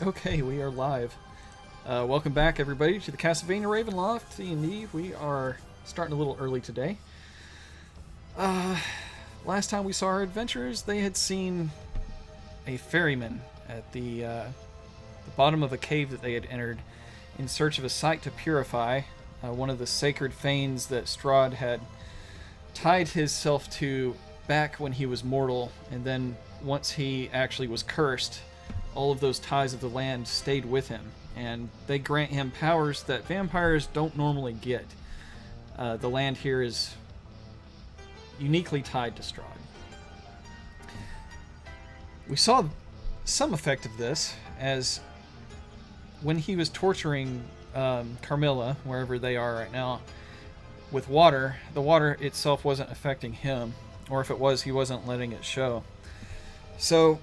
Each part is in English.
Okay, we are live. Welcome back, everybody, to the Castlevania Ravenloft D&D. We are starting a little early today. Last time we saw our adventurers, they had seen a ferryman at the bottom of a cave that they had entered in search of a site to purify, one of the sacred fanes that Strahd had tied himself to back when he was mortal, and then once he actually was cursed, all of those ties of the land stayed with him, and they grant him powers that vampires don't normally get. The land here is uniquely tied to Strahd. We saw some effect of this as when he was torturing Carmilla, wherever they are right now, with water, the water itself wasn't affecting him, or if it was, he wasn't letting it show. So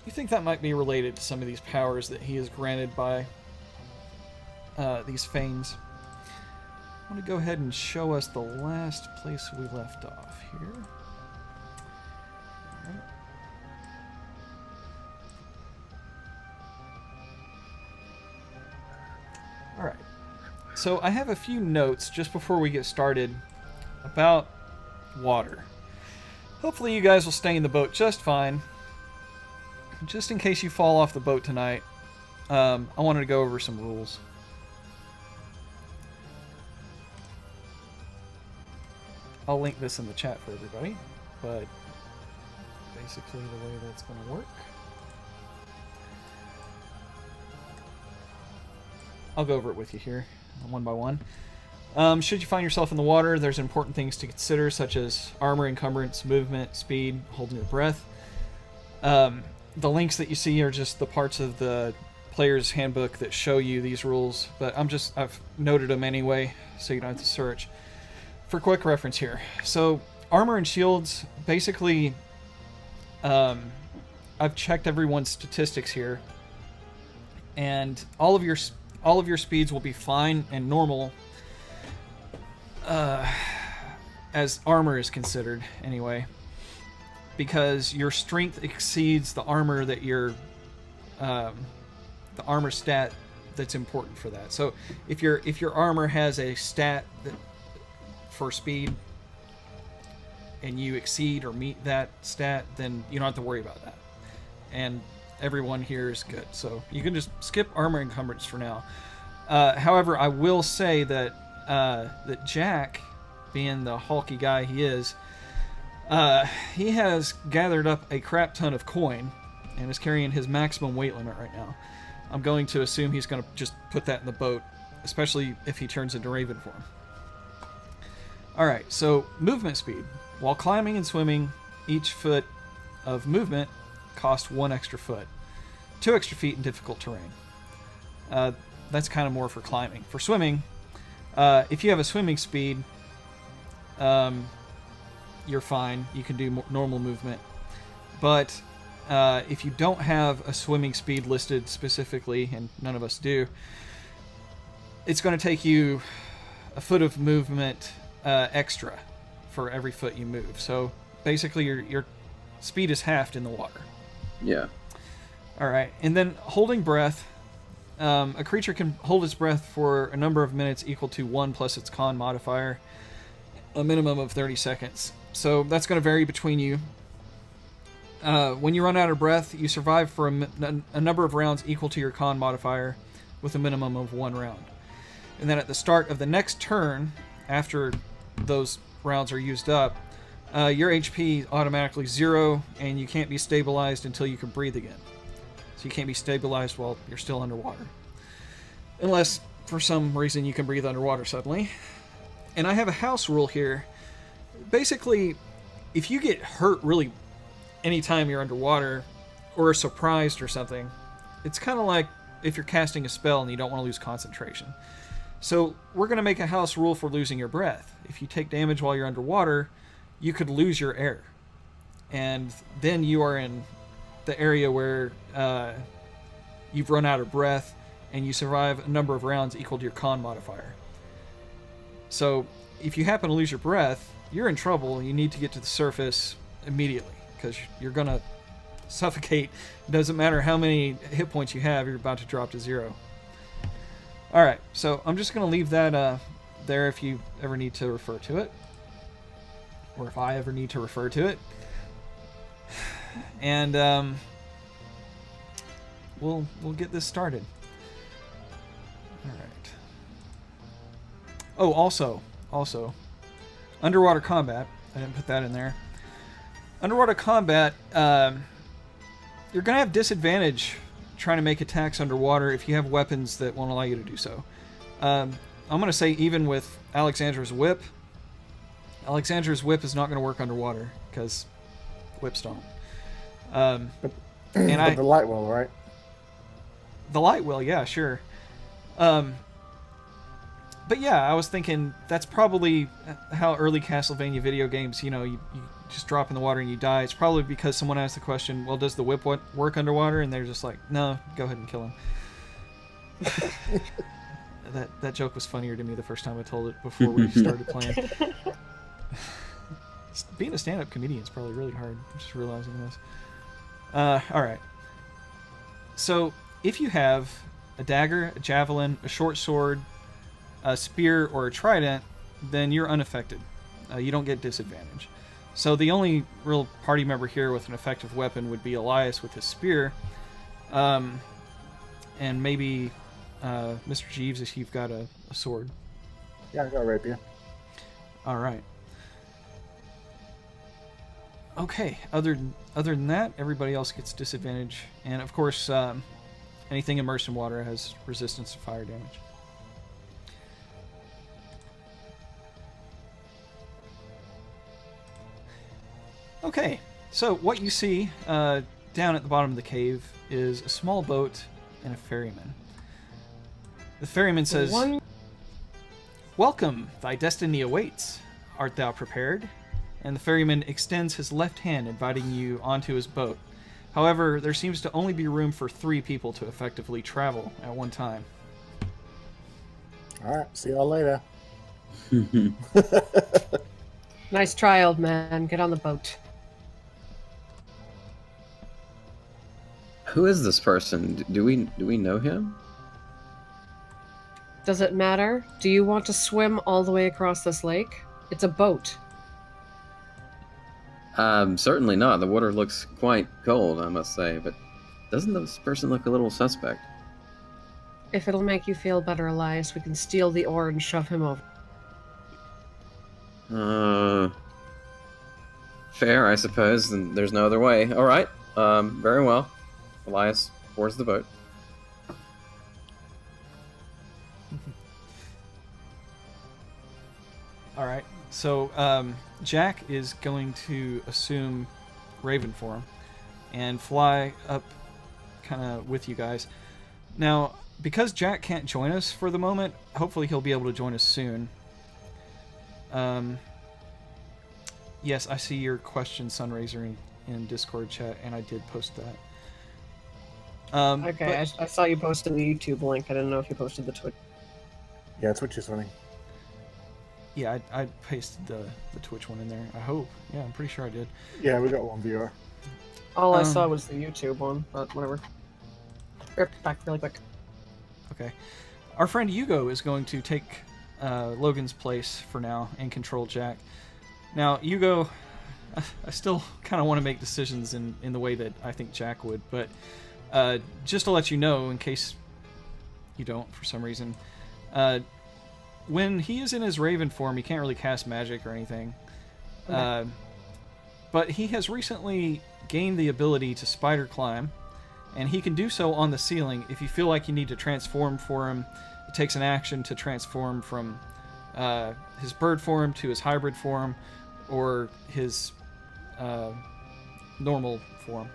you think that might be related to some of these powers that he is granted by these fanes. I want to go ahead and show us the last place we left off here. Alright. So I have a few notes just before we get started about water. Hopefully you guys will stay in the boat just fine. Just in case you fall off the boat tonight, I wanted to go over some rules. I'll link this in the chat for everybody, but basically the way that's going to work. I'll go over it with you here, one by one. Should you find yourself in the water, there's important things to consider, such as armor, encumbrance, movement, speed, holding your breath. The links that you see are just the parts of the player's handbook that show you these rules, but I've noted them anyway, so you don't have to search. For quick reference here, so armor and shields, basically, I've checked everyone's statistics here, and all of your speeds will be fine and normal, as armor is considered anyway, because your strength exceeds the armor that the armor stat that's important for that. So if your armor has a stat that for speed and you exceed or meet that stat, then you don't have to worry about that. And everyone here is good, so you can just skip armor encumbrance for now. However, I will say that that Jack, being the hulky guy he is, he has gathered up a crap ton of coin and is carrying his maximum weight limit right now. I'm going to assume he's going to just put that in the boat, especially if he turns into Raven form. Alright, so movement speed. While climbing and swimming, each foot of movement costs 1 extra foot. 2 extra feet in difficult terrain. That's kind of more for climbing. For swimming, if you have a swimming speed, you're fine. You can do normal movement. But if you don't have a swimming speed listed specifically, and none of us do, it's going to take you a foot of movement extra for every foot you move. So basically your speed is halved in the water. Yeah. Alright, and then holding breath. A creature can hold its breath for a number of minutes equal to 1 plus its con modifier, a minimum of 30 seconds. So that's going to vary between you. When you run out of breath, you survive for a number of rounds equal to your con modifier, with a minimum of 1 round. And then at the start of the next turn, after those rounds are used up, your HP automatically 0, and you can't be stabilized until you can breathe again. So you can't be stabilized while you're still underwater. Unless, for some reason, you can breathe underwater suddenly. And I have a house rule here. Basically, if you get hurt really anytime you're underwater, or surprised or something, it's kind of like if you're casting a spell and you don't want to lose concentration. So we're going to make a house rule for losing your breath. If you take damage while you're underwater, you could lose your air. And then you are in the area where you've run out of breath, and you survive a number of rounds equal to your con modifier. So if you happen to lose your breath, you're in trouble. You need to get to the surface immediately, because you're going to suffocate. It doesn't matter how many hit points you have, you're about to drop to 0. Alright, so I'm just going to leave that there if you ever need to refer to it. Or if I ever need to refer to it. And we'll get this started. Alright. Oh, also, underwater combat. I didn't put that in there. Underwater combat, you're going to have disadvantage trying to make attacks underwater if you have weapons that won't allow you to do so. I'm going to say even with Alexandra's whip. Alexandra's whip is not going to work underwater because whips don't. But the light will, right? The light will, yeah, sure. But yeah, I was thinking that's probably how early Castlevania video games, you just drop in the water and you die. It's probably because someone asked the question, well, does the whip work underwater? And they're just like, no, go ahead and kill him. That joke was funnier to me the first time I told it before we started playing. Being a stand-up comedian is probably really hard. I'm just realizing this. Alright. So, if you have a dagger, a javelin, a short sword, a spear, or a trident, then you're unaffected. You don't get disadvantage. So the only real party member here with an effective weapon would be Elias with his spear. And maybe Mr. Jeeves if you've got a sword. Yeah, I got a rapier. Alright. Okay, other than that, everybody else gets disadvantage. And of course, anything immersed in water has resistance to fire damage. Okay, so what you see down at the bottom of the cave is a small boat and a ferryman. The ferryman says, "Welcome, thy destiny awaits. Art thou prepared?" And the ferryman extends his left hand, inviting you onto his boat. However, there seems to only be room for 3 people to effectively travel at one time. All right, see y'all later. Nice try, old man. Get on the boat. Who is this person? Do we know him? Does it matter? Do you want to swim all the way across this lake? It's a boat. Certainly not. The water looks quite cold, I must say, but doesn't this person look a little suspect? If it'll make you feel better, Elias, we can steal the oar and shove him over. Fair, I suppose, and there's no other way. Alright, very well. Elias boards the boat. Alright, so Jack is going to assume Raven form and fly up kind of with you guys. Now, because Jack can't join us for the moment, hopefully he'll be able to join us soon. Yes, I see your question, Sunraiser, in Discord chat, and I did post that. Okay, I saw you posted the YouTube link. I didn't know if you posted the Twitch. Yeah, Twitch is running. Yeah, I pasted the Twitch one in there. I hope. Yeah, I'm pretty sure I did. Yeah, we got one viewer. All I saw was the YouTube one, but whatever. Back really quick. Okay. Our friend Hugo is going to take Logan's place for now and control Jack. Now, Hugo, I still kind of want to make decisions in the way that I think Jack would, but just to let you know, in case you don't for some reason, when he is in his Raven form, he can't really cast magic or anything. Okay. But he has recently gained the ability to spider climb, and he can do so on the ceiling. If you feel like you need to transform for him, it takes an action to transform from his bird form to his hybrid form, or his normal form.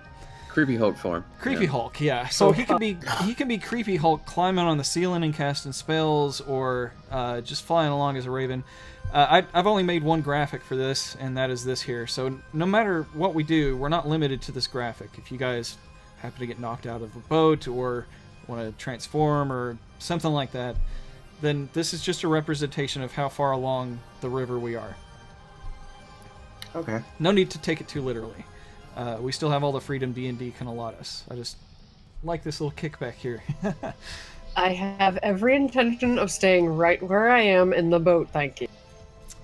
Creepy Hulk form. Creepy Hulk, yeah. So he can be Creepy Hulk climbing on the ceiling and casting spells, or just flying along as a raven. I've only made one graphic for this, and that is this here. So no matter what we do, we're not limited to this graphic. If you guys happen to get knocked out of a boat, or want to transform, or something like that, then this is just a representation of how far along the river we are. Okay. No need to take it too literally. we still have all the freedom D&D can allot us. I just like this little kickback here. I have every intention of staying right where I am in the boat, thank you.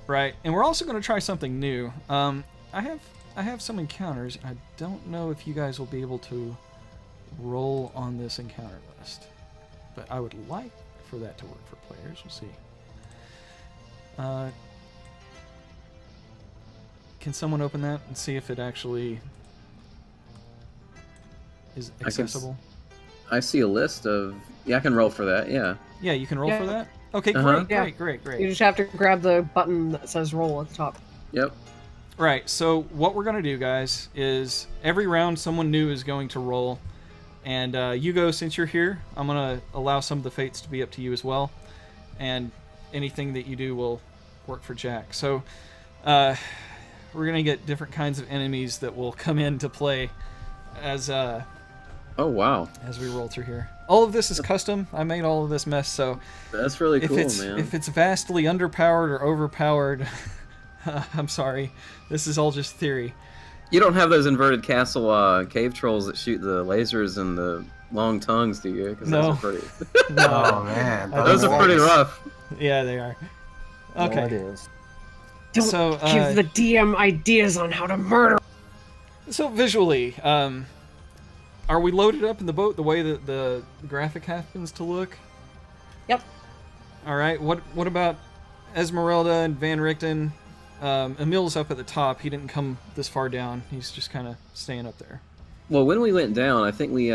Right, and we're also going to try something new. I have some encounters. I don't know if you guys will be able to roll on this encounter list, but I would like for that to work for players. We'll see. Can someone open that and see if it actually is accessible? I see a list of... Yeah, I can roll for that, yeah. Yeah, you can roll Yeah. for that? Okay, Uh-huh. great. You just have to grab the button that says roll at the top. Yep. Right, so what we're going to do, guys, is every round someone new is going to roll. And Hugo, since you're here, I'm going to allow some of the fates to be up to you as well. And anything that you do will work for Jack. So we're going to get different kinds of enemies that will come into play as Oh, wow. as we roll through here. All of this is custom. I made all of this mess, so That's really cool, man. if it's vastly underpowered or overpowered, I'm sorry. This is all just theory. You don't have those inverted castle cave trolls that shoot the lasers and the long tongues, do you? 'Cause No. those are pretty... Oh man, those are pretty rough. Yeah, they are. No Okay. ideas. Don't So, give the DM ideas on how to murder. So visually, are we loaded up in the boat the way that the graphic happens to look? Yep. All right. What about Esmeralda and Van Richten? Emil's up at the top. He didn't come this far down. He's just kind of staying up there. Well, when we went down, I think we...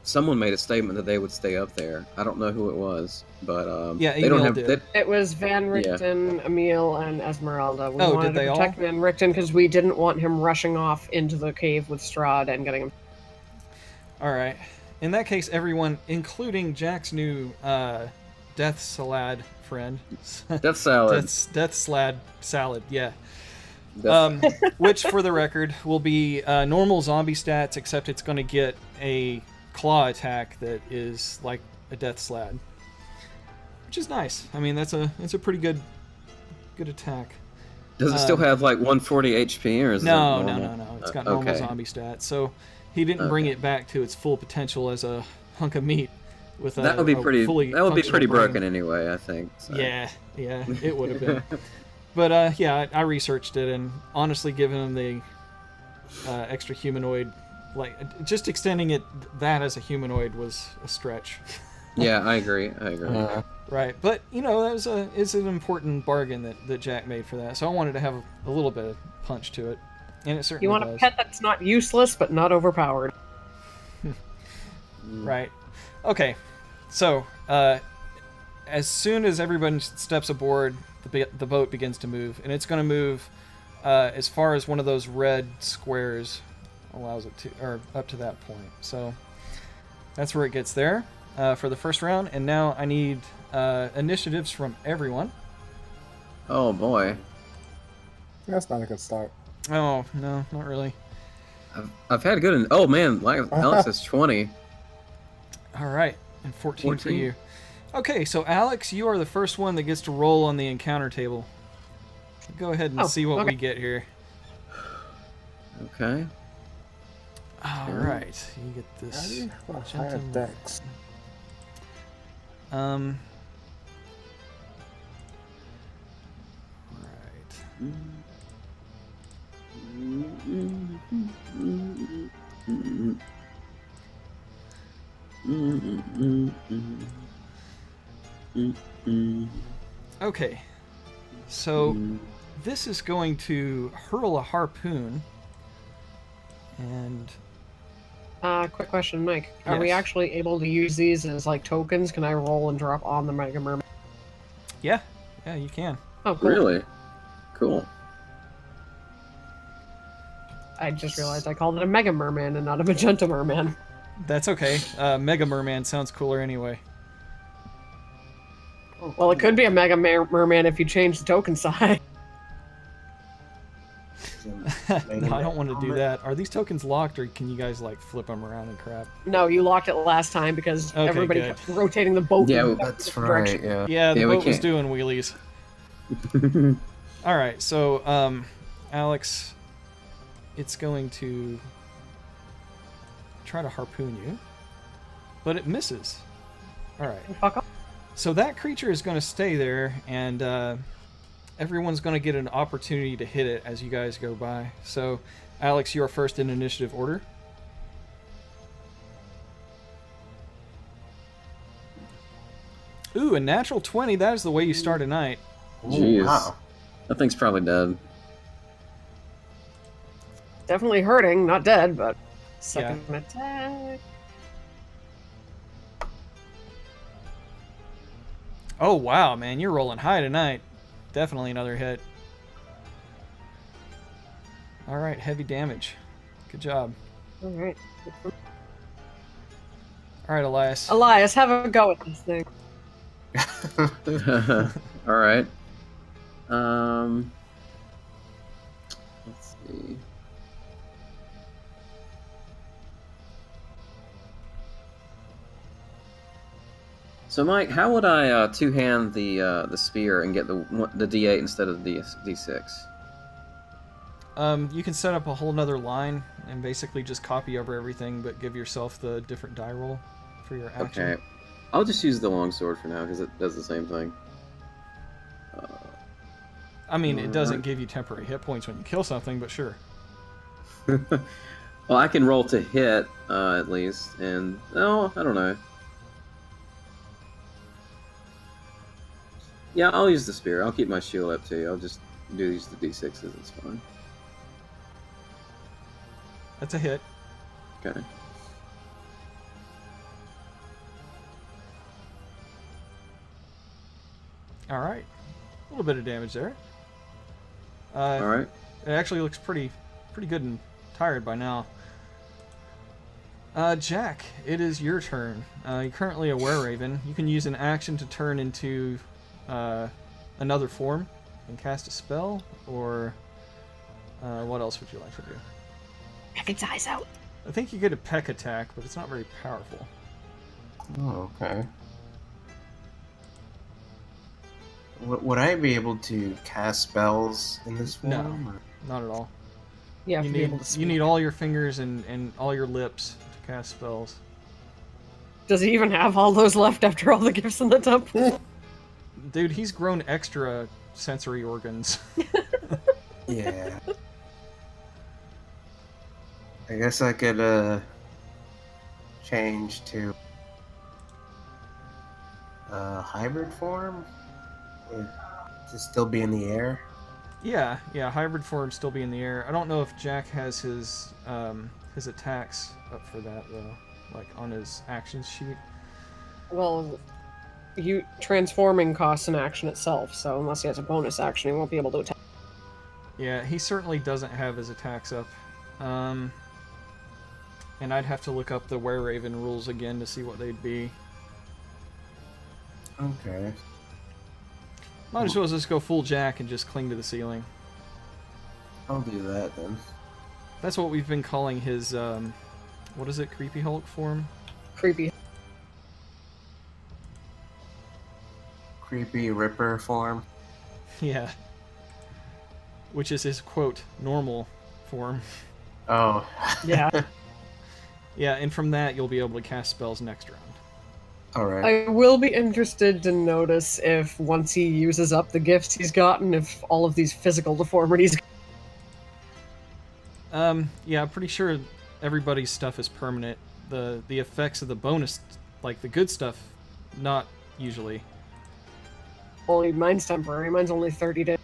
someone made a statement that they would stay up there. I don't know who it was, but Yeah, they don't Emil have... did. It was Van Richten, Emil, and Esmeralda. We Oh, wanted did they to all? protect Van Richten because we didn't want him rushing off into the cave with Strahd and getting him. All right. In that case, everyone, including Jack's new Death Salad friend. Death salad. Death Salad, yeah. Death- Which, for the record, will be normal zombie stats, except it's going to get a claw attack that is like a death slad, which is nice. I mean, it's a pretty good attack. Does it still have like 140 HP, or is No. it normal? It's got normal Okay. zombie stats, so he didn't bring it back to its full potential as a hunk of meat with That would be pretty. fully That would be functional pretty brain. broken anyway, I think. So. Yeah, it would have been. But yeah, I researched it, and honestly, giving him the extra humanoid, like just extending it that as a humanoid was a stretch. Yeah, I agree. Right, but it's an important bargain that Jack made for that. So I wanted to have a little bit of punch to it, and it certainly You want does. a pet that's not useless but not overpowered. Right. Okay. So as soon as everyone steps aboard, the boat begins to move, and it's going to move as far as one of those red squares allows it to, or up to that point. So that's where it gets there for the first round. And now I need initiatives from everyone. Oh boy, That's not a good start. Oh no, not really. I've had good. Oh man, like Alex is 20. All right, and 14 for 14? you. Okay, so Alex, you are the first one that gets to roll on the encounter table. Go ahead and see what we get here. Okay. All right, you get this. Higher gentleman. decks. Right. Okay, so this is going to hurl a harpoon, and Quick question, Mike. Are we Yes. actually able to use these as like tokens? Can I roll and drop on the Mega Merman? yeah, you can. Oh, cool. Really? Cool. I just realized I called it a Mega Merman and not a Magenta Merman. That's okay. Mega Merman sounds cooler anyway. Well, it could be a Mega Merman if you change the token size. No, I don't want to do that. Are these tokens locked, or can you guys like flip them around and crap? No, you locked it last time because Okay, everybody good. kept rotating the boat. Yeah, in That's different right. direction. Yeah. Yeah, the Yeah, we boat was can't. doing wheelies. All right, so Alex, it's going to try to harpoon you, but it misses. All right. Fuck off. So that creature is going to stay there, and everyone's going to get an opportunity to hit it as you guys go by. So, Alex, you're first in initiative order. Ooh, a natural 20. That is the way you start a night. Jeez. Wow. That thing's probably dead. Definitely hurting, not dead, but second attack. Oh, wow, man. You're rolling high tonight. Definitely another hit. All right, heavy damage. Good job. All right. All right, Elias. Elias, have a go at this thing. All right. Let's see. So, Mike, how would I two-hand the spear and get the D8 instead of the D6? You can set up a whole nother line and basically just copy over everything, but give yourself the different die roll for your action. Okay. I'll just use the longsword for now because it does the same thing. I mean, it doesn't give you temporary hit points when you kill something, but sure. Well, I can roll to hit at least, and no, I don't know. Yeah, I'll use the spear. I'll keep my shield up too. I'll just use the D6s. It's fine. That's a hit. Okay. All right. A little bit of damage there. All right. It actually looks pretty good and tired by now. Jack, it is your turn. You're currently a were-raven. You can use an action to turn into another form and cast a spell, or what else would you like to do? Peck its eyes out. I think you get a peck attack, but it's not very powerful. Oh, okay. Would I be able to cast spells in this form? No. or- Not at all. You have You to be able to need, speak. you need all your fingers and all your lips to cast spells. Does he even have all those left after all the gifts in the temple? Dude, he's grown extra sensory organs. Yeah. I guess I could change to hybrid form. Or to still be in the air. Yeah, hybrid form still be in the air. I don't know if Jack has his attacks up for that though, like on his actions sheet. Well, transforming costs an action itself, so unless he has a bonus action, he won't be able to attack. Yeah, he certainly doesn't have his attacks up. And I'd have to look up the were-raven rules again to see what they'd be. Okay. Might as well just go full Jack and just cling to the ceiling. I'll do that then. That's what we've been calling his, what is it, Creepy Hulk form? Creepy. Creepy Ripper form. Yeah. Which is his, quote, normal form. Oh. Yeah. Yeah, and from that you'll be able to cast spells next round. Alright. I will be interested to notice if, once he uses up the gifts he's gotten, if all of these physical deformities... Yeah, I'm pretty sure everybody's stuff is permanent. The effects of the bonus, like the good stuff, not usually. Only mine's temporary. Mine's only 30 days.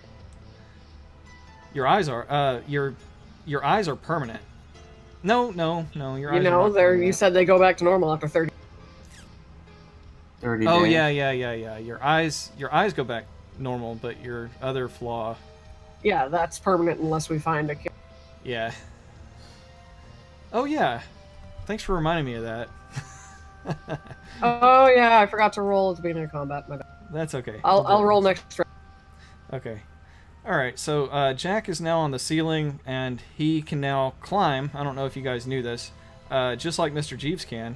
Your eyes are, your eyes are permanent. No, your eyes You are know, not you permanent. said they go back to normal after 30. 30 Oh days. yeah. Your eyes go back normal, but your other flaw, Yeah, that's permanent unless we find a cure. yeah. Oh yeah. Thanks for reminding me of that. Oh yeah, I forgot to roll at the beginning of combat. My bad. That's okay. I'll roll next round. Okay. Alright, so Jack is now on the ceiling, and he can now climb. I don't know if you guys knew this. Just like Mr. Jeeves can.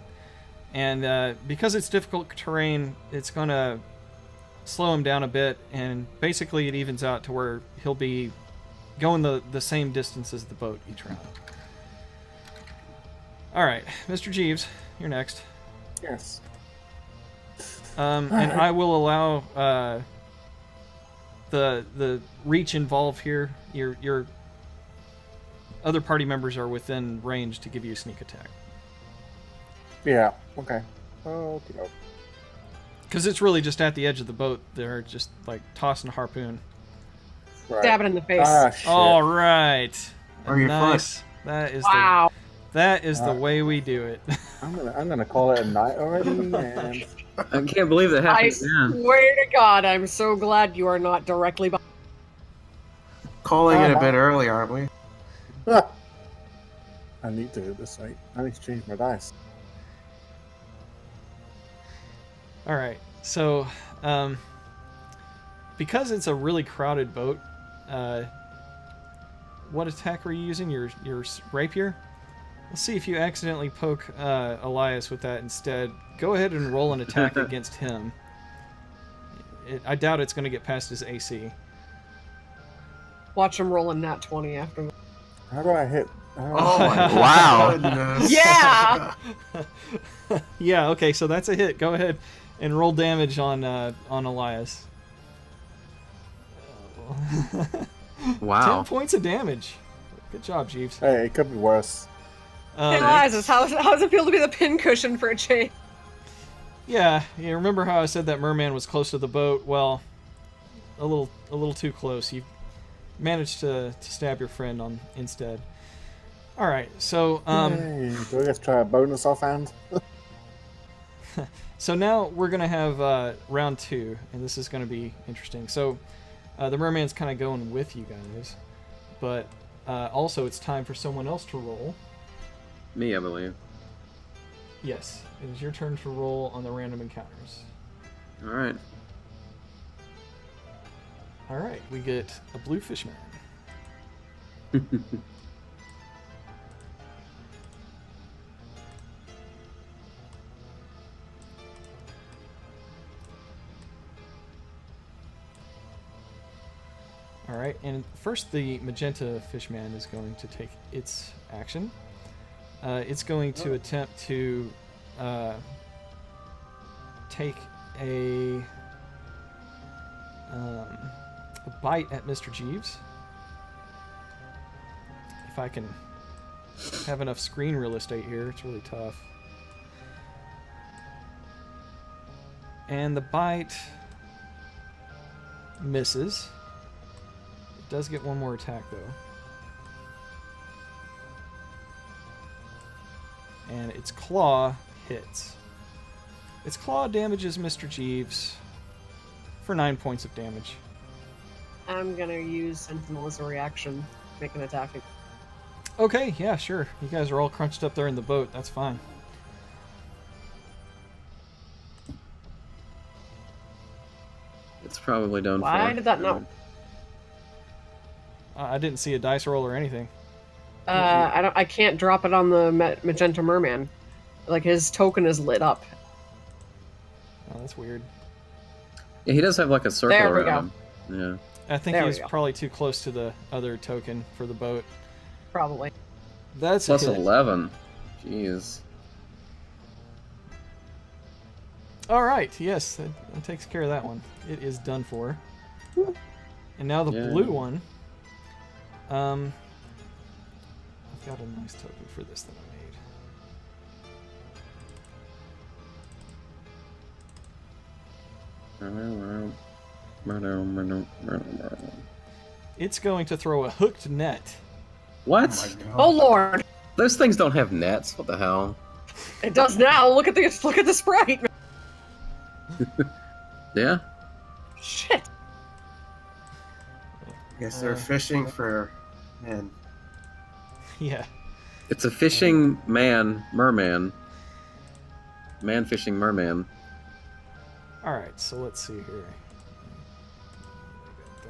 And because it's difficult terrain, it's going to slow him down a bit, and basically it evens out to where he'll be going the same distance as the boat each round. All right, Mr. Jeeves, you're next. Yes. And I will allow the reach involved here. Your other party members are within range to give you a sneak attack. Yeah. Okay. Okay. Because it's really just at the edge of the boat. They're just like tossing a harpoon. Right. Stab it in the face. Ah, shit. All right. Or your Nice. That is Wow. the way we do it. I'm gonna call it a night already, and I can't believe that I happened. Yeah. swear to God, I'm so glad you are not directly behind. Calling it a bit early, aren't we? I need to do this right. I need to change my dice. All right. So, because it's a really crowded boat, what attack were you using? Your rapier? Let's see if you accidentally poke Elias with that instead. Go ahead and roll an attack against him. I doubt it's going to get past his AC. Watch him roll a nat 20 after that. How do I hit? Oh my Wow. goodness. Yeah! Yeah. Okay. So that's a hit. Go ahead and roll damage on Elias. Wow. 10 points of damage. Good job, Jeeves. Hey, it could be worse. Hey, Elias, how does it feel to be the pincushion for a chain? Yeah, you remember how I said that merman was close to the boat? Well, a little too close. You managed to stab your friend on instead. All right, so Yay. Do I just try a bonus offhand? so now we're gonna have round 2, and this is gonna be interesting. So the merman's kind of going with you guys, but also it's time for someone else to roll. Me, I believe. Yes, it is your turn to roll on the random encounters. All right. All right, we get a blue fishman. All right, and first the magenta fishman is going to take its action. It's going to attempt to take a bite at Mr. Jeeves. If I can have enough screen real estate here, it's really tough. And the bite misses. It does get one more attack though. And its claw hits. Its claw damages Mr. Jeeves for 9 points of damage. I'm gonna use Sentinel as a reaction. Make an attack. Okay, yeah, sure. You guys are all crunched up there in the boat. That's fine. It's probably done for. Why did that not? I didn't see a dice roll or anything. I can't drop it on the magenta merman. Like his token is lit up. Oh, that's weird. Yeah, he does have like a circle There we around him. I think There he we was go. probably too close to the other token for the boat. Probably. That's Yeah. a Plus hit. 11. Jeez. All right, yes, that takes care of that one. It is done for. And now the Yeah. blue one. I've got a nice token for this that I made. It's going to throw a hooked net. What? Oh my God. Oh lord! Those things don't have nets. What the hell? It does now. Look at the sprite. Yeah. Shit. Guess they're fishing for men. Yeah. It's a fishing merman. Man fishing merman. All right, so let's see here.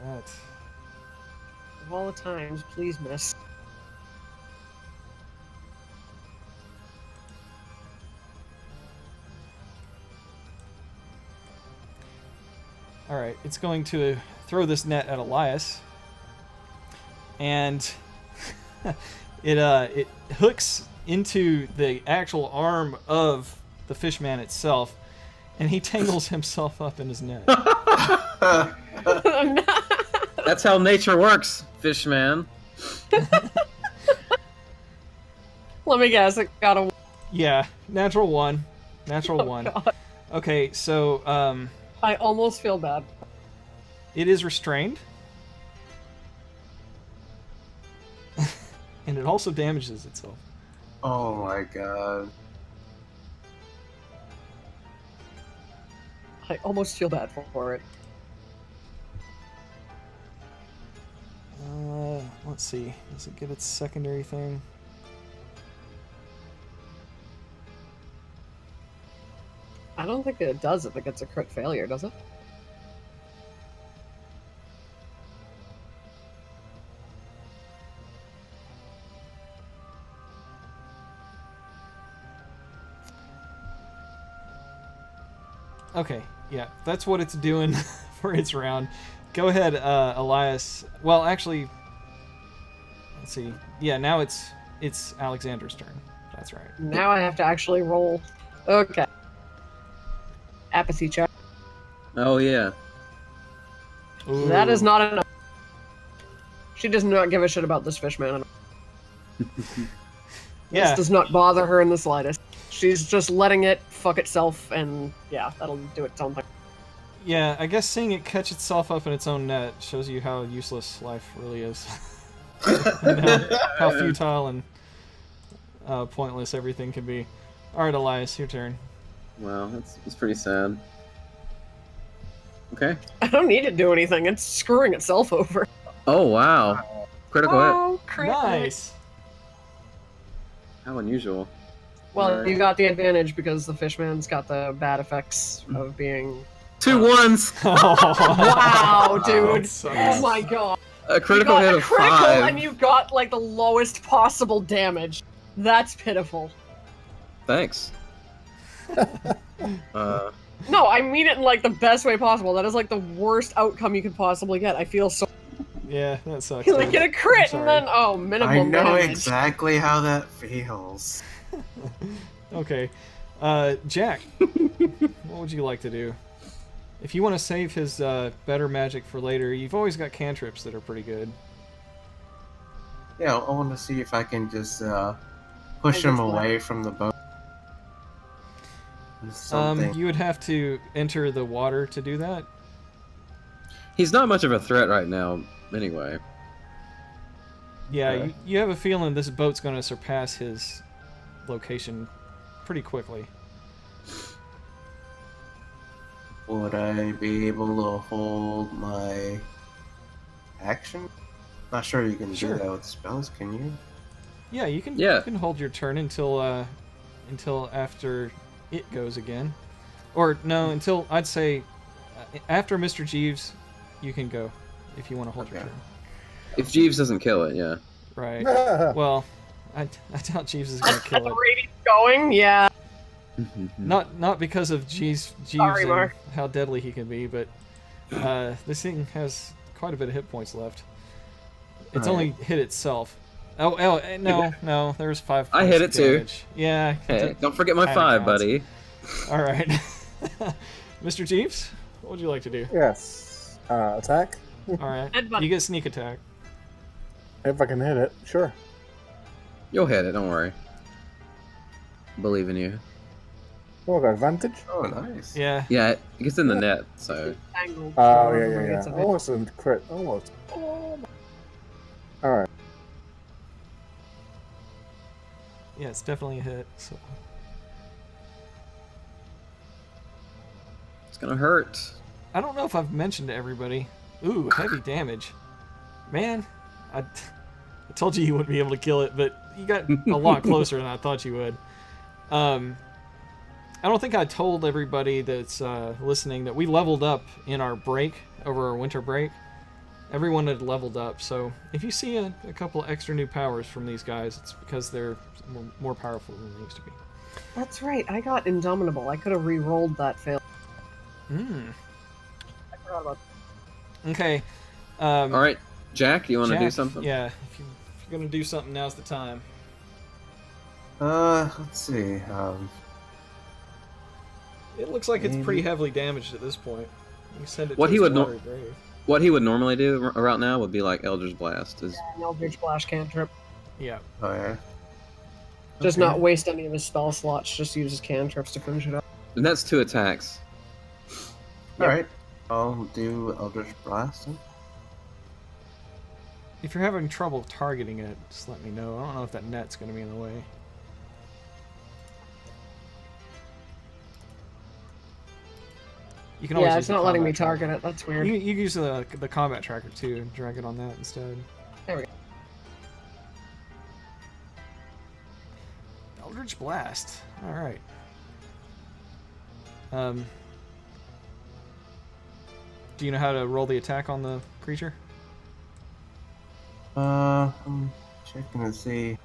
That. Of all the times, please miss. All right, it's going to throw this net at Elias. and it hooks into the actual arm of the fishman itself, and he tangles himself up in his net. That's how nature works, Fishman. Let me guess, it got a... Yeah, natural one. Natural one. God. Okay, so I almost feel bad. it is restrained. And it also damages itself. Oh my god. I almost feel bad for it. Let's see. Does it get its secondary thing? I don't think it does if it gets a crit failure, does it? Okay, yeah, that's what it's doing for its round. Go ahead, Elias. Well, actually, let's see. Yeah, now it's Alexander's turn. That's right. Now I have to actually roll. Okay. Apathy check. Oh yeah. Ooh. That is not enough. She does not give a shit about this fishman at all. Yeah. This does not bother her in the slightest. She's just letting it fuck itself, and yeah, that'll do its own thing. Yeah, I guess seeing it catch itself up in its own net shows you how useless life really is. And how futile and pointless everything can be. Alright, Elias, your turn. Wow, that's pretty sad. Okay. I don't need to do anything. It's screwing itself over. Oh wow. Critical hit. Oh, critical. Nice! How unusual. Well, you got the advantage because the fishman's got the bad effects of being... 2 ones. Wow, dude! That sucks. Oh my god. A critical you got hit a of critical 5. and you got like the lowest possible damage. That's pitiful. Thanks. No, I mean it in like the best way possible. That is like the worst outcome you could possibly get. I feel so... Yeah, that sucks. You like dude. get a crit I'm and then, sorry. oh, minimal I know damage. exactly how that feels. Okay. Jack, what would you like to do? If you want to save his better magic for later, you've always got cantrips that are pretty good. Yeah, I want to see if I can just push him away from the boat. Something. You would have to enter the water to do that. He's not much of a threat right now, anyway. Yeah, Okay. you have a feeling this boat's going to surpass his location pretty quickly. Would I be able to hold my action? Not sure you can Sure. do that with spells, can you? Yeah, you can. Yeah. You can hold your turn until after it goes again, or no, until I'd say after Mr. Jeeves, you can go if you want to hold your Okay. turn. If Jeeves doesn't kill it, yeah. Right. Well, I doubt Jeeves is going to At kill the it. rate he's going, yeah. Not because of Jeeves Sorry, and Mark. how deadly he can be, but this thing has quite a bit of hit points left. It's only hit itself. Oh, no, there's 5 I points hit of it too. damage. Yeah. Hey, don't forget my Kinda 5, counts. buddy. All right. Mr. Jeeves, what would you like to do? Yes. Attack? All right. Headbutt. You get sneak attack. If I can hit it, sure. You'll hit it, don't worry. Believe in you. Oh, I got advantage? Oh, nice. Yeah. Yeah, it gets in the net, so... Angled. Oh, so yeah, everybody yeah, gets yeah. a bit- Almost a crit. Almost. Oh, my... Alright. Yeah, it's definitely a hit. So. It's gonna hurt. I don't know if I've mentioned to everybody. Ooh, heavy damage. Man, I told you wouldn't be able to kill it, but you got a lot closer than I thought you would. I don't think I told everybody that's listening that we leveled up in our break, over our winter break. Everyone had leveled up, so if you see a couple extra new powers from these guys, it's because they're more powerful than they used to be. That's right, I got Indomitable. I could have re-rolled that fail. Hmm. I forgot about Okay. Alright, Jack, you want to do Jack, something? Yeah, if you're gonna do something, now's the time. Let's see. It looks like it's Maybe. pretty heavily damaged at this point. You send it What to he its would watery grave. What he would normally do right now would be like Eldritch Blast. Is An Eldritch Blast cantrip. Yeah. Oh yeah. Just Okay. not waste any of his spell slots, just use his cantrips to finish it up. and that's 2 attacks. All right. I'll do Eldritch Blast. Then. If you're having trouble targeting it, just let me know. I don't know if that net's gonna be in the way. You can always Yeah, use it's the not letting me combat tracker. target it. That's weird. You can use the combat tracker too and drag it on that instead. There we go. Eldritch Blast. All right. Do you know how to roll the attack on the creature? I'm checking to see.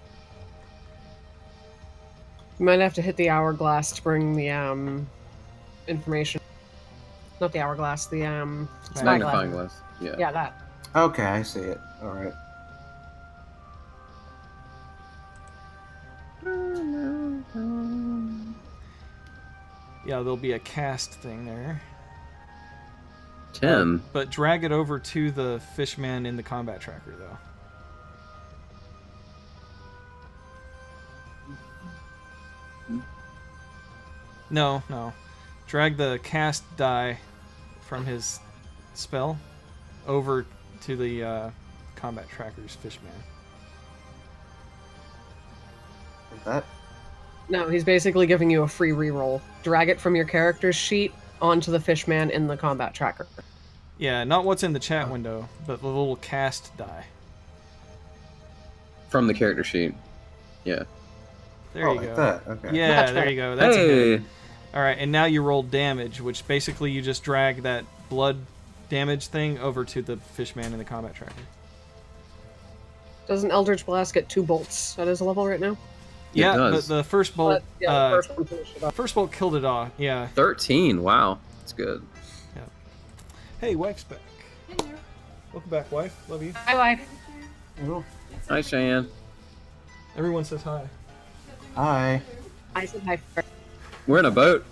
You might have to hit the hourglass to bring the information. Not the hourglass, the Magnifying spyglass. glass. Yeah. Yeah, that. Okay, I see it. All right. Yeah, there'll be a cast thing there. 10. But drag it over to the fishman in the combat tracker, though. No. Drag the cast die from his spell over to the combat tracker's fishman. Is that? No, he's basically giving you a free reroll. Drag it from your character's sheet onto the fishman in the combat tracker. Yeah, not what's in the chat window, but the little cast die. From the character sheet. Yeah. There oh, you like go. that. Okay. Yeah, That's there better. you go. That's a hit. Hey! Alright, and now you roll damage, which basically you just drag that blood damage thing over to the fishman in the combat tracker. Doesn't Eldritch Blast get 2 bolts at his level right now? Yeah, does. but the first bolt, But, yeah, the first one finished it up. first bolt killed it off. Yeah. 13. Wow. That's good. Hey, wife's back. Welcome back, wife. Love you. Hi, wife. Oh, Hi, Cheyenne. Everyone says hi. hi. I said hi first. We're in a boat.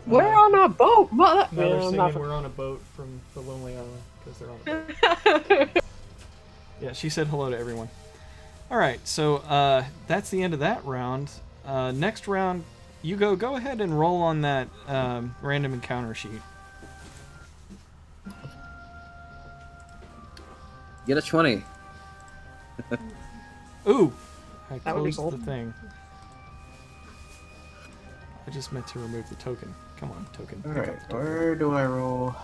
We're on a boat, mother. No, they're Yeah, I'm singing not- we're on a boat from the Lonely Island because they're on a boat. Yeah, she said hello to everyone. All right, so that's the end of that round. Next round, you go ahead and roll on that random encounter sheet. Get a 20. Ooh, I That would be closed cool. the thing. I just meant to remove the token. Come on, token. All Pick right. up the token. Where do I roll?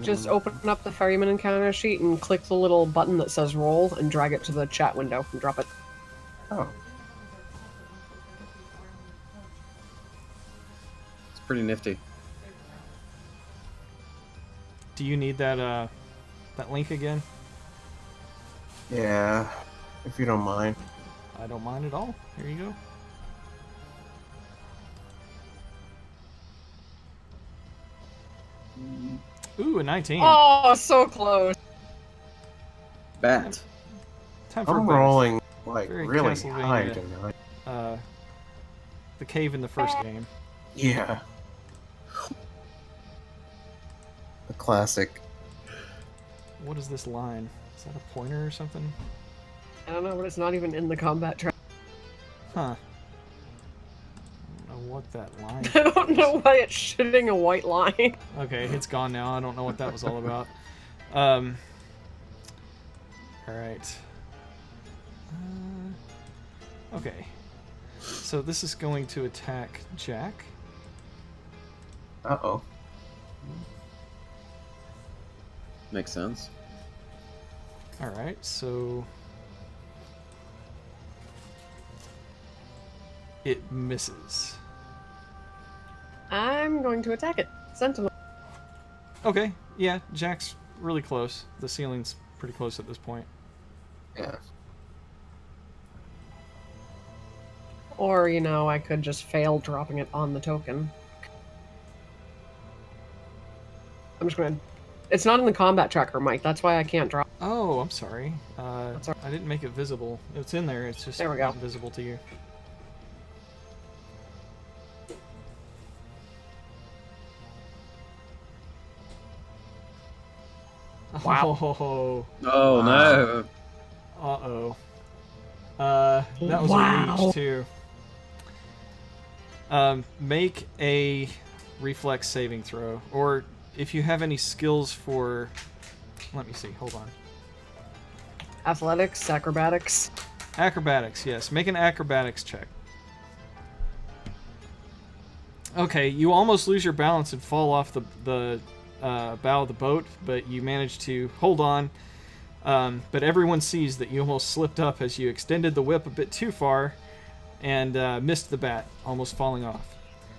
Just open up the ferryman encounter sheet and click the little button that says roll and drag it to the chat window and drop it. Oh. It's pretty nifty. Do you need that that link again? Yeah. If you don't mind. I don't mind at all. Here you go. Ooh, a 19. Oh, so close. Bat. Time for a I'm bonus. rolling like Very really Castlevania. high tonight. The cave in the first game. Yeah. The classic. What is this line? Is that a pointer or something? I don't know, but it's not even in the combat track. Huh. I don't know what that line I don't know why it's shitting a white line. Okay, it's gone now. I don't know what that was all about. Alright. Okay. So this is going to attack Jack. Uh-oh. Makes sense. Alright, so... It misses. I'm going to attack it. Sentinel. Okay, yeah, Jack's really close. The ceiling's pretty close at this point. Yeah. Or, you know, I could just fail dropping it on the token. I'm just gonna... It's not in the combat tracker, Mike. That's why I can't drop. sorry. That's all I didn't make it visible. It's in there. It's just There we go. not visible to you. Wow. Oh, Oh no! uh-oh. That was a Wow. reach, too. Make a reflex saving throw. Or if you have any skills for... Let me see. Hold on. Athletics, acrobatics. Acrobatics, yes. Make an acrobatics check. Okay, you almost lose your balance and fall off the bow of the boat, but you manage to hold on. But everyone sees that you almost slipped up as you extended the whip a bit too far and missed the bat, almost falling off.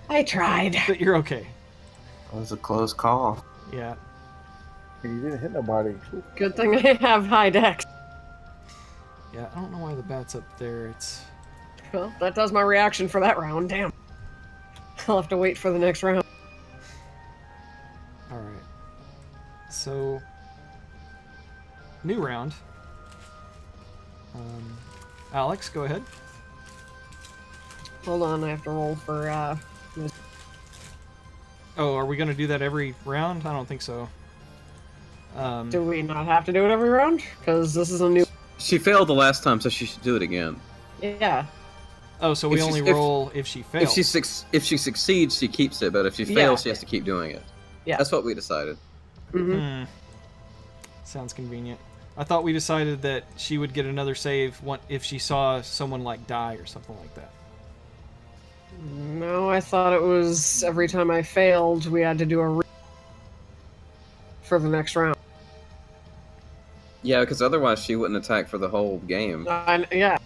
I tried. But you're okay. That was a close call. Yeah. And you didn't hit nobody. Good thing I have high dex. Yeah, I don't know why the bat's up there. It's... Well, that does my reaction for that round. Damn. I'll have to wait for the next round. Alright. So... New round. Alex, go ahead. Hold on, I have to roll for, Oh, are we going to do that every round? I don't think so. do we not have to do it every round? Because this is a new... She failed the last time, so she should do it again. Yeah. Oh, so we If only she's- if- roll if she fails. If she succeeds, she keeps it, but if she fails, she has to keep doing it. Yeah. That's what we decided. Mm-hmm. Sounds convenient. I thought we decided that she would get another save if she saw someone like die or something like that. No, I thought it was every time I failed, we had to do a for the next round. Yeah, because otherwise she wouldn't attack for the whole game. Yeah.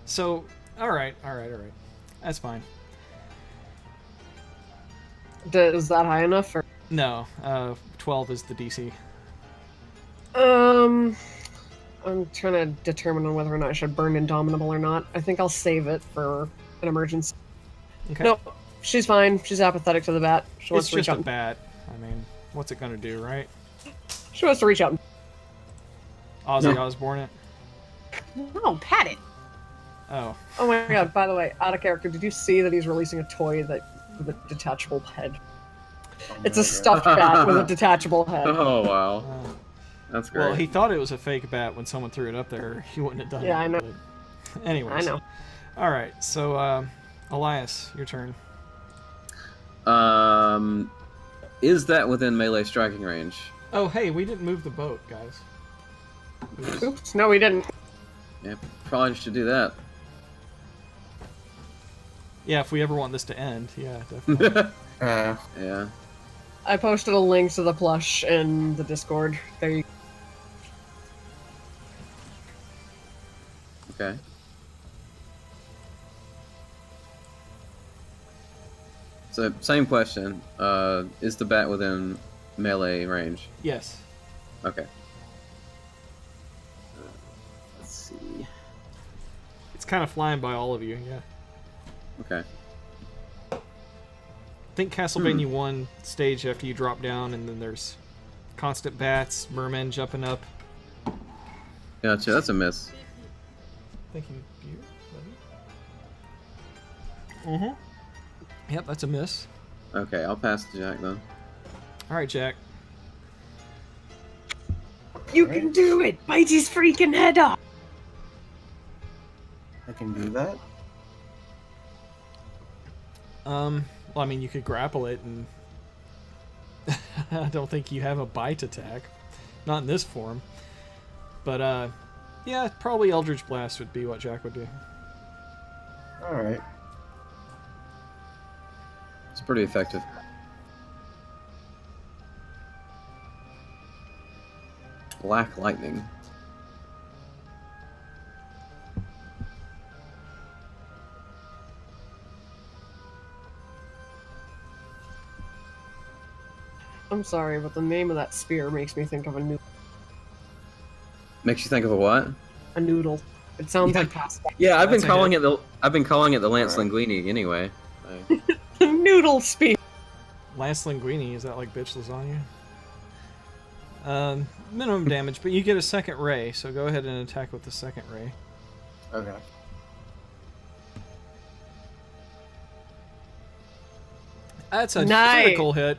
So, alright. That's fine. Is that high enough? Or... No, 12 is the DC. I'm trying to determine on whether or not I should burn Indomitable or not. I think I'll save it for an emergency. Okay. No, she's fine. She's apathetic to the bat. She wants It's to reach just a out. And... bat. I mean, what's it gonna do, right? She wants to reach out. And... Ozzy No. Osbourne it? No, pat it. Oh. Oh my god, by the way, out of character, did you see that he's releasing a toy with a detachable head? It's a stuffed bat with a detachable head. Oh wow, Uh, that's great. well, he thought it was a fake bat when someone threw it up there. He wouldn't have done it. Yeah, I know. But... Anyways. I know. Alright, so, Elias, your turn. Is that within melee striking range? Oh, hey, we didn't move the boat, guys. Oops. Oops, no, we didn't. Yeah, probably should do that. Yeah, if we ever want this to end, yeah, definitely. Yeah. I posted a link to the plush in the Discord. There you Okay. So, same question. Is the bat within melee range? Yes. Okay. Let's see. It's kind of flying by all of you, yeah. Okay. I think Castlevania 1 stage after you drop down, and then there's constant bats, mermen jumping up. Gotcha, that's a miss. Thank you, buddy. Mm-hmm. Yep, that's a miss. Okay, I'll pass to Jack then. Alright, Jack. You can do it! Bite his freaking head off! I can do that. Well, I mean, you could grapple it, and I don't think you have a bite attack. Not in this form. But, yeah, probably Eldritch Blast would be what Jack would do. Alright. It's pretty effective. Black lightning. I'm sorry, but the name of that spear makes me think of a Makes you think of a what? a noodle. It sounds Yeah. like pasta. Yeah, I've been That's a calling hit. it the Lance Linguini anyway. Noodle spear. Lance Linguini, is that like bitch lasagna? Minimum damage, but you get a second ray, so go ahead and attack with the second ray. Okay. That's a Nice. critical hit.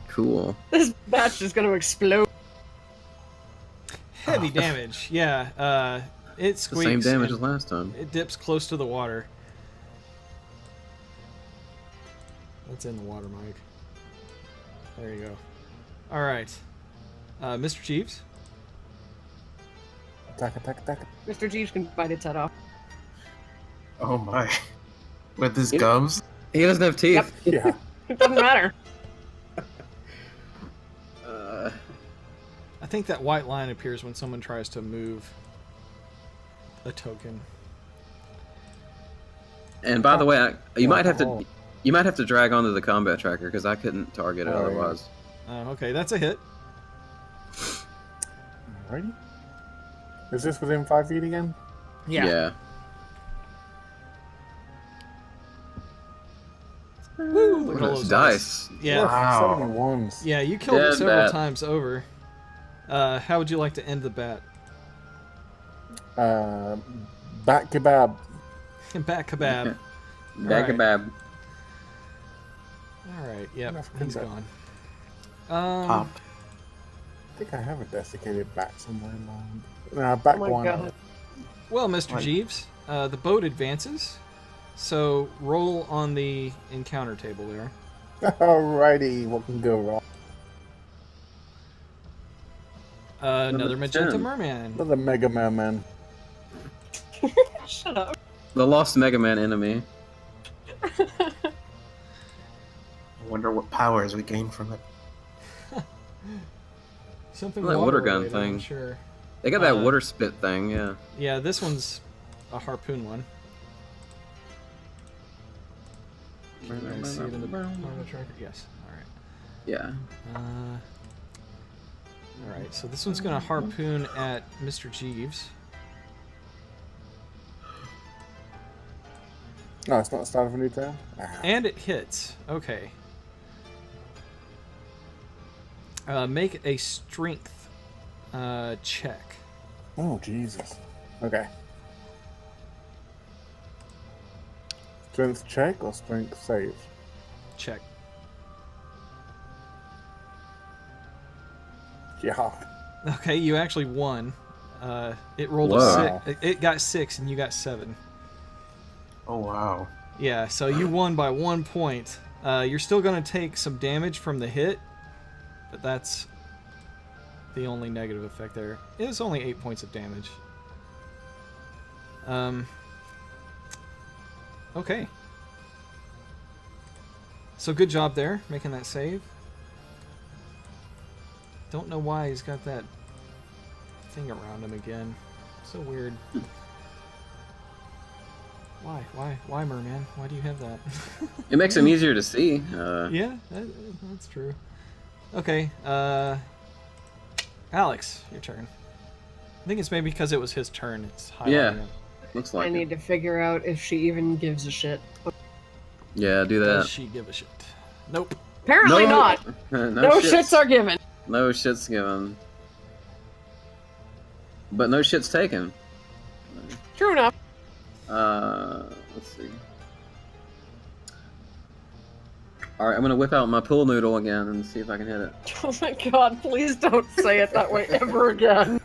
Cool. This batch is going to explode. Heavy damage, yeah. It The squeaks. same damage and as last time. It dips close to the water. That's in the water, Mike. There you go. All right, Mr. Jeeves. Attack, attack, attack. Mr. Jeeves can bite its head off. Oh my. With his It- gums? He doesn't have teeth. Yeah. It doesn't matter. I think that white line appears when someone tries to move a token. And by the way, you might have Oh. to drag onto the combat tracker because I couldn't target it Oh, yeah. otherwise. Okay, that's a hit. Alrighty. Is this within 5 feet again? Yeah. Woo, look Look at at all those those dice. Yeah. Wow. 7 ones. Yeah, you killed it Dead several bat. times over. How would you like to end the bat? Bat kebab. Bat kebab. Bag of bab. All right, yep, Enough he's combat. Pop. gone. I think I have a desiccated bat somewhere in my... bat Oh my guano. God. Well, Mr. Right. Jeeves, the boat advances. So roll on the encounter table there. Alrighty, what can go wrong? Another magenta 10. merman. Another Mega Man. Shut up. The lost Mega Man enemy. I wonder what powers we gain from it. Something That water gun related, thing. I'm sure. They got that Uh, water spit thing, yeah. Yeah, this one's a harpoon one. Can you guys see it in the on the tracker? Yes. All right. Yeah. All right. So this one's gonna harpoon at Mr. Jeeves. No, it's not the start of a new turn? Ah. And it hits. Okay. Make a strength check. Oh, Jesus. Okay. Strength check or strength save? Check. Yeah. Okay, you actually won. It rolled Whoa. a 6. It got 6, and you got 7. Oh wow. Yeah, so you won by 1 point. You're still going to take some damage from the hit, but that's the only negative effect there. It was only 8 points of damage. Okay. So good job there, making that save. Don't know why he's got that thing around him again. So weird. Why, merman? Why do you have that? It makes him easier to see. Yeah, that's true. Okay, Alex, your turn. I think it's maybe because it was his turn. It's highlighting Yeah. him. Looks I like need it. to figure out if she even gives a shit. Yeah, do Does that. she give a shit? Nope. Apparently No. not. No shits are given. No shit's given. But no shit's taken. True enough. Let's see. Alright, I'm gonna whip out my pool noodle again and see if I can hit it. Oh my god, please don't say it that way ever again.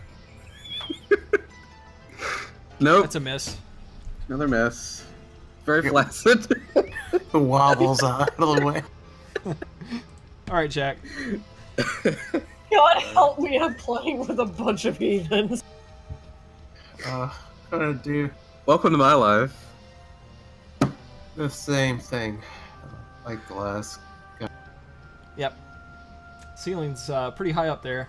Nope. That's a miss. Another miss. Very flaccid. It wobbles out of the way. All right, Jack. God help me, I'm playing with a bunch of heathens. Gonna do Welcome to my life. the same thing. Like the last. Yep. Ceiling's pretty high up there.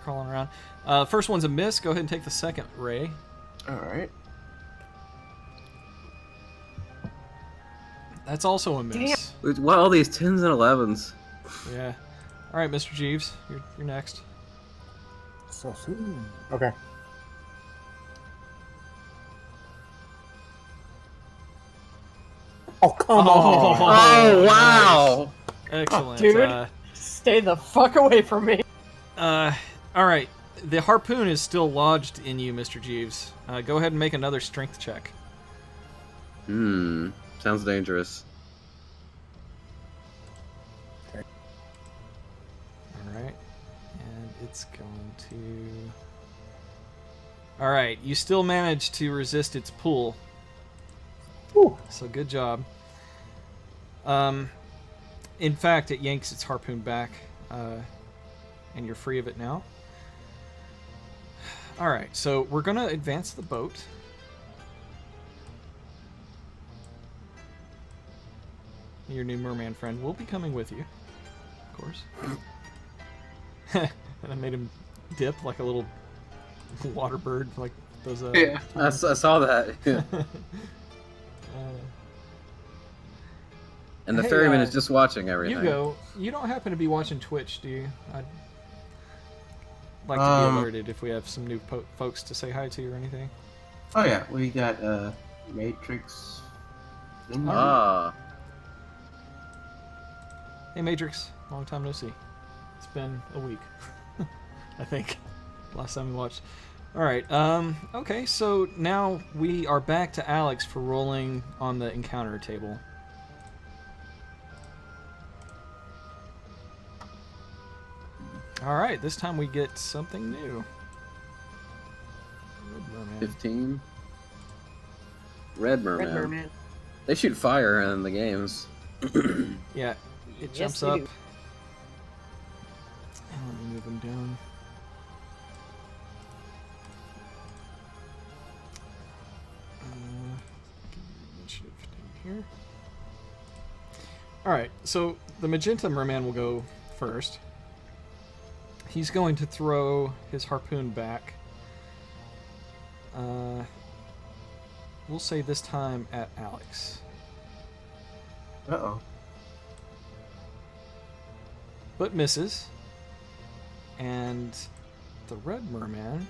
Crawling around. First one's a miss. Go ahead and take the second ray. Alright. That's also a miss. Why all these 10s and 11s? Yeah. All right, Mr. Jeeves, you're next. So soon. Okay. Oh, Come on. Oh, wow! Excellent. Dude. Stay the fuck away from me. All right. The harpoon is still lodged in you, Mr. Jeeves. Go ahead and make another strength check. Sounds dangerous. All right. And it's going to... All right. You still manage to resist its pull. Whew. So good job. In fact, it yanks its harpoon back, and you're free of it now. All right, so we're going to advance the boat. Your new merman friend will be coming with you, of course. And I made him dip like a little water bird, like those... Yeah. I saw that. Yeah. And the Hey, ferryman is just watching everything. Hugo, you don't happen to be watching Twitch, do you? I'd like to be alerted if we have some new folks to say hi to or anything. Oh yeah, we got Matrix. Ah. Hey, Matrix. Long time no see. It's been a week, I think. Last time we watched. All right. Okay, so now we are back to Alex for rolling on the encounter table. All right, this time we get something new. Red Merman. 15. Red Merman. Red Merman. They shoot fire in the games. Yeah, it Yes, jumps they up. do. And let me move them down. Initiative down here. All right, so the magenta merman will go first. He's going to throw his harpoon back. We'll say this time at Alex. Uh-oh. But misses. And the red merman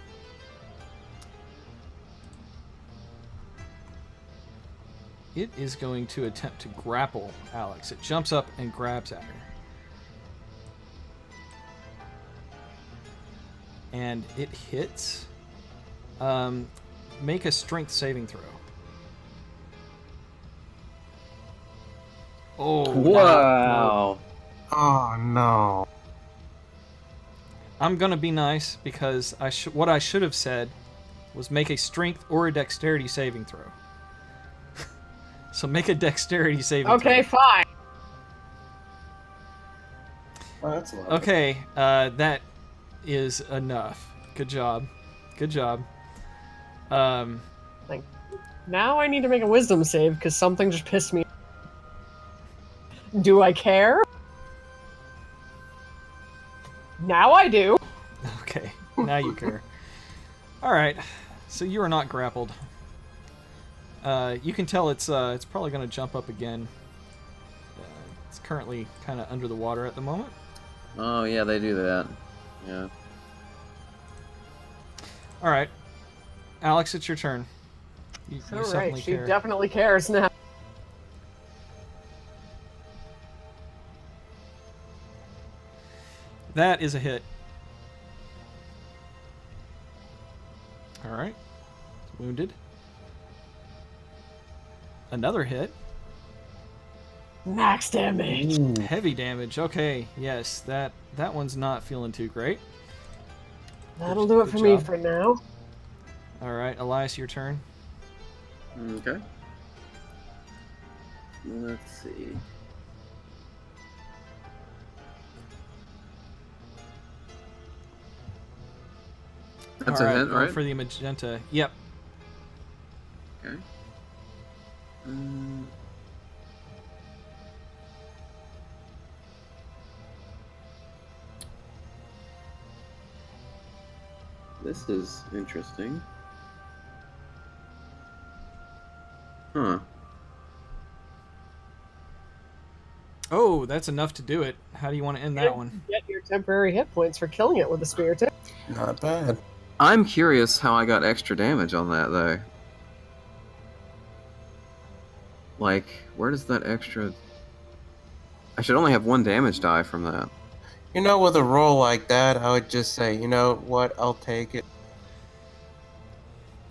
it is going to attempt to grapple Alex. It jumps up and grabs at her. And it hits. Make a strength saving throw. Oh, Wow. Oh no. I'm gonna be nice because what I should have said was make a strength or a dexterity saving throw. So make a dexterity saving Okay, throw. fine. Oh, that's a lot. Okay, that is enough. Good job. Good job. Now I need to make a wisdom save because something just pissed me. Do I care? Now I do. Okay, now you care. All right, so you are not grappled. You can tell it's probably going to jump up again. It's currently kind of under the water at the moment. Oh, yeah, they do that. Yeah. All right, Alex, it's your turn. You All right, suddenly she care. definitely cares now. That is a hit. All right, it's wounded. Another hit. Max damage. Ooh. Heavy damage. Okay, yes, that one's not feeling too great. That'll do it Good for me job. for now. All right, Elias, your turn. Okay. Let's see. That's All a right, hit, roll right? for the magenta. Yep. Okay. This is interesting. Huh. Oh, that's enough to do it. How do you want to end that one? Get your temporary hit points for killing it with a spear tip. Not bad. I'm curious how I got extra damage on that, though. Like, where does that extra... I should only have 1 damage die from that. You know, with a roll like that, I would just say, you know what, I'll take it.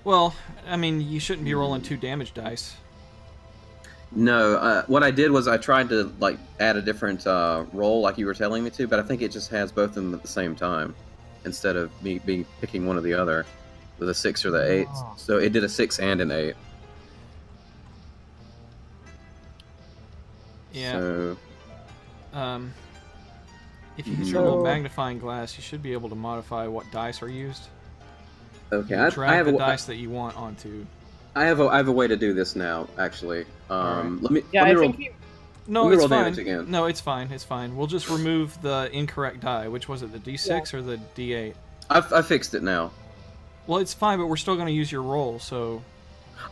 Well, I mean, you shouldn't be rolling 2 damage dice. No, what I did was I tried to like add a different roll like you were telling me to, but I think it just has both of them at the same time instead of me picking one or the other with a 6 or the 8. Oh. So it did a 6 and an 8. Yeah. So, If you use your little magnifying glass, you should be able to modify what dice are used. okay, Drag I have the a dice that you want onto. I have a way to do this now. Actually, Alright. let me Yeah, let me I roll. think you... No, Let me it's roll fine. damage again. No, it's fine. It's fine. We'll just remove the incorrect die. Which was it, the D6 or the D8? I fixed it now. Well, it's fine, but we're still going to use your roll, so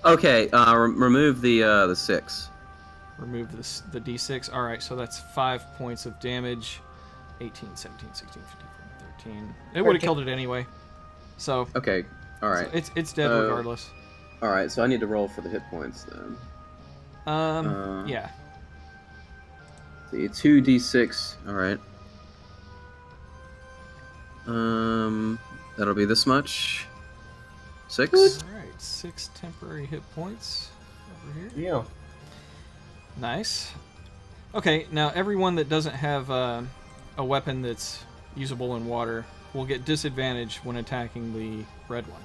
Okay, remove the 6. remove the D6. All right, so that's 5 points of damage. 18, 17, 16, 15, 13. It would have 13. killed it anyway. So, Okay, all right. so it's dead regardless. All right, so I need to roll for the hit points then. Yeah. See, 2d6. All right. That'll be this much. 6. All right, 6 temporary hit points over here. Yeah. Nice. Okay, now everyone that doesn't have a weapon that's usable in water will get disadvantage when attacking the red one.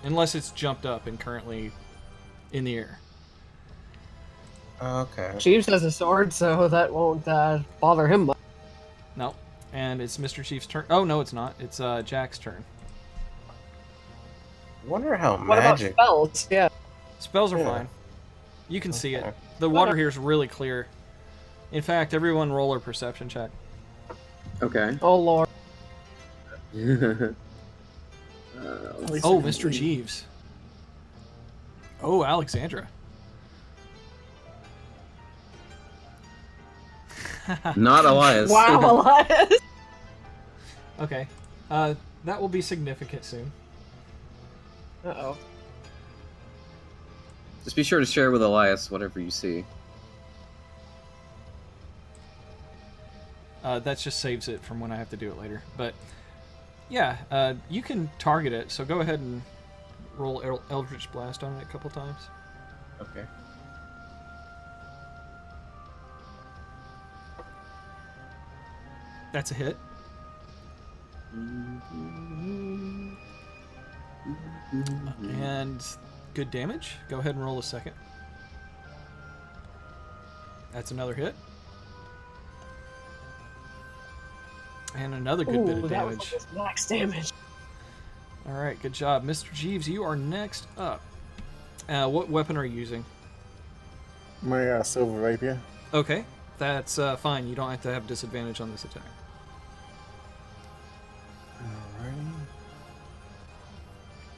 Unless it's jumped up and currently in the air. Okay. Jeeves has a sword, so that won't bother him much. No. And it's Mr. Chief's turn. Oh, no, it's not. It's Jack's turn. I wonder how What magic. about spells? Yeah. Spells are Yeah. fine. You can see it. Okay. The water here is really clear. In fact, everyone roll a perception check. Okay. Oh, Lord. At least Oh, I can Mr. read. Jeeves. Oh, Alexandra. Not Elias. Wow, Elias. Okay. That will be significant soon. Uh-oh. Just be sure to share with Elias whatever you see. That just saves it from when I have to do it later. But, yeah, you can target it, so go ahead and roll Eldritch Blast on it a couple times. Okay. That's a hit. And good damage. Go ahead and roll a second. That's another hit. And another good bit of That was damage. almost max damage. Alright, good job. Mr. Jeeves, you are next up. What weapon are you using? My silver rapier. Okay, that's fine. You don't have to have disadvantage on this attack. Alrighty.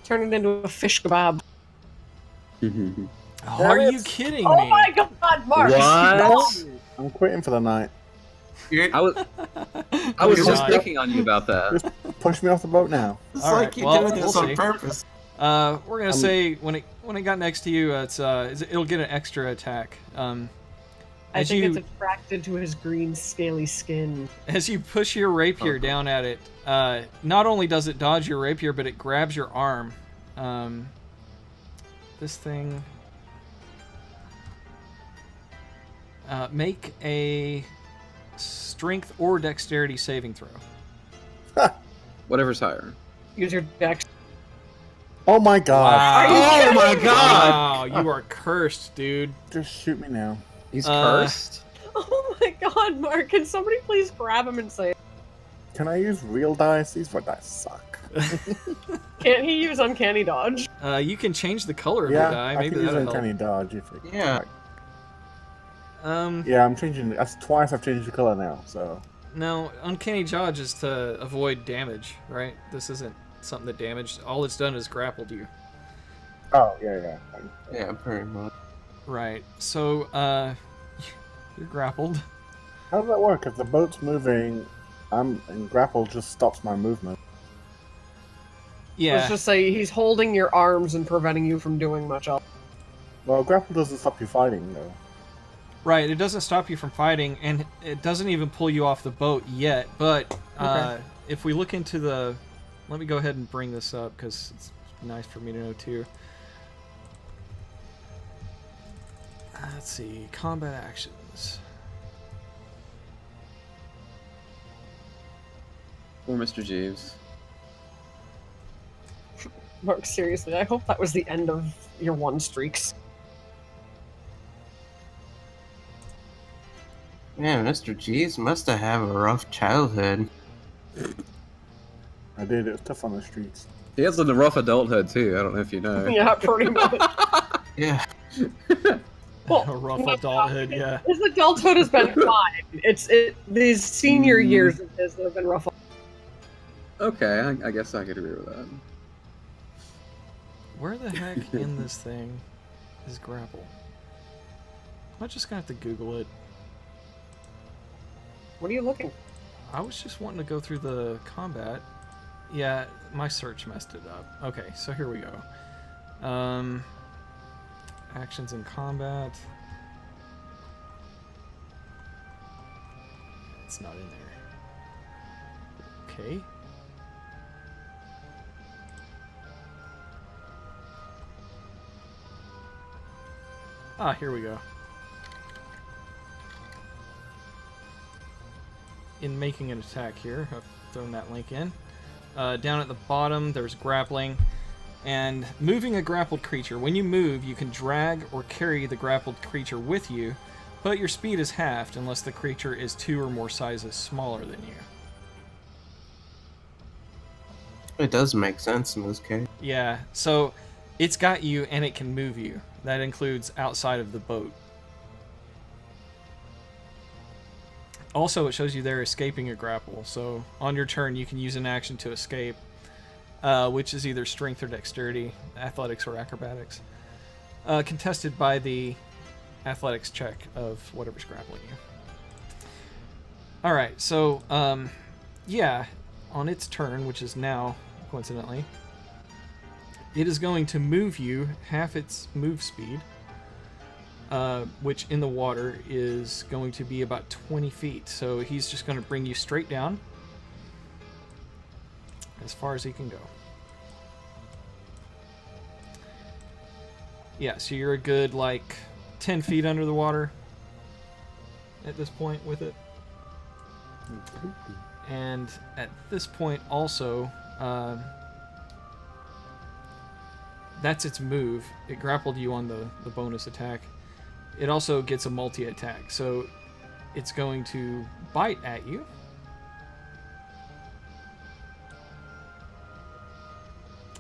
Turn it into a fish kebab. Oh, Damn are it. you kidding Oh me? my god, Mark! What? I'm quitting for the night. I was Oh, just God. picking on you about that. Push me off the boat now. It's All like right, you're well, doing this we'll on see. purpose. We're gonna say when it got next to you, it'll get an extra attack. I As think you it's attracted to his green, scaly skin. as you push your rapier down at it, not only does it dodge your rapier, but it grabs your arm. This thing. Make a strength or dexterity saving throw. Whatever's higher. Use your dex. Oh my god. Wow. Oh my god! Wow, you are cursed, dude. Just shoot me now. He's Uh, cursed. Oh my god, Mark! Can somebody please grab him and say, Can I use real dice? These red dice suck. can't he use uncanny dodge? You can change the color of Yeah, the die. I Maybe can use that'll help. uncanny dodge if it. Yeah. Yeah, I'm changing. That's twice I've changed the color now. So No, uncanny dodge is to avoid damage, right? This isn't something that damaged. All it's done is grappled you. oh yeah. Yeah, pretty much. Right. So, you're grappled. How does that work? If the boat's moving, and grapple just stops my movement. Yeah. Let's just say he's holding your arms and preventing you from doing much else. Well, grapple doesn't stop you fighting, though. Right, it doesn't stop you from fighting, and it doesn't even pull you off the boat yet. But if we look into the... Let me go ahead and bring this up, because it's nice for me to know, too. Let's see. Combat actions. Poor Mr. Jeeves. Mark, seriously, I hope that was the end of your 1 streaks. Man, Mr. G's must have had a rough childhood. I did. It was tough on the streets. He has a rough adulthood too. I don't know if you know. Yeah, pretty much. Yeah. Well, A rough adulthood, yeah. His adulthood has been fine. These senior years of his that have been rough. Okay, I guess I could agree with that. Where the heck in this thing is grapple? I'm just gonna have to Google it. What are you looking? I was just wanting to go through the combat. Yeah, my search messed it up. Okay, so here we go. Actions in combat. It's not in there. Okay. Ah, here we go. In making an attack here, I've thrown that link in. Down at the bottom, there's grappling. And moving a grappled creature. When you move, you can drag or carry the grappled creature with you, but your speed is halved unless the creature is 2 or more sizes smaller than you. It does make sense in this case. Yeah, so it's got you and it can move you. That includes outside of the boat. Also, it shows you there escaping a grapple. So on your turn, you can use an action to escape, which is either strength or dexterity, athletics or acrobatics, contested by the athletics check of whatever's grappling you. All right, so yeah, on its turn, which is now, coincidentally, it is going to move you half its move speed, which in the water is going to be about 20 feet. So he's just going to bring you straight down as far as he can go. Yeah, so you're a good, like, 10 feet under the water at this point with it. And at this point also, that's its move. It grappled you on the bonus attack. It also gets a multi-attack, so it's going to bite at you.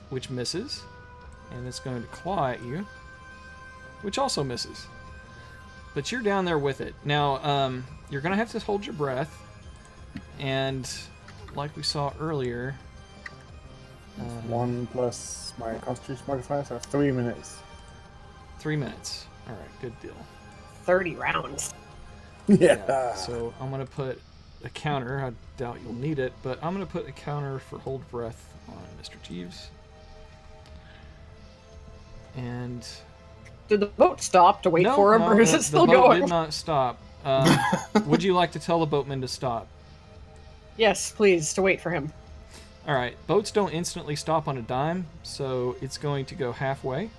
Which misses. And it's going to claw at you, which also misses. But you're down there with it. Now, you're going to have to hold your breath. And like we saw earlier... 1 plus my constitution modifier, so 3 minutes. 3 minutes. Alright, good deal. 30 rounds. Yeah. So I'm going to put a counter. I doubt you'll need it, but I'm going to put a counter for hold breath on Mr. Jeeves. And... Did the boat stop to wait for him, or is it still the boat going? did not stop. Would you like to tell the boatman to stop? Yes, please, to wait for him. Alright, boats don't instantly stop on a dime, so it's going to go halfway.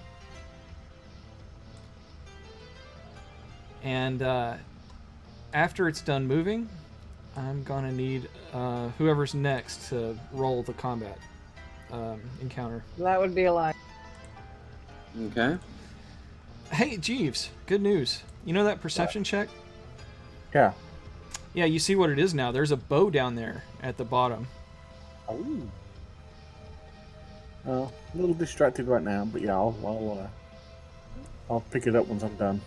And after it's done moving, I'm going to need whoever's next to roll the combat encounter. That would be a lie. Okay. Hey, Jeeves, good news. You know that perception check? Yeah. Yeah, you see what it is now. There's a bow down there at the bottom. Oh. A little distracted right now, but yeah, I'll pick it up once I'm done.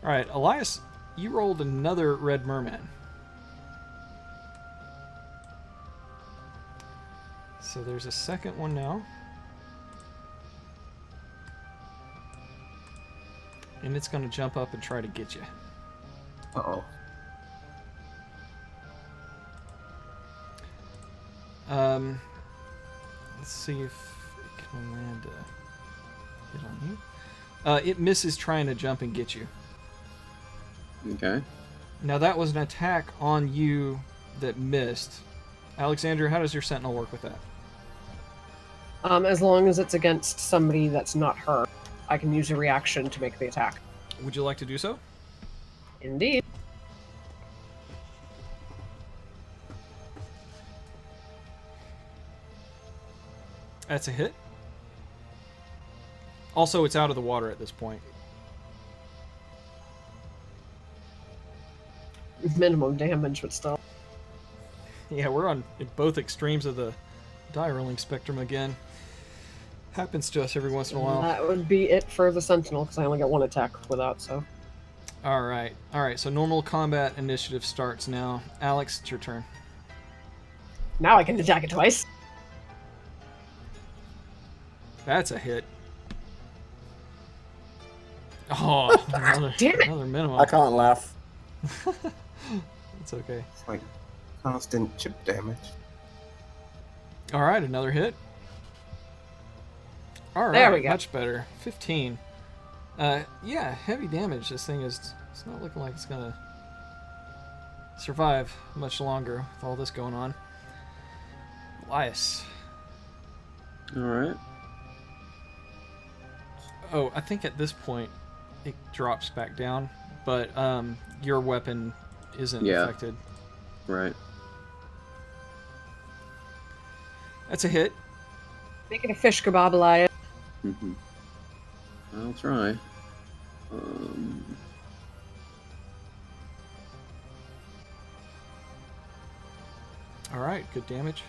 Alright, Elias, you rolled another red merman. So there's a second one now. And it's going to jump up and try to get you. Uh-oh. Let's see if it can land a hit on you. It misses trying to jump and get you. Okay. Now that was an attack on you that missed. Alexander, how does your sentinel work with that? As long as it's against somebody that's not her, I can use a reaction to make the attack. Would you like to do so? Indeed. That's a hit. Also, it's out of the water at this point. Minimum damage, but still. Yeah, we're on both extremes of the die rolling spectrum again. Happens to us every once in a while. That would be it for the Sentinel, because I only got one attack without, so. Alright, so normal combat initiative starts now. Alex, it's your turn. Now I can attack it twice. That's a hit. Oh, Damn it. another minimum. I can't laugh. It's okay. It's like constant chip damage. Alright, another hit. Alright, There we go. much better. 15. Yeah, heavy damage. This thing is... It's not looking like it's gonna survive much longer with all this going on. Elias. Alright. Oh, I think at this point it drops back down, but your weapon isn't affected. Right. That's a hit. Make it a fish kebab, Elias. Mm-hmm. I'll try. Alright, good damage.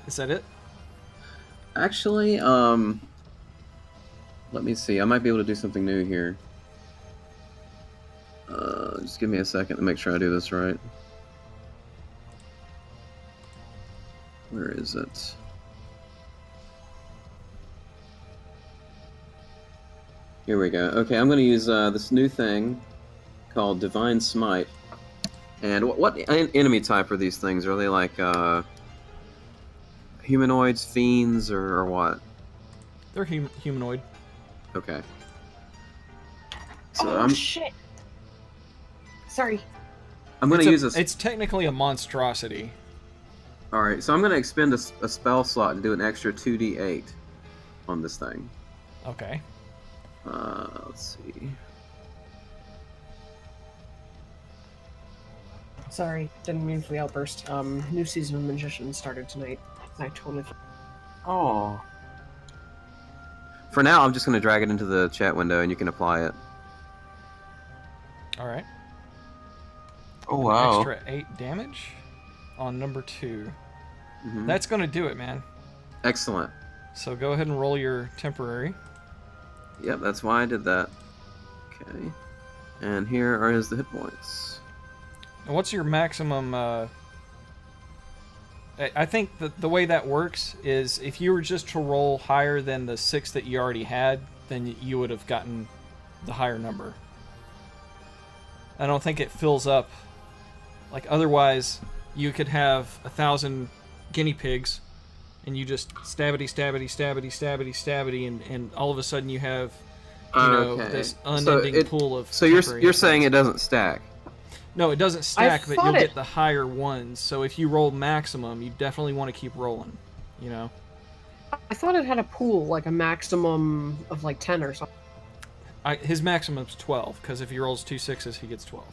Is that it? Actually, let me see. I might be able to do something new here. Just give me a second to make sure I do this right. Where is it? Here we go. Okay, I'm going to use this new thing called Divine Smite. And what enemy type are these things? Are they like humanoids, fiends, or what? They're humanoid. Okay. So Shit. Sorry. I'm going to use this. It's technically a monstrosity. All right, so I'm going to expend a spell slot and do an extra 2d8 on this thing. Okay. Let's see. Sorry, didn't mean for the outburst. New season of Magician started tonight. I totally. Oh. For now, I'm just going to drag it into the chat window and you can apply it. Alright. Oh, wow. Extra 8 damage on number 2. Mhm. That's going to do it, man. Excellent. So go ahead and roll your temporary. Yep, that's why I did that. Okay. And here are the hit points. And what's your maximum... I think the way that works is if you were just to roll higher than the 6 that you already had, then you would have gotten the higher number. I don't think it fills up. Like, otherwise, you could have 1,000 guinea pigs, and you just stabbity, and all of a sudden you have, this unending pool of. So temporary you're saying hit it doesn't stack? No, it doesn't stack, but you'll thought get the higher ones. So if you roll maximum, you definitely want to keep rolling. You know. I thought it had a pool, like a maximum of like 10 or something. His maximum's 12, because if he rolls 2 6s, he gets 12.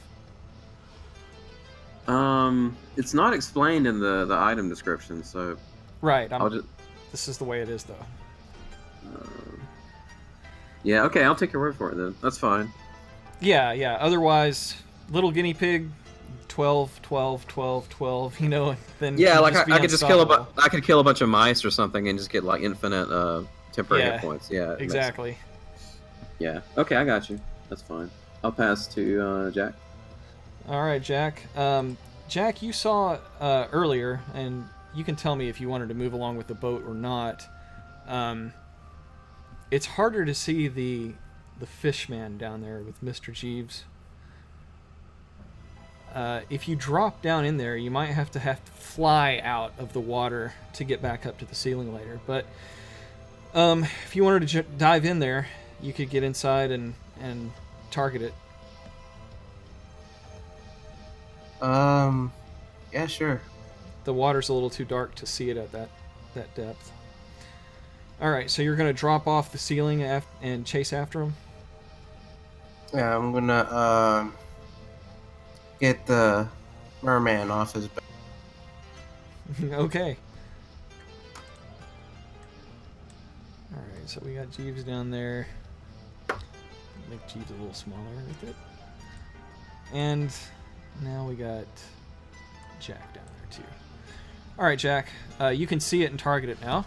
It's not explained in the item description, so. Right. I'll just. This is the way it is, though. Yeah. Okay. I'll take your word for it then. That's fine. Yeah. Otherwise, little guinea pig, 12, 12, 12, 12. You know, then Yeah, you'd like just be I could just unstoppable. I could kill a bunch of mice or something and just get like infinite temporary hit points. Yeah. it makes- Exactly. Yeah. Okay, I got you. That's fine. I'll pass to Jack. All right, Jack. Jack, you saw earlier, and you can tell me if you wanted to move along with the boat or not. It's harder to see the Fishman down there with Mr. Jeeves. If you drop down in there, you might have to fly out of the water to get back up to the ceiling later. But If you wanted to dive in there, you could get inside and target it. Yeah, sure. The water's a little too dark to see it at that depth. All right, so you're gonna drop off the ceiling and chase after him. Yeah, I'm gonna get the merman off his back. Okay. All right, so we got Jeeves down there. Make Jeeves a little smaller with it. And now we got Jack down there too. All right, Jack, you can see it and target it now.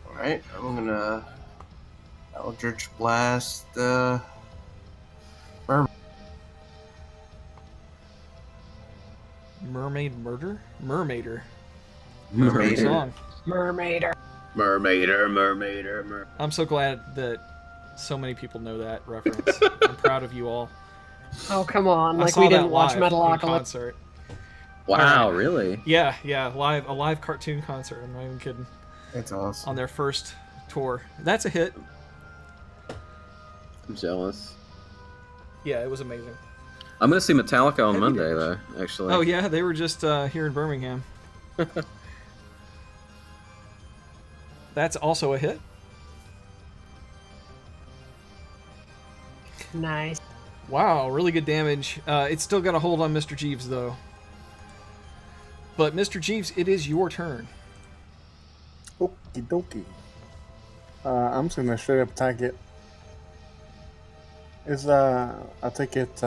All right, I'm gonna Eldritch Blast the merman. Mermaid murder? Mermaider. Mermaider. Song. Mermaider. Mermaider. I'm so glad that so many people know that reference. I'm proud of you all. Oh, come on. I Like, saw we that didn't watch live in Metalocalypse. concert. Wow, really? Yeah, a live cartoon concert. I'm not even kidding. That's awesome. On their first tour. That's a hit. I'm jealous. Yeah, it was amazing. I'm going to see Metallica on Heavy Monday, damage. though, actually. Oh, yeah, they were just here in Birmingham. That's also a hit. Nice. Wow, really good damage. It's still got a hold on Mr. Jeeves, though. But, Mr. Jeeves, it is your turn. Okie dokie. I'm just gonna straight up attack it. I take it,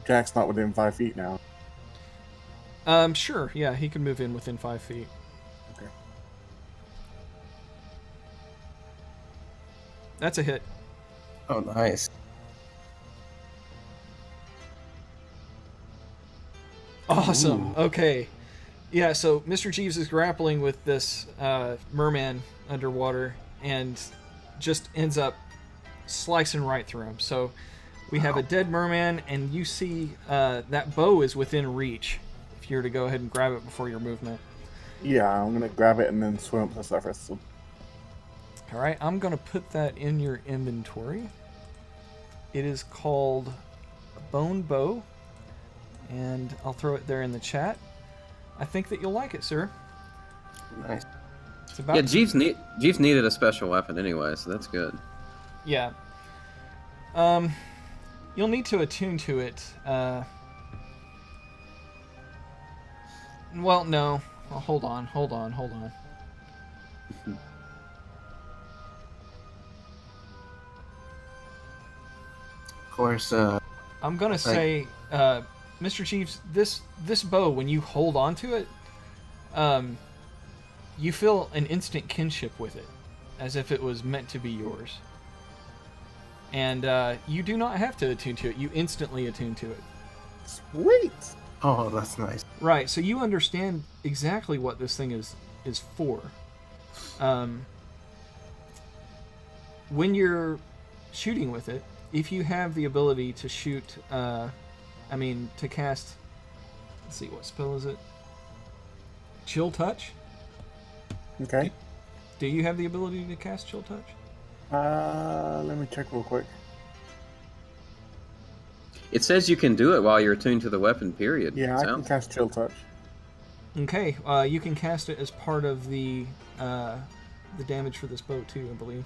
Jack's not within 5 feet now. Sure, yeah, he can move in within 5 feet. Okay. That's a hit. Oh, nice. Awesome. Ooh. Okay. Yeah, so Mr. Jeeves is grappling with this merman underwater and just ends up slicing right through him. So we have a dead merman, and you see that bow is within reach if you were to go ahead and grab it before your movement. Yeah, I'm gonna grab it and then swim up to the surface. All right, I'm going to put that in your inventory. It is called a bone bow, and I'll throw it there in the chat. I think that you'll like it, sir. Nice. It's about Yeah, Jeeves needed a special weapon anyway, so that's good. Yeah. You'll need to attune to it. Well, no. Oh, hold on. Of course, I'm gonna say, Mr. Jeeves, this bow, when you hold on to it, you feel an instant kinship with it, as if it was meant to be yours. And you do not have to attune to it. You instantly attune to it. Sweet! oh, that's nice. Right, so you understand exactly what this thing is for. When you're shooting with it, if you have the ability to shoot, to cast, let's see, what spell is it? Chill Touch? Okay. Do you have the ability to cast Chill Touch? Let me check real quick. It says you can do it while you're attuned to the weapon, period. Yeah, I can cast Chill Touch. Okay, you can cast it as part of the damage for this bow too, I believe.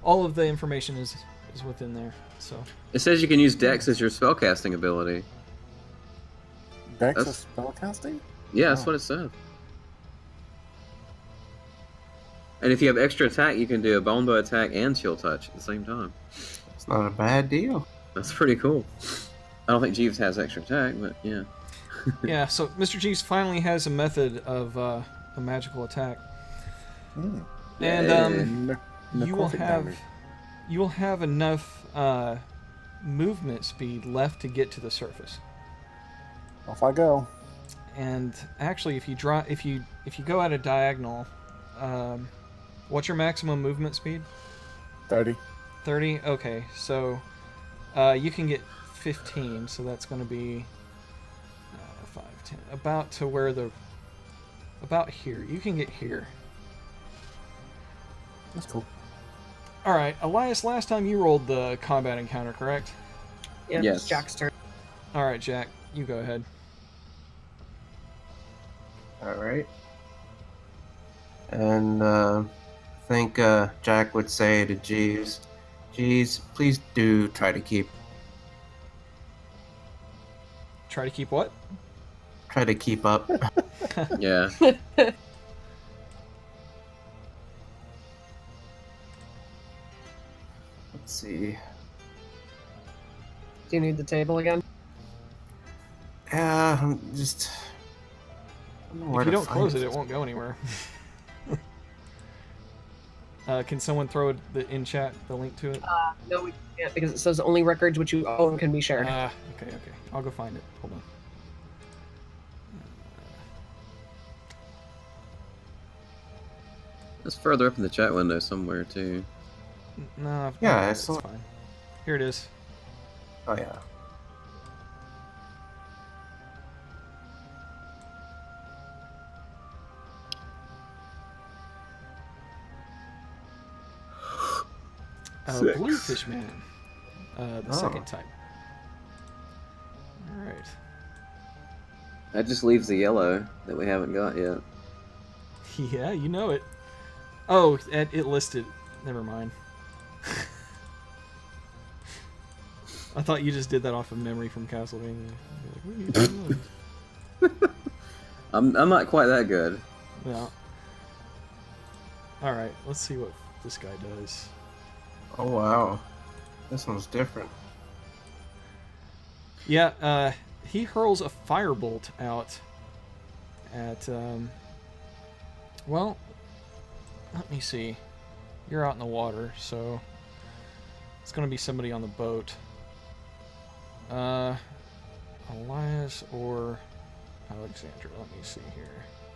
All of the information is within there. So It says you can use Dex as your spellcasting ability. Dex That's- is spellcasting? Yeah, that's Oh. what it said. And if you have extra attack, you can do a bone bow attack and chill touch at the same time. It's not a bad deal. That's pretty cool. I don't think Jeeves has extra attack, but yeah. yeah, so Mr. Jeeves finally has a method of a magical attack. Hmm. And you will Necrotic have damage. enough movement speed left to get to the surface. Off I go. And actually, if you go at a diagonal, what's your maximum movement speed? 30. 30. Okay, so you can get 15. So that's going to be 5, 10, about to where about here. You can get here. That's cool. All right, Elias. Last time you rolled the combat encounter, correct? Yeah, Yes. it's Jack's turn. All right, Jack. You go ahead. All right. And I think Jack would say to Jeeves, "Jeeves, please do try to keep what? Try to keep up." Yeah. Let's see. Do you need the table again? Yeah, I'm just. I don't know where If you to don't find close it, it won't go anywhere. Can someone throw in chat the link to it? No, we can't because it says only records which you own can be shared. Okay. I'll go find it. Hold on. It's further up in the chat window somewhere too. No. Yeah, it's it's fine. Here it is. Oh yeah. Blue Fishman. The second type. Alright. That just leaves the yellow that we haven't got yet. Yeah, you know it. Oh, it listed. Never mind. I thought you just did that off of memory from Castlevania. What are you doing? I'm not quite that good. No. Alright, let's see what this guy does. Oh wow, this one's different. Yeah, he hurls a firebolt out at, well, let me see. You're out in the water, so it's going to be somebody on the boat. Elias or Alexandra. Let me see here.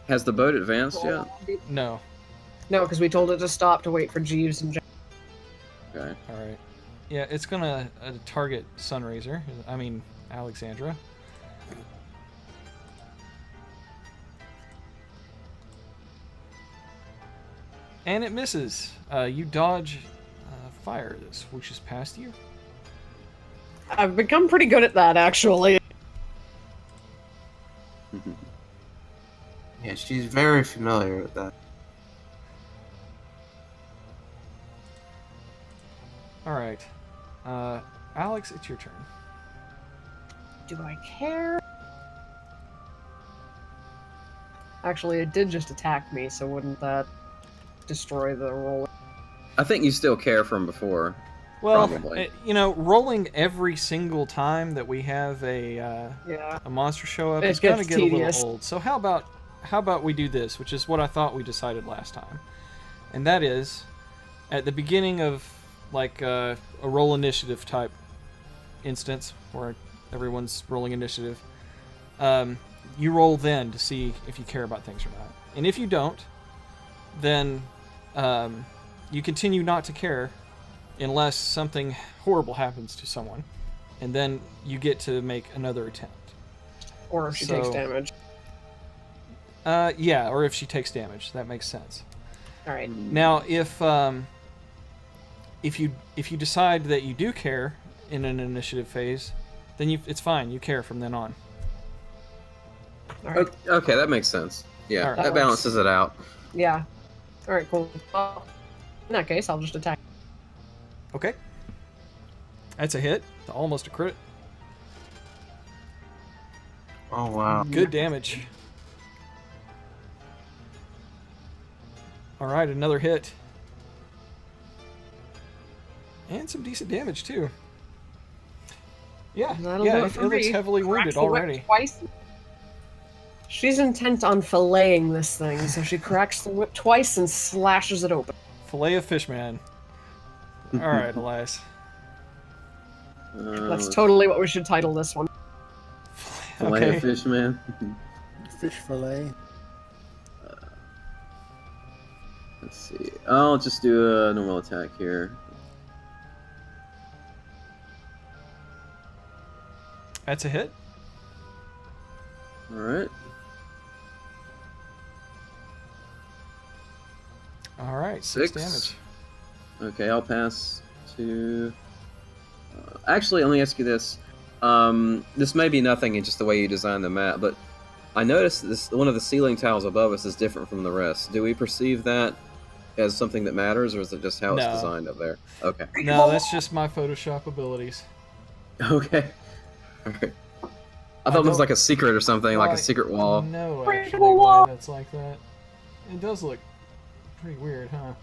Has the boat advanced yet? No. No, because we told it to stop to wait for Jeeves and Jack. Okay. Alright. Yeah, it's going to target Sunraiser. I mean, Alexandra. And it misses. You dodge fire that swooshes past you. I've become pretty good at that, actually. Yeah, she's very familiar with that. Alright. Alex, it's your turn. Do I care? Actually, it did just attack me, so wouldn't that destroy the roll? I think you still care from before. Well, Probably. you know, rolling every single time that we have a monster show up It is going to gets get a tedious. little old. So how about we do this, which is what I thought we decided last time, and that is, at the beginning of like a roll initiative type instance where everyone's rolling initiative, you roll then to see if you care about things or not, and if you don't, then you continue not to care unless something horrible happens to someone, and then you get to make another attempt. Or if she takes damage. Yeah, or if she takes damage, that makes sense. All right. Now, if you decide that you do care in an initiative phase, then it's fine. You care from then on. All right. Okay, that makes sense. Yeah, All right. that balances it out. Yeah. All right. Cool. Well, in that case, I'll just attack. Okay. That's a hit. Almost a crit. Oh wow. Good damage. All right, another hit. And some decent damage too. Yeah, That'll yeah, do it for looks me. heavily wounded Cracks the whip already. Twice. She's intent on filleting this thing, so she cracks the whip twice and slashes it open. Fillet O Fishman. All right, Elias. That's totally what we should title this one. Fillet Okay. of fish, man. Fish fillet. Let's see. I'll just do a normal attack here. That's a hit. All right. All right, six Six. damage. Okay, I'll pass to. Actually, let me ask you this. This may be nothing in just the way you design the map, but I noticed this one of the ceiling tiles above us is different from the rest. Do we perceive that as something that matters, or is it just how it's No. designed up there? Okay. No, that's just my Photoshop abilities. Okay. Alright. I thought it was don't- like a secret or something, like I a secret wall. No, Breakable actually, wall. why that's like that. It does look pretty weird, huh?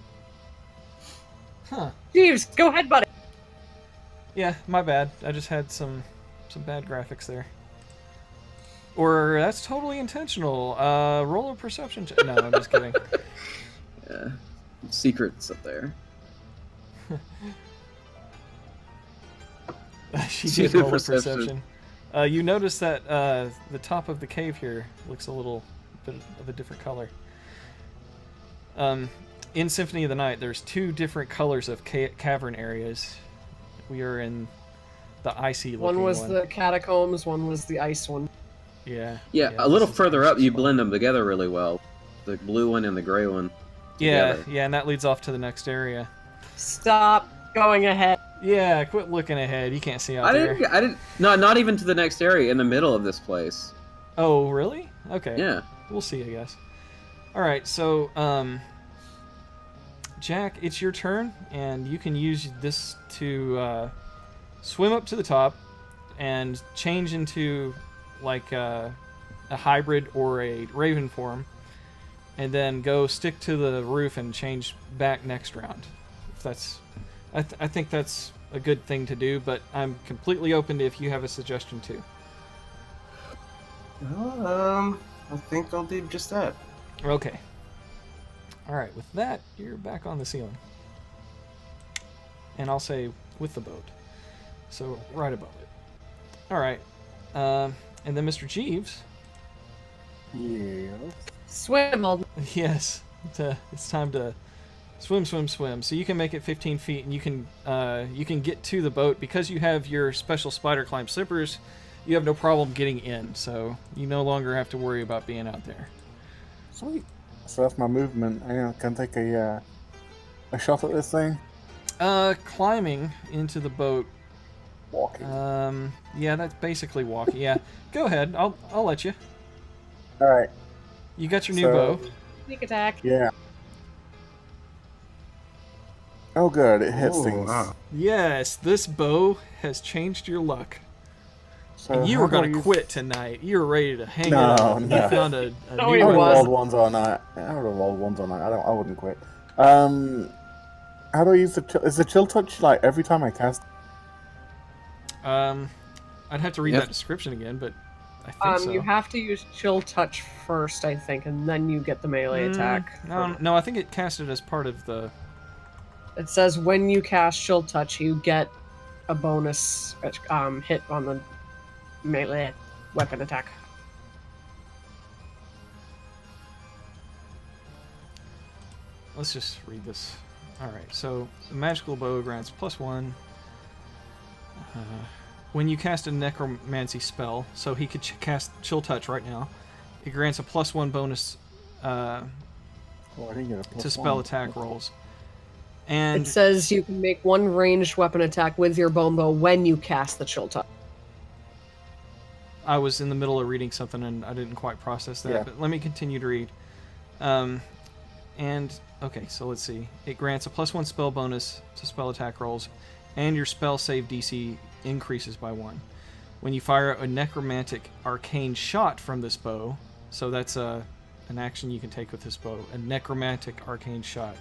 Huh. Jeeves, go ahead, buddy. Yeah, my bad. I just had some bad graphics there. Or that's totally intentional. Roll a perception check. No, I'm just kidding. Yeah. Secrets up there. She She did did roll a perception. perception. You notice that the top of the cave here looks a little bit of a different color. In Symphony of the Night, there's two different colors of cavern areas. We are in the icy looking One was the catacombs, one was the ice one. Yeah. Yeah, a little this is further the up, you spot. blend them together really well. The blue one and the gray one. Yeah, together. yeah, and that leads off to the next area. Stop going ahead. Yeah, quit looking ahead. You can't see out I there. didn't. No, not even to the next area. In the middle of this place. Oh, really? Okay. Yeah. We'll see, I guess. All right, so Jack, it's your turn, and you can use this to swim up to the top and change into like a hybrid or a raven form, and then go stick to the roof and change back next round. If that's, I think that's a good thing to do, but I'm completely open to if you have a suggestion too. I think I'll do just that. Okay. All right, with that, you're back on the ceiling. And I'll say with the boat. So right above it. All right. And then Mr. Jeeves. Yeah. Swim, old. Yes. It's time to swim, swim, swim. So you can make it 15 feet, and you can get to the boat because you have your special spider climb slippers. You have no problem getting in, so you no longer have to worry about being out there. Sweet. So that's my movement. I can take a shot at this thing. Climbing into the boat. Walking. Yeah, that's basically walking. Yeah, go ahead. I'll let you. All right. You got your new So- bow. Sneak attack. Yeah. Oh, good. It hits Ooh, things. wow. Yes, this bow has changed your luck. So And you how were do I gonna use- quit tonight. You were ready to hang No, it up. no. You found a No, new he I would have bow. was. rolled ones all night. I would have rolled ones all night. I wouldn't quit. How do I use the chill? Is the chill touch like every time I cast? I'd have to read Yep. that description again, but I think so. You have to use chill touch first, I think, and then you get the melee attack. No, I think it casted as part of the. It says when you cast chill touch, you get a bonus hit on the melee weapon attack. Let's just read this. All right. So the magical bow grants +1. When you cast a necromancy spell, so he could cast chill touch right now. It grants a +1 bonus Oh, I didn't get a plus to spell one. attack rolls. And It says you can make one ranged weapon attack with your bone bow when you cast the chill touch. I was in the middle of reading something and I didn't quite process that, Yeah. but let me continue to read. And, okay, so let's see. It grants a +1 spell bonus to spell attack rolls, and your spell save DC increases by 1. When you fire a necromantic arcane shot from this bow, so that's an action you can take with this bow, a necromantic arcane shot,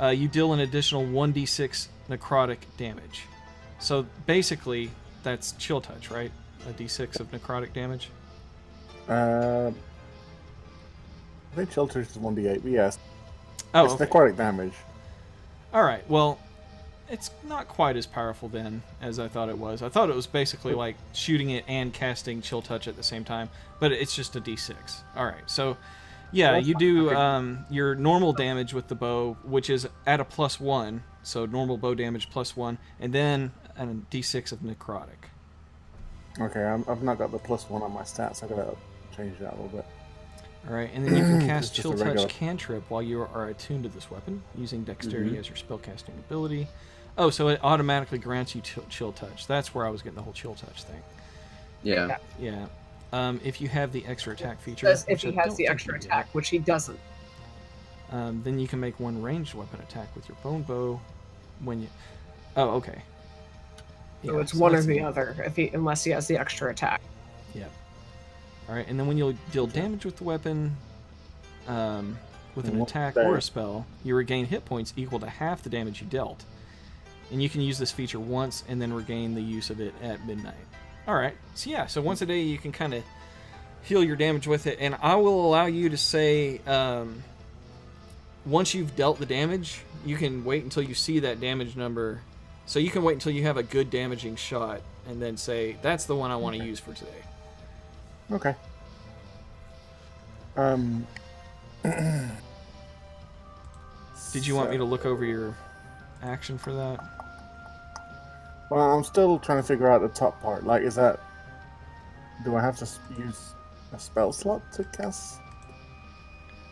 you deal an additional 1d6 necrotic damage. So basically, that's chill touch, right? A d6 of necrotic damage. I think chill touch is 1d8, but yes. Oh, It's okay. necrotic damage. All right. Well, it's not quite as powerful then as I thought it was. I thought it was basically like shooting it and casting chill touch at the same time, but it's just a d6. All right. So, yeah, Well, you do your normal damage with the bow, which is at a +1, so normal bow damage +1, and then a d6 of necrotic. Okay, I've not got the +1 on my stats. I gotta change that a little bit. All right, and then you can cast Just a Chill Touch regular- cantrip while you are attuned to this weapon, using Dexterity as your spellcasting ability. Oh, so it automatically grants you Chill Touch. That's where I was getting the whole Chill Touch thing. Yeah. Yeah. If you have the extra attack feature, Says if which he I has don't the think extra you do, attack, which he doesn't. then you can make one ranged weapon attack with your bone bow when you. Oh, okay. So Yeah, it's one or that's the neat. other, unless he has the extra attack. Yeah. All right, and then when you deal damage with the weapon, with an attack or a spell, you regain hit points equal to half the damage you dealt. And you can use this feature once and then regain the use of it at midnight. All right. So yeah, so once a day you can kind of heal your damage with it, and I will allow you to say once you've dealt the damage, you can wait until you see that damage number. So you can wait until you have a good damaging shot and then say, that's the one I want to use for today. Okay. Did you want me to look over your action for that? Well, I'm still trying to figure out the top part. Like, is that... Do I have to use a spell slot to cast?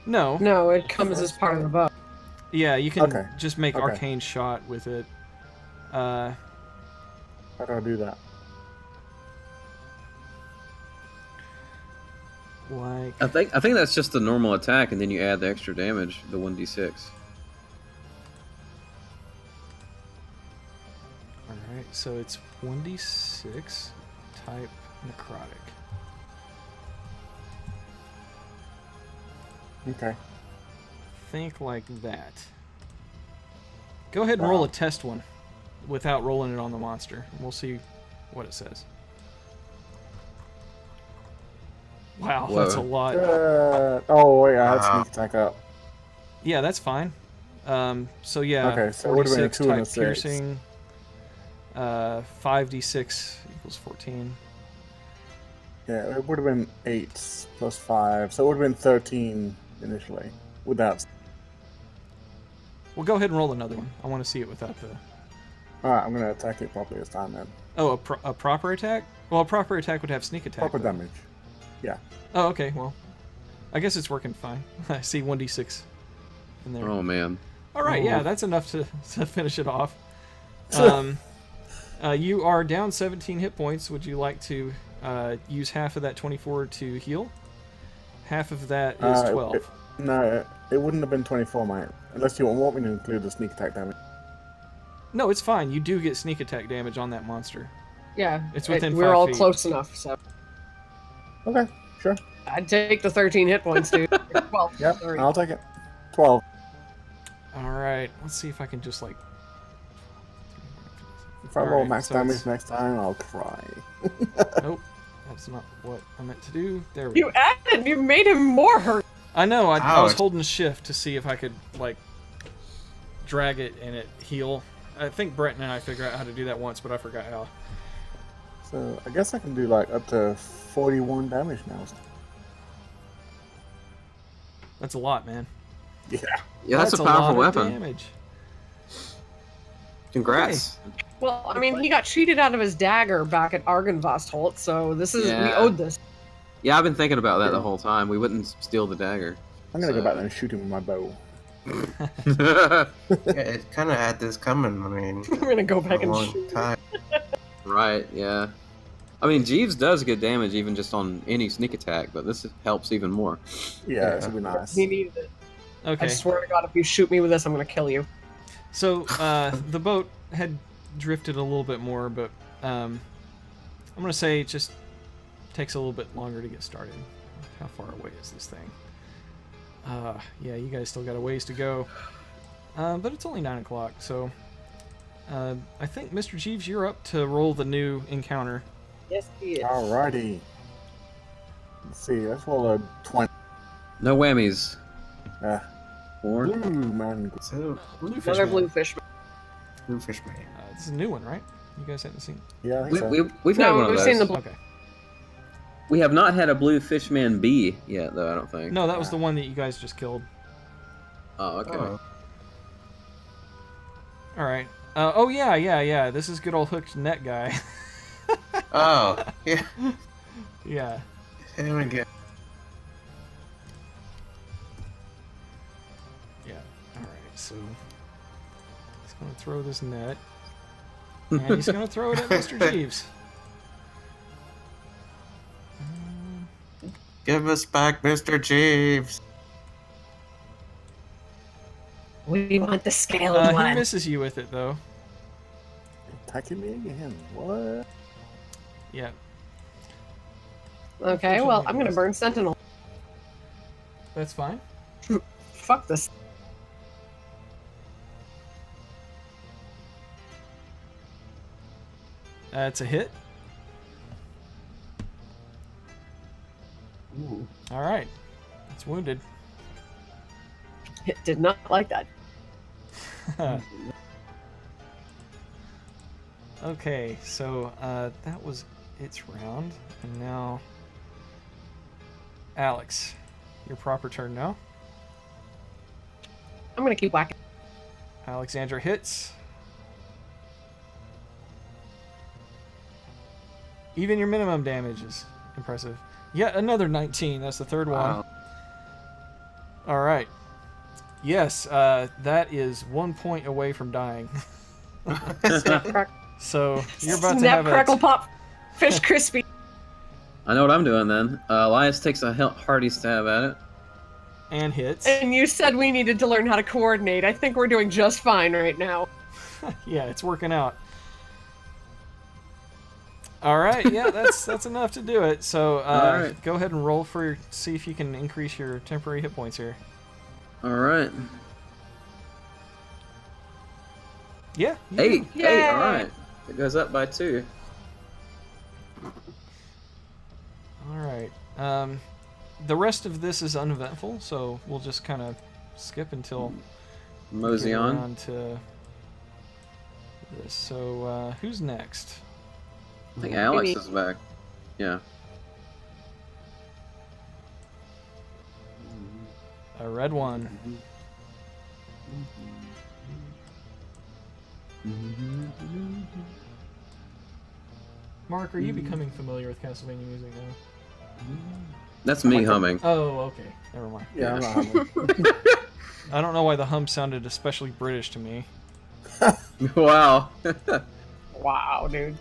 No. No, it comes as part of the bow. Yeah, you can Okay. just make Okay. arcane shot with it. How do I do that? Like, I think that's just the normal attack, and then you add the extra damage, the 1d6. alright, so it's 1d6 type necrotic. Okay. Think like that. Go ahead and roll a test one without rolling it on the monster. And we'll see what it says. Wow, Whoa. that's a lot. Oh, wait, I had Wow. sneak attack up. Yeah, that's fine. So yeah, Okay, so it would've been a 46 2 and a type 6. piercing. 5d6 equals 14. Yeah, it would have been 8 plus 5, so it would have been 13 initially, without... Well, go ahead and roll another one. I want to see it without the... Alright, I'm gonna attack it properly this time then. Oh, a proper attack? Well, a proper attack would have sneak attack. Proper though. damage. Yeah. Oh, okay, well. I guess it's working fine. I see 1d6 in there. Oh man. Alright, yeah, Oh. that's enough to finish it off. You are down 17 hit points. Would you like to use half of that 24 to heal? Half of that is 12. No, it wouldn't have been 24, mate. Unless you want me to include the sneak attack damage. No, it's fine. You do get sneak attack damage on that monster. Yeah, It's within we're 5 all feet. close enough, so Okay, sure. I'd take the 13 hit points, dude. 12. Yep, Sorry. I'll take it. 12. Alright, let's see if I can just like... If I roll Alright, max so damage it's- next time, I'll cry. Nope, that's not what I meant to do. There we go. You added, you made him more hurt. I know, I was Ouch. holding shift to see if I could, like, drag it and it heal. I think Brett and I figured out how to do that once, but I forgot how. So, I guess I can do like up to 41 damage now. That's a lot, man. Yeah. Yeah, that's a lot powerful of weapon. damage. Congrats. Well, I mean, he got cheated out of his dagger back at Argynvostholt, so this is we Yeah. owed this. Yeah, I've been thinking about that the whole time. We wouldn't steal the dagger. I'm gonna go back there and shoot him with my bow. Yeah, it kind of had this coming. I mean, We're gonna go for back a and long shoot. time. Right, yeah. I mean, Jeeves does good damage even just on any sneak attack, but this helps even more. Yeah, this would be nice. He needed it. Okay, I swear to God, if you shoot me with this, I'm gonna kill you. so the boat had drifted a little bit more, but I'm going to say it just takes a little bit longer to get started. How far away is this thing? Yeah, you guys still got a ways to go. But it's only 9 o'clock, so I think, Mr. Jeeves, you're up to roll the new encounter. Yes, he is. Alrighty. Let's see, let's roll a 20. No whammies. Blue 4. man. So, Blue Another Fishman. blue fish. Blue fish man. This is a new one, right? You guys haven't seen? Yeah, I think so. We've had No, one of we've those. seen the blue. Okay. We have not had a blue fishman bee yet, though, I don't think. No, that was the one that you guys just killed. Oh, okay. Oh, All right. Oh yeah. This is good old hooked net guy. oh, yeah. Yeah. Him again. so he's going to throw this net. And he's going to throw it at Mr. Jeeves. Give us back Mr. Jeeves. We want the scaled He one. misses you with it, though. Attacking me again. What? Yeah. Okay, well, I'm gonna burn Sentinel. That's fine. Fuck this. That's a hit. Ooh. All right. It's wounded. It did not like that. Okay, so that was its round, and now Alex, your proper turn now. I'm gonna keep whacking. Alexandra hits. Even your minimum damage is impressive. Yet another 19. That's the third one. Wow. All right. Yes, that is 1 point away from dying. Snap, crack, So you're about to snap, have crackle, a pop, fish crispy. I know what I'm doing then. Elias takes a hearty stab at it. and hits. And you said we needed to learn how to coordinate. I think we're doing just fine right now. Yeah, it's working out. All right, yeah, that's enough to do it. So All right. go ahead and roll for see if you can increase your temporary hit points here. All right. Yeah. you 8. do. 8. All right. It goes up by 2. All right. The rest of this is uneventful, so we'll just kind of skip until we Mosey get on. around to this. So who's next? I think Alex Maybe. is back. Yeah. A red one. Mark, are you becoming familiar with Castlevania music now? That's me humming. Oh, okay. Never mind. Yeah, I'm Yeah. not having. I don't know why the hum sounded especially British to me. Wow. Wow, dude.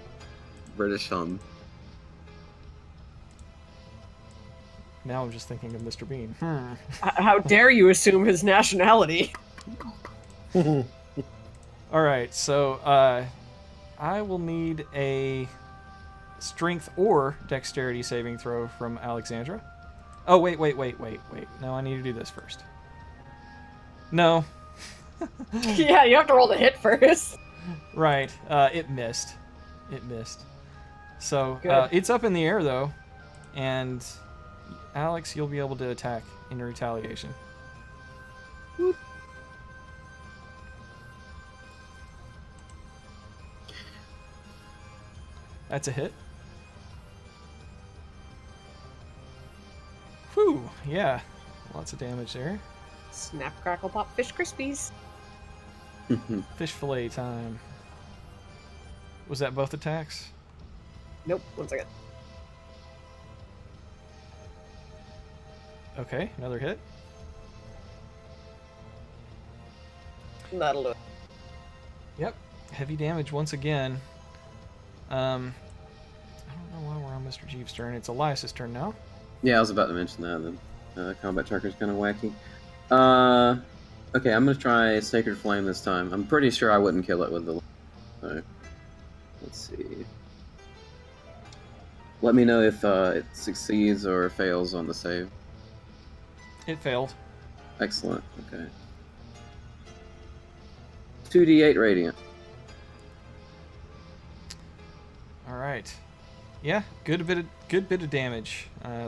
British hum. Now I'm just thinking of Mr. Bean. How dare you assume his nationality? All right, so I will need a strength or dexterity saving throw from Alexandra. Oh, wait. No, I need to do this first. No. Yeah, you have to roll the hit first. Right. It missed. It missed. So Good. it's up in the air, though. And Alex, you'll be able to attack in retaliation. That's a hit. Whew, yeah. Lots of damage there. Snap, crackle, pop, fish crispies. Fish fillet time. Was that both attacks? Nope, 1 second. Okay, another hit. That'll do it. Yep, heavy damage once again. I don't know why we're on Mr. Jeeves' turn. It's Elias's turn now. Yeah, I was about to mention that. The combat tracker's kind of wacky. Okay, I'm gonna try Sacred Flame this time. I'm pretty sure I wouldn't kill it with the. So, let's see. Let me know if it succeeds or fails on the save. It failed. Excellent. Okay. 2d8 radiant. All right. Yeah, good bit of damage.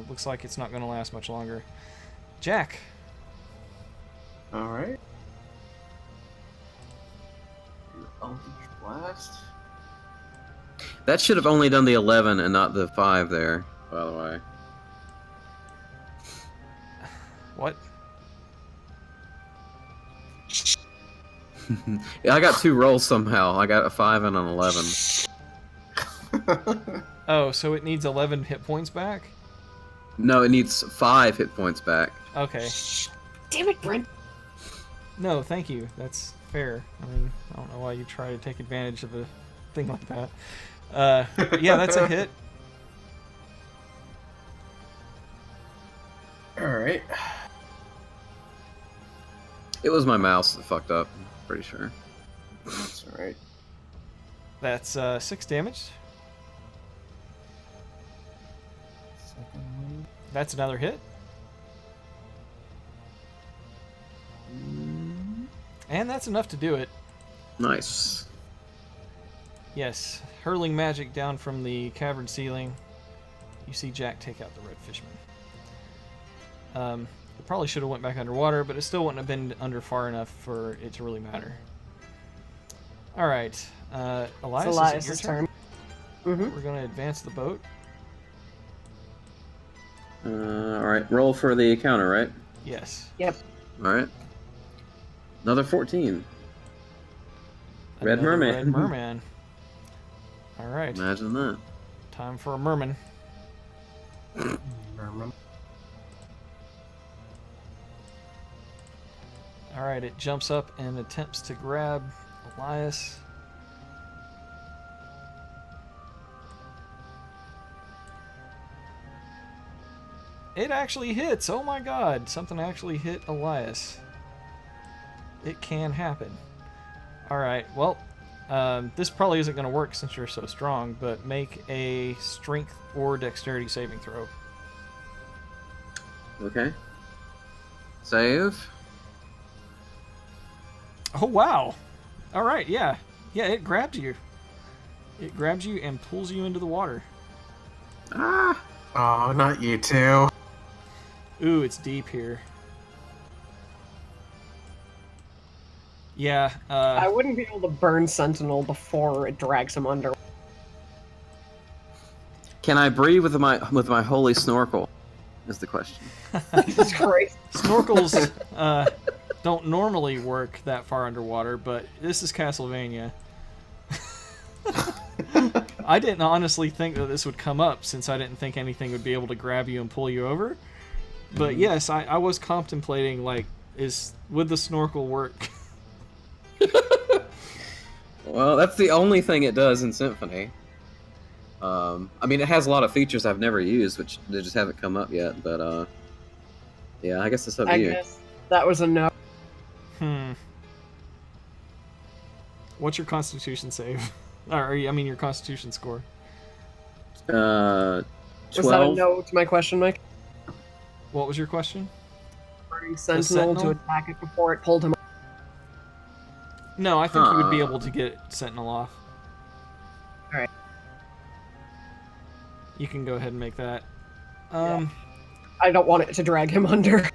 Looks like it's not going to last much longer. Jack. All right. Eldritch Blast. That should have only done the 11 and not the 5 there, by the way. What? Yeah, I got 2 rolls somehow. I got a 5 and an 11. Oh, so it needs 11 hit points back? No, it needs 5 hit points back. Okay. Damn it, Brent. No, thank you. That's fair. I mean, I don't know why you try to take advantage of a thing like that. Yeah, that's a hit. Alright. It was my mouse that fucked up. I'm pretty sure. That's alright. That's 6 damage. Second one. That's another hit. And that's enough to do it. Nice. Yes, hurling magic down from the cavern ceiling. You see Jack take out the red fishman. It probably should have went back underwater, but it still wouldn't have been under far enough for it to really matter. All right, Elias, is it your turn? Mm-hmm. We're going to advance the boat. All right, roll for the counter, right? Yes. Yep. All right. Another 14. Red Another merman. Red merman. All right. Imagine that. Time for a merman. Merman. All right, it jumps up and attempts to grab Elias. It actually hits. Oh my god, something actually hit Elias. It can happen. All right, well, this probably isn't going to work since you're so strong, but make a strength or dexterity saving throw. Okay. Save. Oh, wow. All right, yeah. Yeah, it grabbed you. It grabs you and pulls you into the water. Ah. Oh, not you too. Ooh, it's deep here. Yeah, I wouldn't be able to burn Sentinel before it drags him under. Can I breathe with my holy snorkel? Is the question. Jesus Christ. snorkels don't normally work that far underwater, but this is Castlevania. I didn't honestly think that this would come up, since I didn't think anything would be able to grab you and pull you over. But yes, I was contemplating, like, would the snorkel work? Well, that's the only thing it does in Symphony. I mean, it has a lot of features I've never used, which they just haven't come up yet. But yeah, I guess it's up to I you. guess that was a no. What's your Constitution save? Or, I mean, your Constitution score. 12. Was that a no to my question, Mike? What was your question? Burning Sentinel to Sentinel? attack it before it pulled him up. No, I think you would be able to get Sentinel off. Alright. You can go ahead and make that. I don't want it to drag him under.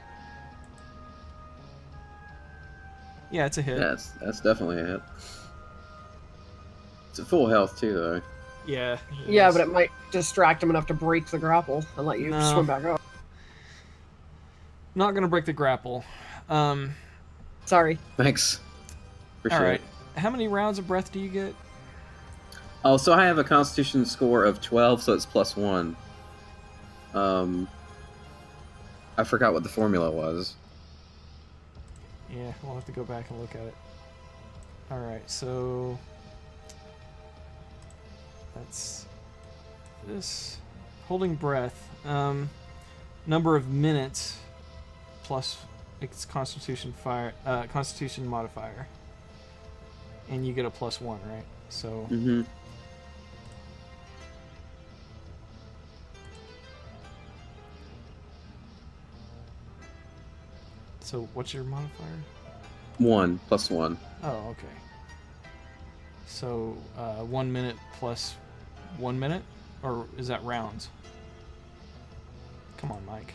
Yeah, it's a hit. Yeah, that's definitely a hit. It's at full health too, though. Yeah. Yeah, is. but it might distract him enough to break the grapple and let you No. swim back up. Not gonna break the grapple. Sorry. Thanks. Appreciate All right. it. How many rounds of breath do you get? Oh, so I have a Constitution score of 12, so it's +1. I forgot what the formula was. Yeah, we'll have to go back and look at it. All right, so that's this. Holding breath. Number of minutes plus its Constitution modifier, and you get a +1, right? So. Mm-hmm. So what's your modifier? 1 +1. Oh, okay. So 1 minute plus 1 minute, or is that rounds? Come on, Mike.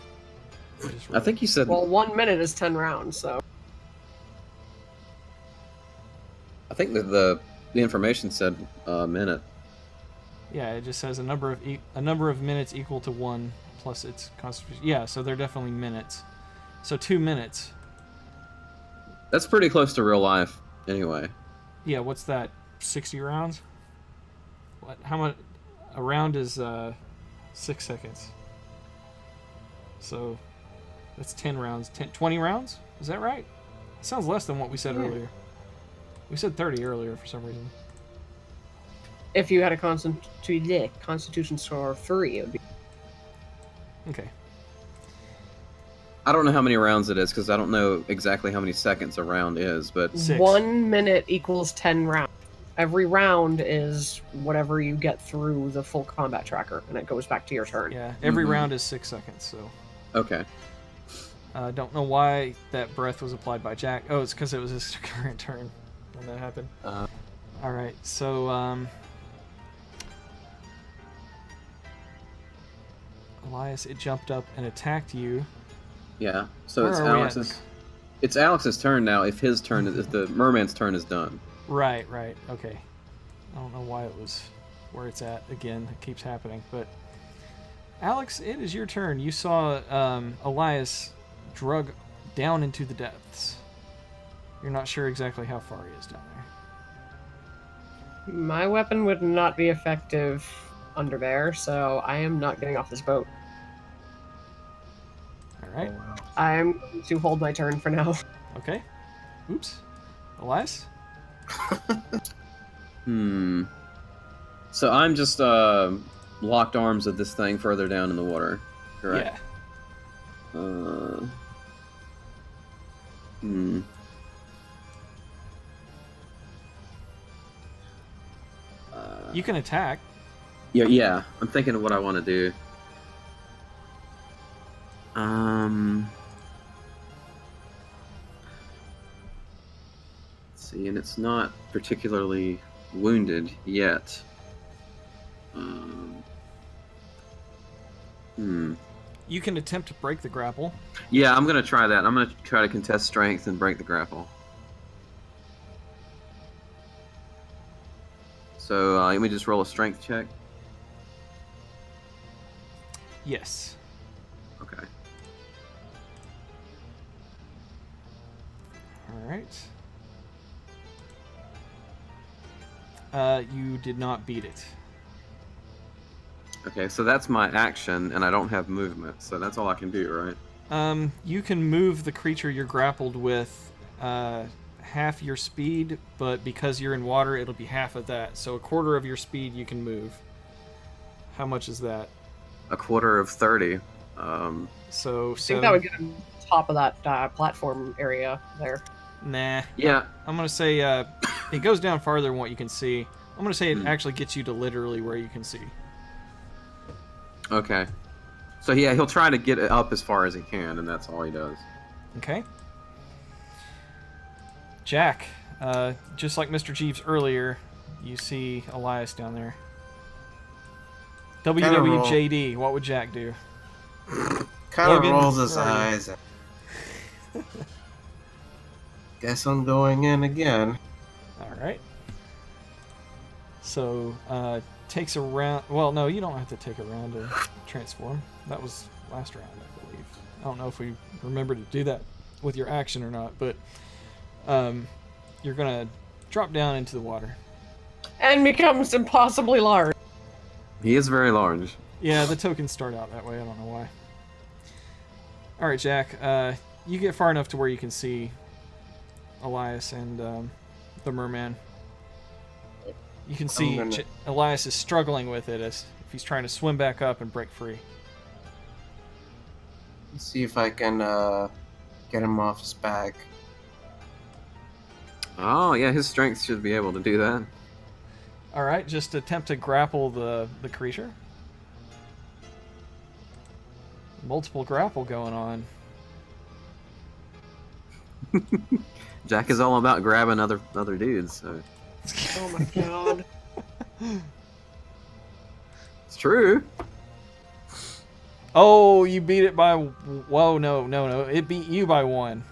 I think you said. Well, 1 minute is 10 rounds, so. I think that the information said minute. Yeah, it just says a number of minutes equal to 1 plus its constitution. Yeah, so they're definitely minutes. So 2 minutes. That's pretty close to real life, anyway. Yeah, what's that? 60 rounds? What? How much? A round is 6 seconds. So that's 10 rounds. 20 rounds? Is that right? Sounds less than what we said earlier. We said 30 earlier for some reason. If you had a Constitution score of 3, it would be. Okay. I don't know how many rounds it is because I don't know exactly how many seconds a round is, but 6. 1 minute equals 10 rounds. Every round is whatever you get through the full combat tracker, and it goes back to your turn. Yeah, every round is 6 seconds, so... okay. Don't know why that breath was applied by Jack. Oh, it's because it was his current turn when that happened. Alright, so, Elias, it jumped up and attacked you. Yeah. So Where it's are we at? Alex's. It's Alex's turn now. If his turn, if the merman's turn is done. Right, okay. I don't know why it was where it's at again. It keeps happening, but... Alex, it is your turn. You saw Elias drug down into the depths. You're not sure exactly how far he is down there. My weapon would not be effective under there, so I am not getting off this boat. Alright, I'm going to hold my turn for now. okay. Oops. Elias? So I'm just locked arms of this thing further down in the water, correct? Yeah. You can attack. Yeah. I'm thinking of what I want to do. Let's see, and it's not particularly wounded yet. You can attempt to break the grapple. Yeah, I'm gonna try that. I'm gonna try to contest strength and break the grapple. So let me just roll a strength check. Yes. Okay. Alright. You did not beat it. Okay, so that's my action, and I don't have movement, so that's all I can do, right? You can move the creature you're grappled with half your speed, but because you're in water, it'll be half of that. So a quarter of your speed you can move. How much is that? A quarter of 30. So I think that would get him top of that platform area there. Nah. Yeah. I'm going to say it goes down farther than what you can see. I'm going to say it actually gets you to literally where you can see. Okay. So yeah, he'll try to get it up as far as he can, and that's all he does. Okay. Jack, just like Mr. Jeeves earlier, you see Elias down there. WWJD, what would Jack do? Kind of Logan, rolls his where are you? eyes. Guess I'm going in again. Alright. So, takes a round... Well, no, you don't have to take a round to transform. That was last round, I believe. I don't know if we remember to do that with your action or not, but you're going to drop down into the water. And becomes impossibly large. He is very large. Yeah, the tokens start out that way. I don't know why. Alright, Jack. You get far enough to where you can see Elias and the merman. You can see Elias is struggling with it as if he's trying to swim back up and break free. Let's see if I can get him off his back. Oh, yeah, his strength should be able to do that. Alright, just attempt to grapple the creature. Multiple grapple going on. Jack is all about grabbing other dudes, so... Oh my god. It's true. Oh, you beat it by... Whoa, no. It beat you by 1.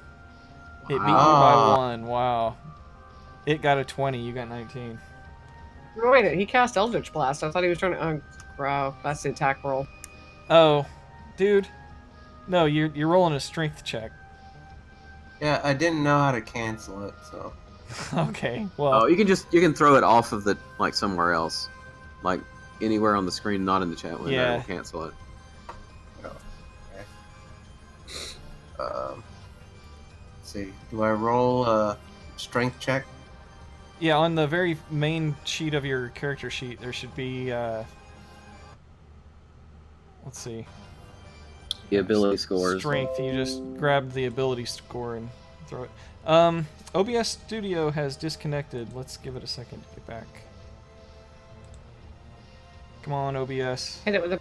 It beat you by 1. Wow. It got a 20. You got 19. Wait, he cast Eldritch Blast. I thought he was trying to... Wow, that's the attack roll. Oh, dude. No, you're rolling a strength check. Yeah, I didn't know how to cancel it, so... Okay, well... Oh, you can throw it off of the, like, somewhere else. Like, anywhere on the screen, not in the chat window. Yeah. We'll cancel it. Oh, okay. let's see. Do I roll a strength check? Yeah, on the very main sheet of your character sheet, there should be. Let's see. The ability scores. Strength. You just grab the ability score and throw it. OBS Studio has disconnected. Let's give it a second to get back. Come on, OBS. Hit it with a.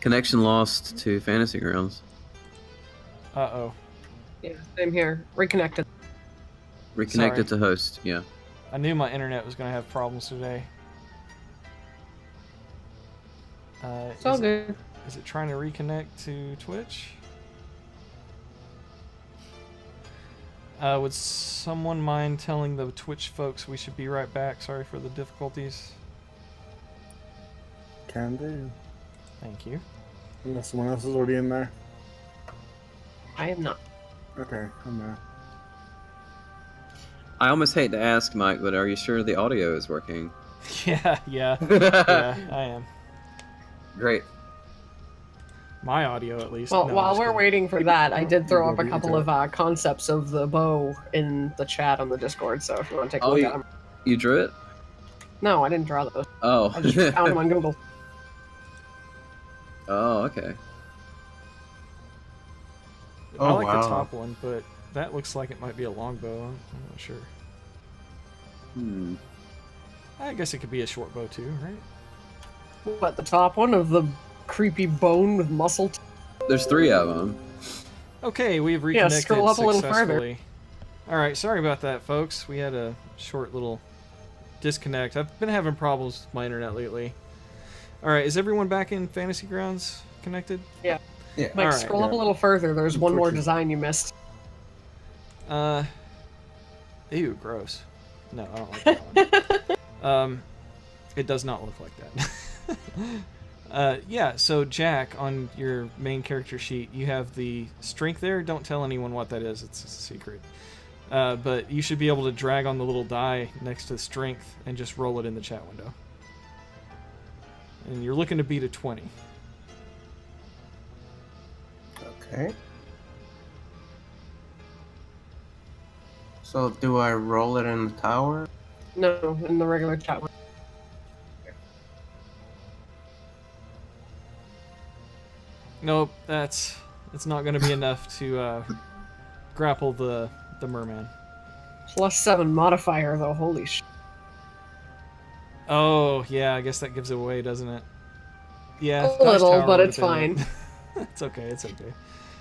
Connection lost to Fantasy Grounds. Uh-oh. Yeah, same here. Reconnected. Reconnected Sorry. to host, yeah. I knew my internet was going to have problems today. It's all good. Is it trying to reconnect to Twitch? Would someone mind telling the Twitch folks we should be right back? Sorry for the difficulties. Can do. Thank you. Unless someone else is already in there. I am not. Okay, I'm there. I almost hate to ask, Mike, but are you sure the audio is working? Yeah, yeah, I am. Great. My audio, at least. Well, No, I'm while just we're kidding. waiting for that, I did throw up a couple of concepts of the bow in the chat on the Discord, so if you want to take a Oh, look you- at them. You drew it? No, I didn't draw those. Oh. I just found them on Google. Oh, okay. I Oh, like wow. the top one, but that looks like it might be a longbow. I'm not sure. Hmm. I guess it could be a short bow too, right? What, the top one of the creepy bone with muscle? There's 3 of them. Okay, we've Yeah, reconnected scroll up a little farther. successfully. All right, sorry about that, folks. We had a short little disconnect. I've been having problems with my internet lately. All right, is everyone back in Fantasy Grounds connected? Yeah. Yeah. Mike, Alright, scroll up a yeah. little further. There's one more Twitchy. design you missed. Ew, gross. No, I don't like that one. It does not look like that. Yeah, so Jack, on your main character sheet, you have the strength there. Don't tell anyone what that is. It's a secret. But you should be able to drag on the little die next to strength and just roll it in the chat window. And you're looking to beat a 20. Okay. So do I roll it in the tower? No, in the regular chat one. Nope, it's not going to be enough to grapple the merman. +7 modifier, though. Holy sh! Oh, yeah, I guess that gives it away, doesn't it? Yeah, A Dodge little, Tower but would've it's been fine. it. It's okay, it's okay.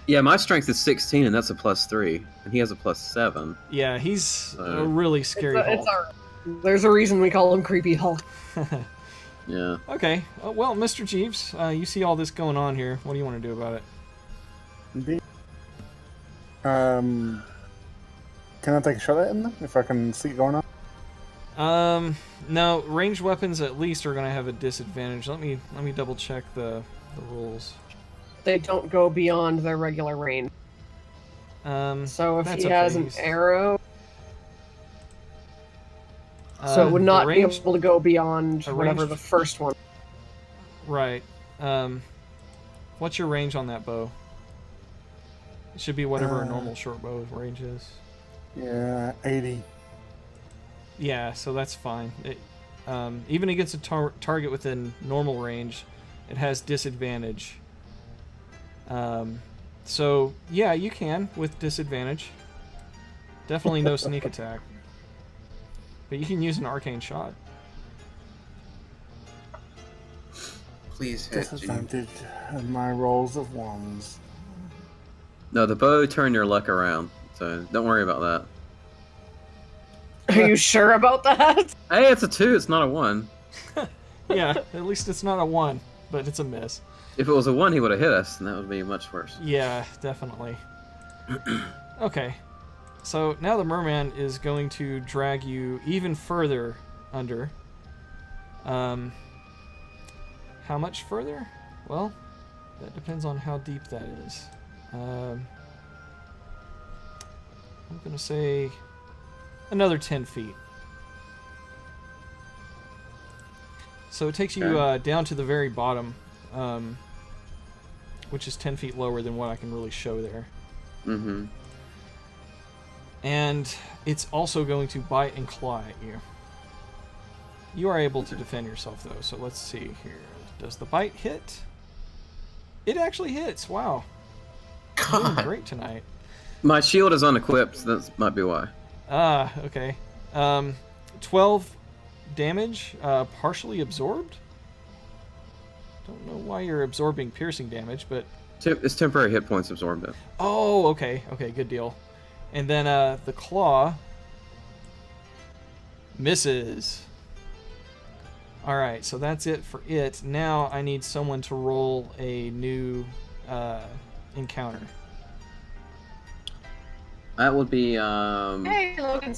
Yeah, my strength is 16, and that's a +3. And he has a +7. Yeah, he's a really scary It's Hulk. There's a reason we call him Creepy Hulk. Yeah. Okay, well, Mr. Jeeves, you see all this going on here. What do you want to do about it? Indeed. Can I take a shot at him then, if I can see it going on? No, ranged weapons at least are going to have a disadvantage. Let me double check the rules. They don't go beyond their regular range. So if That's he has okay, an he's- arrow, so it would not the be range- able to go beyond a whatever range- the first one. Right. What's your range on that bow? It should be whatever a normal short bow range is. Yeah, 80. Yeah, so that's fine. Even against a target within normal range, it has disadvantage. So, yeah, you can with disadvantage. Definitely no sneak attack. But you can use an arcane shot. Please hit G. Disadvantage of my rolls of ones. No, the bow turned your luck around, so don't worry about that. Are you sure about that? Hey, it's a 2, it's not a 1. Yeah, at least it's not a 1, but it's a miss. If it was a 1, he would have hit us, and that would be much worse. Yeah, definitely. Okay. So now the merman is going to drag you even further under. How much further? Well, that depends on how deep that is. I'm going to say another 10 feet. So it takes you down to the very bottom, which is 10 feet lower than what I can really show there. Mm-hmm. And it's also going to bite and claw at you. You are able to defend yourself, though, so let's see here. Does the bite hit? It actually hits. Wow. You're doing great tonight. My shield is unequipped, so that might be why. Ah, okay. 12 damage, partially absorbed? Don't know why you're absorbing piercing damage, but... It's temporary hit points absorbed, though. Oh, okay. Okay, good deal. And then the claw misses. Alright, so that's it for it. Now I need someone to roll a new encounter. That would be, Hey, Logan.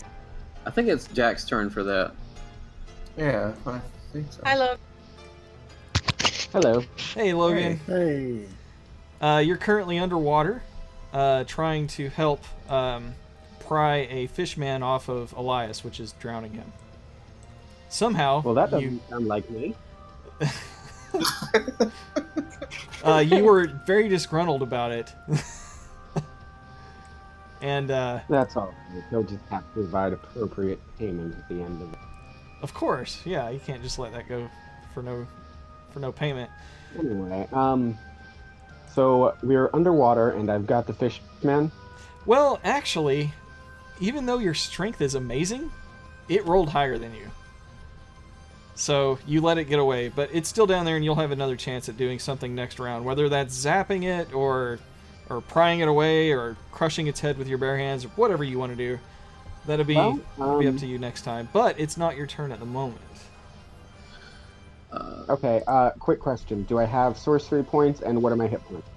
I think it's Jack's turn for that. Yeah, I think so. Hi, Logan. Hello. Hey, Logan. Hey. You're currently underwater, trying to help pry a fishman off of Elias, which is drowning him. Somehow, Well, that doesn't sound like me. you were very disgruntled about it. And That's all right. He'll just have to provide appropriate payment at the end of it. of course, yeah, you can't just let that go for no payment. Anyway, so we're underwater, and I've got the fishman. Well, actually, even though your strength is amazing, it rolled higher than you. So you let it get away, but it's still down there, and you'll have another chance at doing something next round, whether that's zapping it or prying it away or crushing its head with your bare hands or whatever you want to do. That'll be up to you next time. But it's not your turn at the moment. Okay, quick question. Do I have sorcery points, and what are my hit points?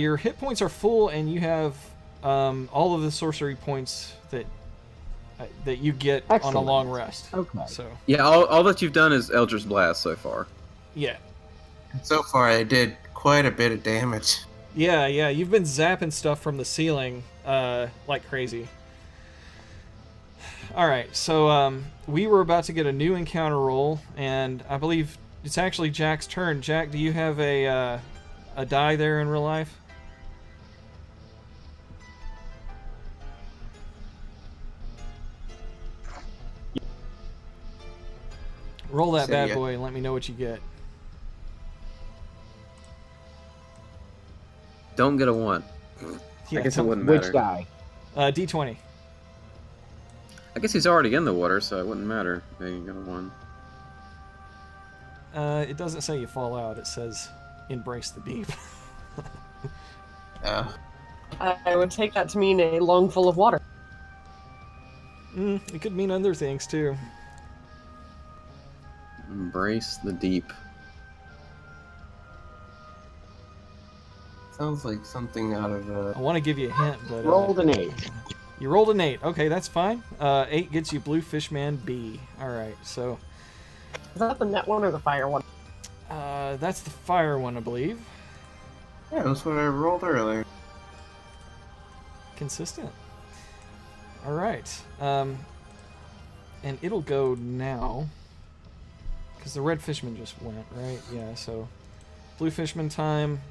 Your hit points are full, and you have all of the sorcery points that you get Excellent. on a long rest. Okay. So Yeah, all that you've done is Eldritch Blast so far. yeah. So far, I did quite a bit of damage. Yeah, you've been zapping stuff from the ceiling like crazy. Alright, so we were about to get a new encounter roll, and I believe it's actually Jack's turn. Jack, do you have a die there in real life? Roll that Say bad yeah. boy and let me know what you get. Don't get a 1. Yeah, I guess it tell- wouldn't matter. Which die? D20. I guess he's already in the water, so it wouldn't matter if he got a 1. It doesn't say you fall out. It says embrace the deep. I would take that to mean a lung full of water. It could mean other things too. Embrace the deep. Sounds like something out of I want to give you a hint, but Rolled an 8. you rolled an 8. Okay, that's fine. 8 gets you Blue Fishman B. All right, so Is that the net one or the fire one? that's the fire one, I believe. Yeah, that's what I rolled earlier. Consistent. All right, and it'll go now because the red fishman just went, right? Yeah, so Blue Fishman time.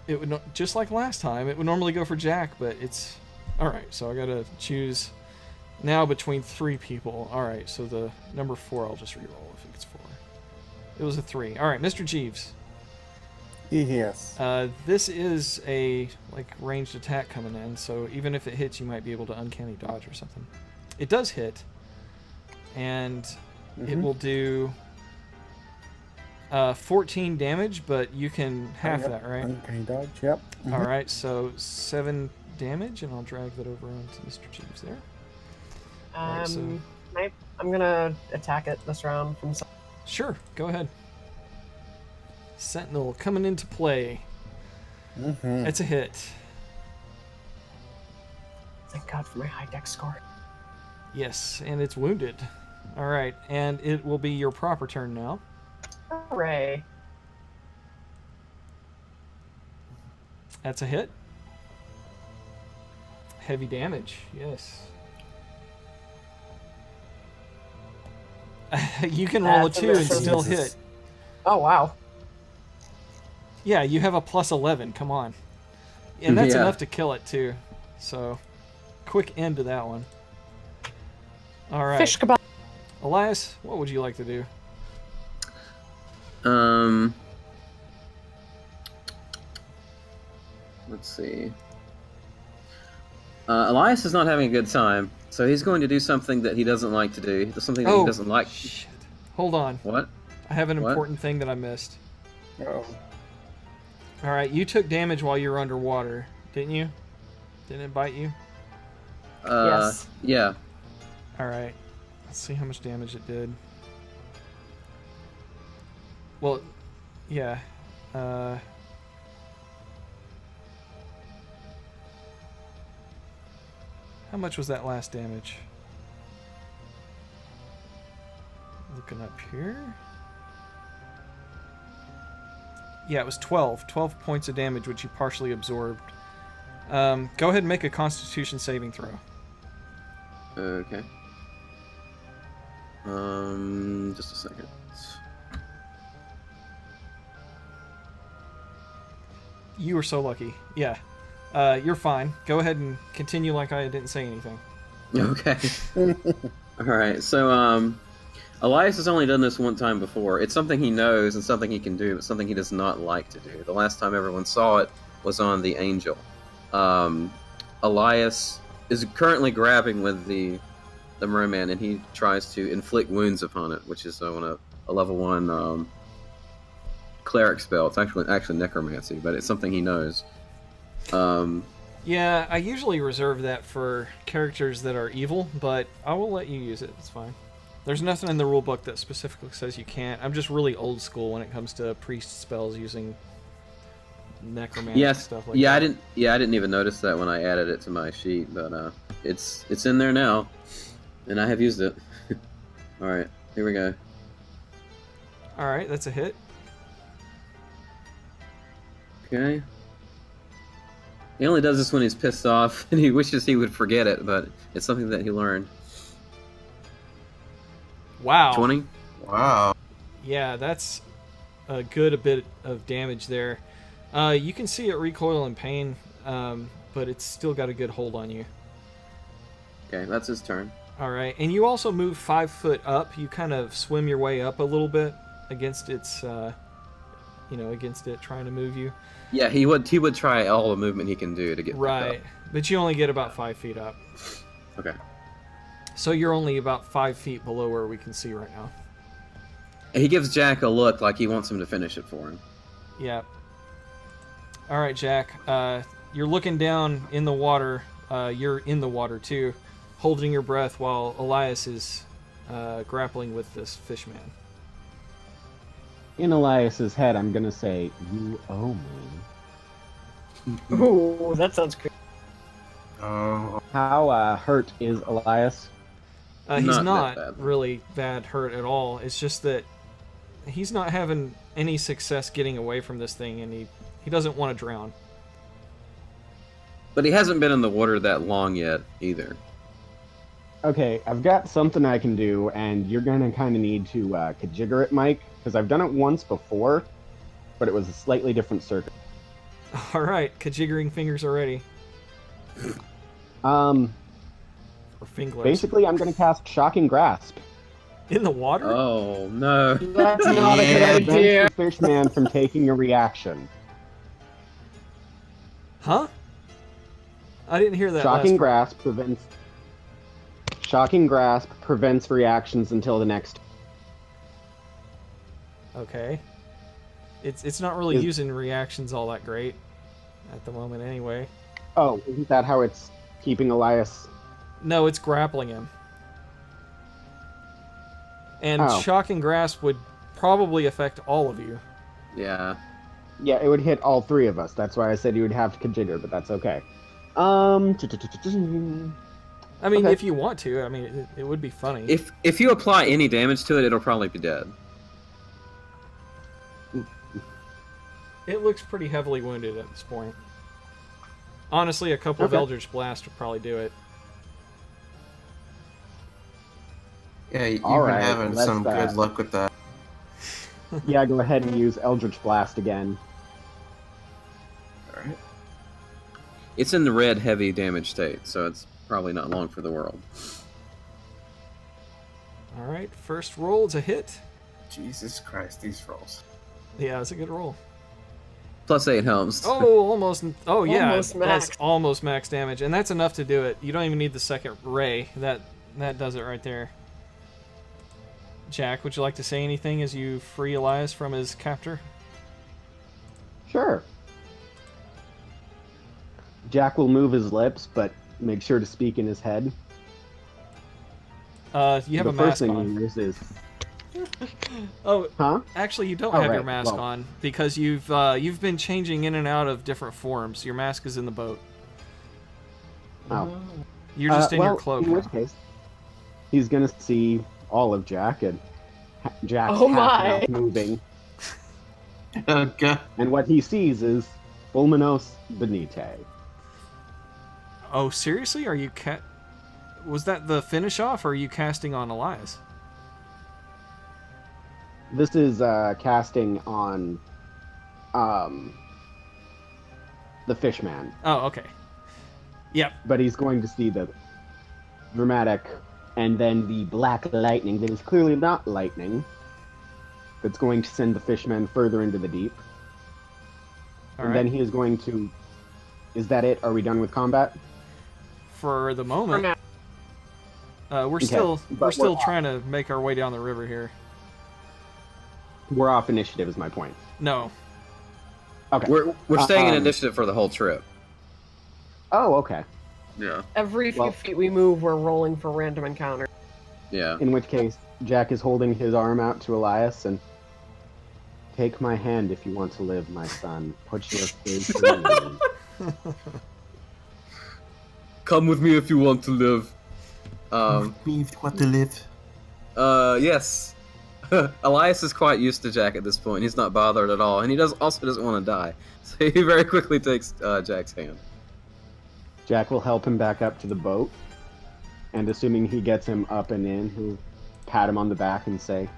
It would just like last time. It would normally go for Jack, but it's all right. So I gotta choose now between 3 people. All right. So the number 4, I'll just reroll if it's 4. It was a 3. All right, Mr. Jeeves. Yes. This is a ranged attack coming in. So even if it hits, you might be able to uncanny dodge or something. It does hit, and it will do 14 damage, but you can half Yep. that, right? Uncanny dodge, yep. Mhm. All right, so 7 damage, and I'll drag that over onto Mr. Jeeves there. Alright, so- I'm gonna attack it this round from. Sure, go ahead. Sentinel coming into play. Mhm. It's a hit. Thank God for my high dex score. Yes, and it's wounded. All right, and it will be your proper turn now. Hooray! That's a hit. Heavy damage, yes. You can roll a That's 2 and amazing. still Jesus. hit. Oh wow. Yeah, you have a plus 11. Come on. And that's Yeah. enough to kill it, too. So, quick end to that one. All right. Fish kebab. Elias, what would you like to do? Let's see. Elias is not having a good time, so he's going to do something that he doesn't like to do. Something that he doesn't like. Shit. Hold on. What? I have an What? important thing that I missed. Oh. All right, you took damage while you were underwater, didn't you? Didn't it bite you? Yes. Yeah. All right. Let's see how much damage it did. Well, yeah. How much was that last damage? Looking up here. Yeah, it was 12. 12 points of damage, which you partially absorbed. Go ahead and make a Constitution saving throw. Okay. Just a second. You were so lucky. Yeah. You're fine. Go ahead and continue like I didn't say anything. Okay. All right. So, Elias has only done this one time before. It's something he knows and something he can do, but something he does not like to do. The last time everyone saw it was on the Angel. Elias is currently grabbing with the merman, and he tries to inflict wounds upon it, which is on a level 1 cleric spell. It's actually necromancy, but it's something he knows. Yeah, I usually reserve that for characters that are evil, but I will let you use it. It's fine. There's nothing in the rulebook that specifically says you can't. I'm just really old school when it comes to priest spells using necromancy stuff like that. I didn't even notice that when I added it to my sheet, but it's in there now, and I have used it. All right, here we go. All right, that's a hit. Okay. He only does this when he's pissed off, and he wishes he would forget it, but it's something that he learned. Wow. 20? Wow. Yeah, that's a bit of damage there. You can see it recoil in pain, but it's still got a good hold on you. Okay, that's his turn. All right, and you also move 5 foot up. You kind of swim your way up a little bit against its, against it trying to move you. Yeah, he would try all the movement he can do to get back Right, but you only get about 5 feet up. up. Okay. So you're only about 5 feet below where we can see right now. He gives Jack a look like he wants him to finish it for him. Yeah. All right, Jack. You're looking down in the water. You're in the water too, holding your breath while Elias is grappling with this fishman. In Elias's head, I'm gonna say, "You owe me." Ooh, that sounds good. Oh, How hurt is Elias? He's Not that not bad. really bad hurt at all. It's just that he's not having any success getting away from this thing, and he doesn't want to drown. But he hasn't been in the water that long yet, either. Okay, I've got something I can do, and you're gonna kind of need to kajigger it, Mike, because I've done it once before, but it was a slightly different circuit. All right, kajiggering fingers are ready. Or finglers. Basically, I'm gonna cast Shocking Grasp. In the water? Oh, no. That's not a Yeah. good idea. Prevents the fishman from taking a reaction. Huh? I didn't hear that. Shocking last part. Grasp Shocking Grasp prevents reactions until the next. Okay. It's not really Is- using reactions all that great at the moment anyway. Oh, isn't that how it's keeping Elias? No, it's grappling him. And Oh. Shocking Grasp would probably affect all of you. Yeah. Yeah, it would hit all three of us. That's why I said you would have to kajigger, but that's okay. I mean, Okay. if you want to, I mean, it would be funny. If you apply any damage to it, it'll probably be dead. It looks pretty heavily wounded at this point. Honestly, a couple of Okay. Eldritch Blast would probably do it. Yeah, you've All been right, having let's, some good luck with that. Yeah, go ahead and use Eldritch Blast again. Alright. It's in the red heavy damage state, so it's probably not long for the world. All right, first roll is a hit. Jesus Christ, these rolls. Yeah, it's a good roll. +8 helms. Oh, almost. Oh, yeah, Almost max. that's almost max damage, and that's enough to do it. You don't even need the second ray. That does it right there. Jack, would you like to say anything as you free Elias from his captor? Sure. Jack will move his lips, but make sure to speak in his head. You have the a first mask thing on. he hears is, Oh, huh? actually, you don't Oh, have your right, mask well. on because you've been changing in and out of different forms. Your mask is in the boat. Oh. You're just in your Well, cloak. in now. which case, he's gonna see all of Jack and Jack's Oh half my. mouth moving, Oh, God. and what he sees is Fulminos Benite. Oh, seriously? Are you Was that the finish off, or are you casting on Elias? This is casting on the Fishman, Oh, okay. Yep. but he's going to see the dramatic and then the black lightning that is clearly not lightning that's going to send the Fishman further into the deep. All And right. then he is going to... Is that it? Are we done with combat? For the For moment, now. we're Okay, still but we're off. trying to make our way down the river here. We're off initiative is my point. No. Okay. We're staying in Um, initiative for the whole trip. Oh, okay. Yeah. Every few Well- feet we move, we're rolling for random encounter. Yeah. In which case, Jack is holding his arm out to Elias and... Take my hand if you want to live, my son. Put your face in me. Come with me if you want to live. Me if you want to live. Yes. Elias is quite used to Jack at this point. He's not bothered at all, and he also doesn't want to die. So he very quickly takes Jack's hand. Jack will help him back up to the boat, and assuming he gets him up and in, he'll pat him on the back and say,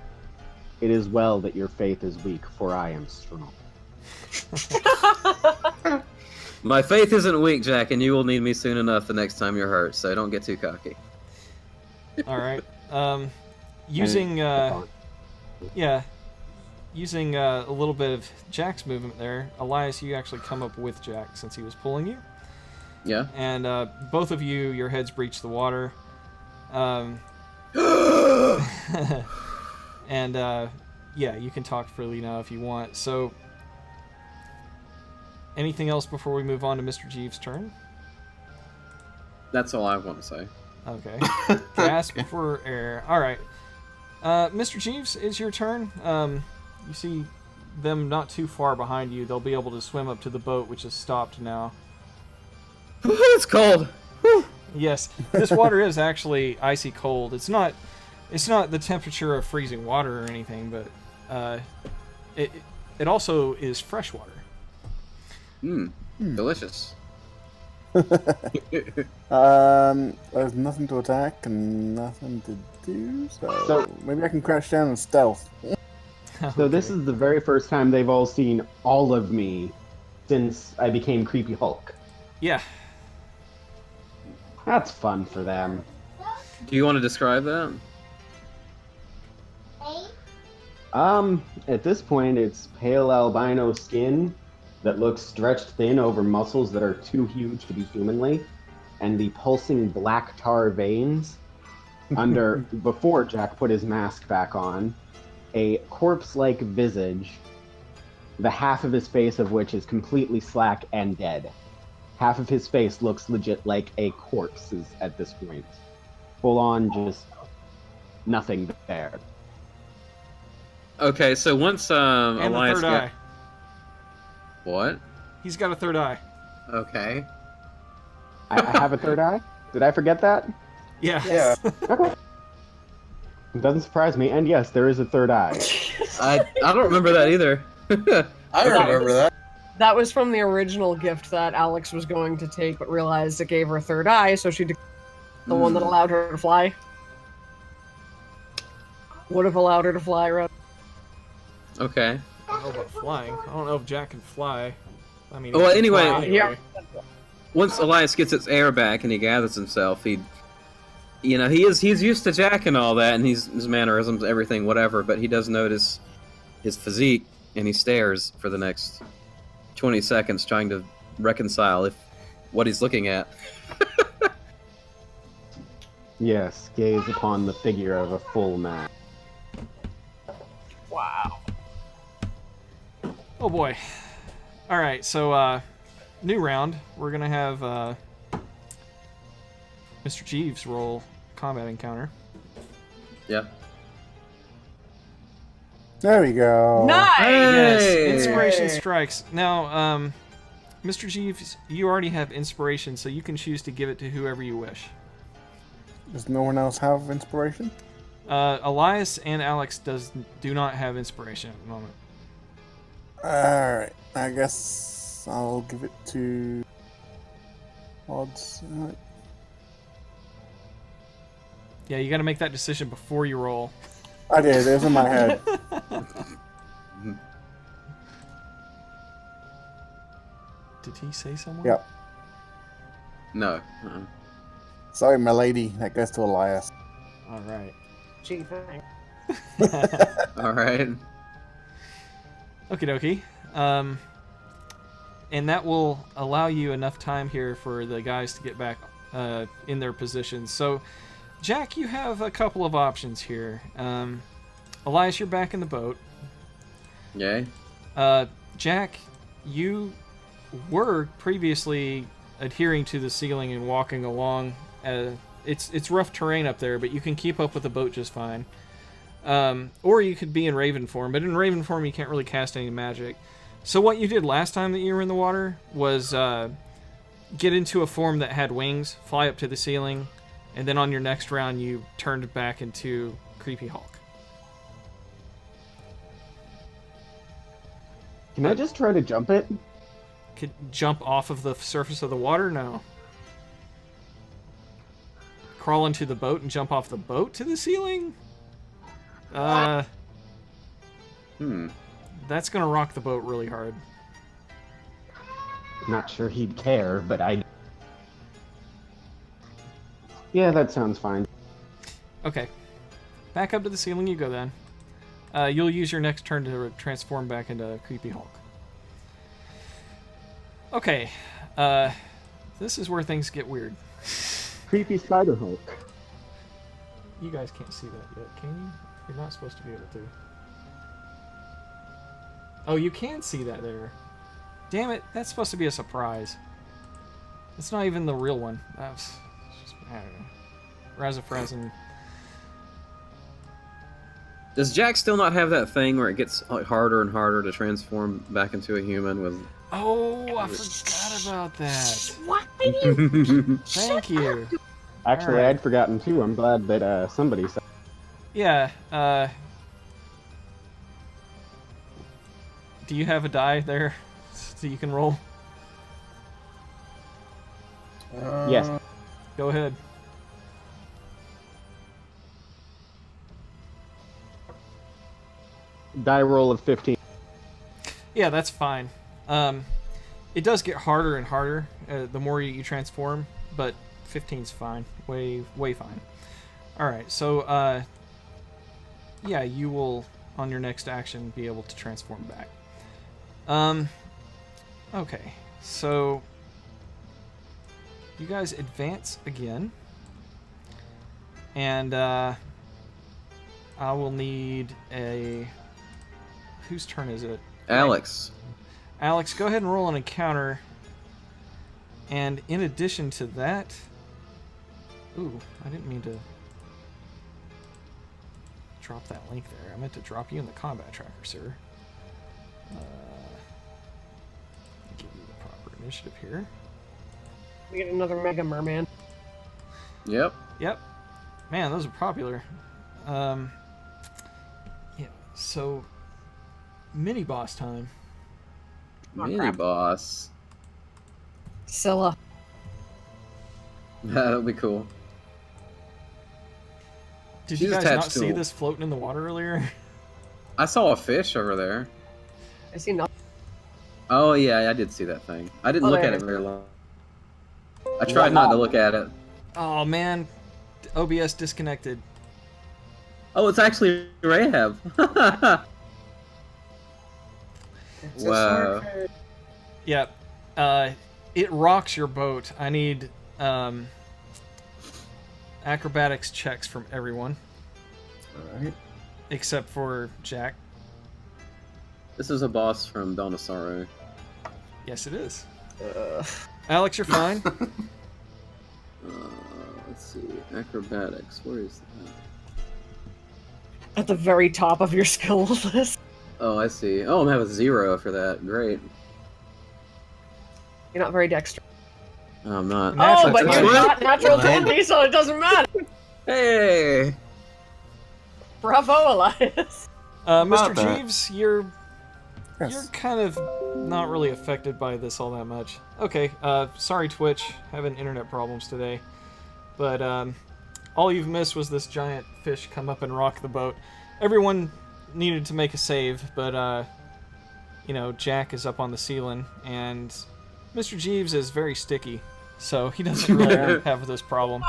"It is well that your faith is weak, for I am strong." My faith isn't weak, Jack, and you will need me soon enough the next time you're hurt, so don't get too cocky. All right. Using using a little bit of Jack's movement there, Elias, you actually come up with Jack since he was pulling you, Yeah? and both of you, your heads breach the water. And yeah, you can talk freely now if you want. So, anything else before we move on to Mr. Jeeves' turn? That's all I want to say. Okay. Gasp for air. All right. Mr. Jeeves, it's your turn. You see them not too far behind you. They'll be able to swim up to the boat, which is stopped now. It's cold! Yes, this water is actually icy cold. It's not the temperature of freezing water or anything, but it also is fresh water. Delicious. There's nothing to attack and nothing to do, so maybe I can crash down and stealth. So this is the very first time they've all seen all of me since I became Creepy Hulk. Yeah. That's fun for them. Do you want to describe that? At this point, it's pale albino skin that looks stretched thin over muscles that are too huge to be humanly, and the pulsing black tar veins under, before Jack put his mask back on, a corpse-like visage, the half of his face of which is completely slack and dead. Half of his face looks legit like a corpse at this point. Full on, just nothing there. Okay, so once And the Elias third eye. What? He's got a third eye. Okay. I have a third eye? Did I forget that? Yeah. Yeah. Okay. It doesn't surprise me, and yes, there is a third eye. I don't remember that either. I remember that. That was from the original gift that Alex was going to take, but realized it gave her a third eye, so she took the one that allowed her to fly. Would have allowed her to fly around. Okay. I don't know about flying. I don't know if Jack can fly. I mean, Well, he can anyway- fly Yeah. Once Elias gets its air back and he gathers himself, he's used to Jack and all that, and his mannerisms, everything, whatever. But he does notice his physique, and he stares for the next 20 seconds, trying to reconcile what he's looking at. Yes, gaze upon the figure of a full man. Wow. Oh boy. Alright, so new round. We're gonna have Mr. Jeeves roll combat encounter. Yeah. There we go. Nice! Yes, Hey! inspiration strikes. Now, Mr. Jeeves, you already have inspiration, so you can choose to give it to whoever you wish. Does no one else have inspiration? Elias and Alex do not have inspiration at the moment. Alright, I guess I'll give it to odds. Yeah, you got to make that decision before you roll. I did, it was in my head. Did he say someone? Yep. No. Sorry, my lady. That goes to Elias. All right. Gee, thanks. All right. Okie dokie. And that will allow you enough time here for the guys to get back in their positions. So, Jack, you have a couple of options here. Elias, you're back in the boat. Yay. Jack, you were previously adhering to the ceiling and walking along. It's rough terrain up there, but you can keep up with the boat just fine. Or you could be in Raven form, but in Raven form you can't really cast any magic. So what you did last time that you were in the water was get into a form that had wings, fly up to the ceiling, and then on your next round you turned back into Creepy Hulk. Can I just try to jump it? Could jump off of the surface of the water? No. Crawl into the boat and jump off the boat to the ceiling? That's gonna rock the boat really hard. Not sure he'd care, but Yeah, that sounds fine. Okay. Back up to the ceiling you go then. You'll use your next turn to transform back into Creepy Hulk. Okay. This is where things get weird. Creepy Spider Hulk. You guys can't see that yet, can you? You're not supposed to be able to. Oh, you can see that there. Damn it, that's supposed to be a surprise. It's not even the real one. That's just, I don't know. Razafrazin. Does Jack still not have that thing where it gets harder and harder to transform back into a human with... Oh, I forgot about that. What? Thank you. Actually, Alright. I'd forgotten too. I'm glad that somebody said. Yeah, do you have a die there so you can roll? Yes. Go ahead. Die roll of 15. Yeah, that's fine. It does get harder and harder the more you transform, but 15's fine. Way fine. Alright, so, yeah, you will, on your next action, be able to transform back. Okay, so you guys advance again, and I will need a... Whose turn is it? Alex. Alex, go ahead and roll an encounter. And in addition to that... Ooh, I didn't mean to drop that link there. I meant to drop you in the combat tracker, sir. Give you the proper initiative here. We get another Mega Merman. Yep. Yep. Man, those are popular. Yeah, so... Mini-boss time. Mini boss. Scylla. That'll be cool. Did She's you guys attached not to see him. this floating in the water earlier? I saw a fish over there. I see nothing. Oh yeah, I did see that thing. I didn't Oh, look there at it it very long. I tried not to look at it. Oh man, OBS disconnected. Oh, it's actually Rahab. It's a Wow. swordfish. Yep. It rocks your boat. I need acrobatics checks from everyone Alright. except for Jack. This is a boss from Dawn of Sorrow. Yes, it is. Ugh. Alex, you're fine. Let's see. Acrobatics. Where is that? At the very top of your skill list. Oh, I see. Oh, I'm having 0 for that. Great. You're not very dexterous. No, I'm not. Natural Oh, but twenty. you're not natural What? 20, so it doesn't matter. Hey! Bravo, Elias. Mr. about that? Jeeves, you're Yes. kind of not really affected by this all that much. Okay, sorry Twitch, having internet problems today. But all you've missed was this giant fish come up and rock the boat. Everyone needed to make a save, but Jack is up on the ceiling, and Mr. Jeeves is very sticky, so he doesn't really have this problem.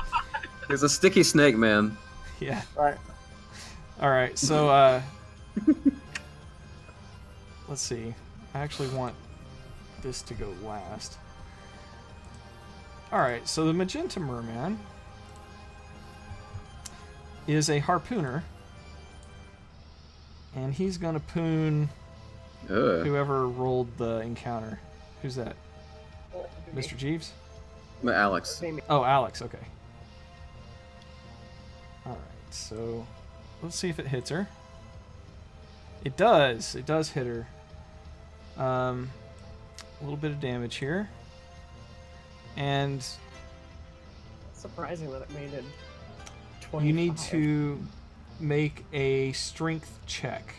There's a sticky snake, man. Yeah. Right. Alright, so let's see. I actually want this to go last. Alright, so the Magenta Merman is a harpooner, and he's gonna poon Ugh. whoever rolled the encounter. Who's that? Mr. Jeeves? Alex. Oh, Alex, okay. Alright, so let's see if it hits her. It does. It does hit her. A little bit of damage here. And Surprising that it made it 25. you need to make a strength check.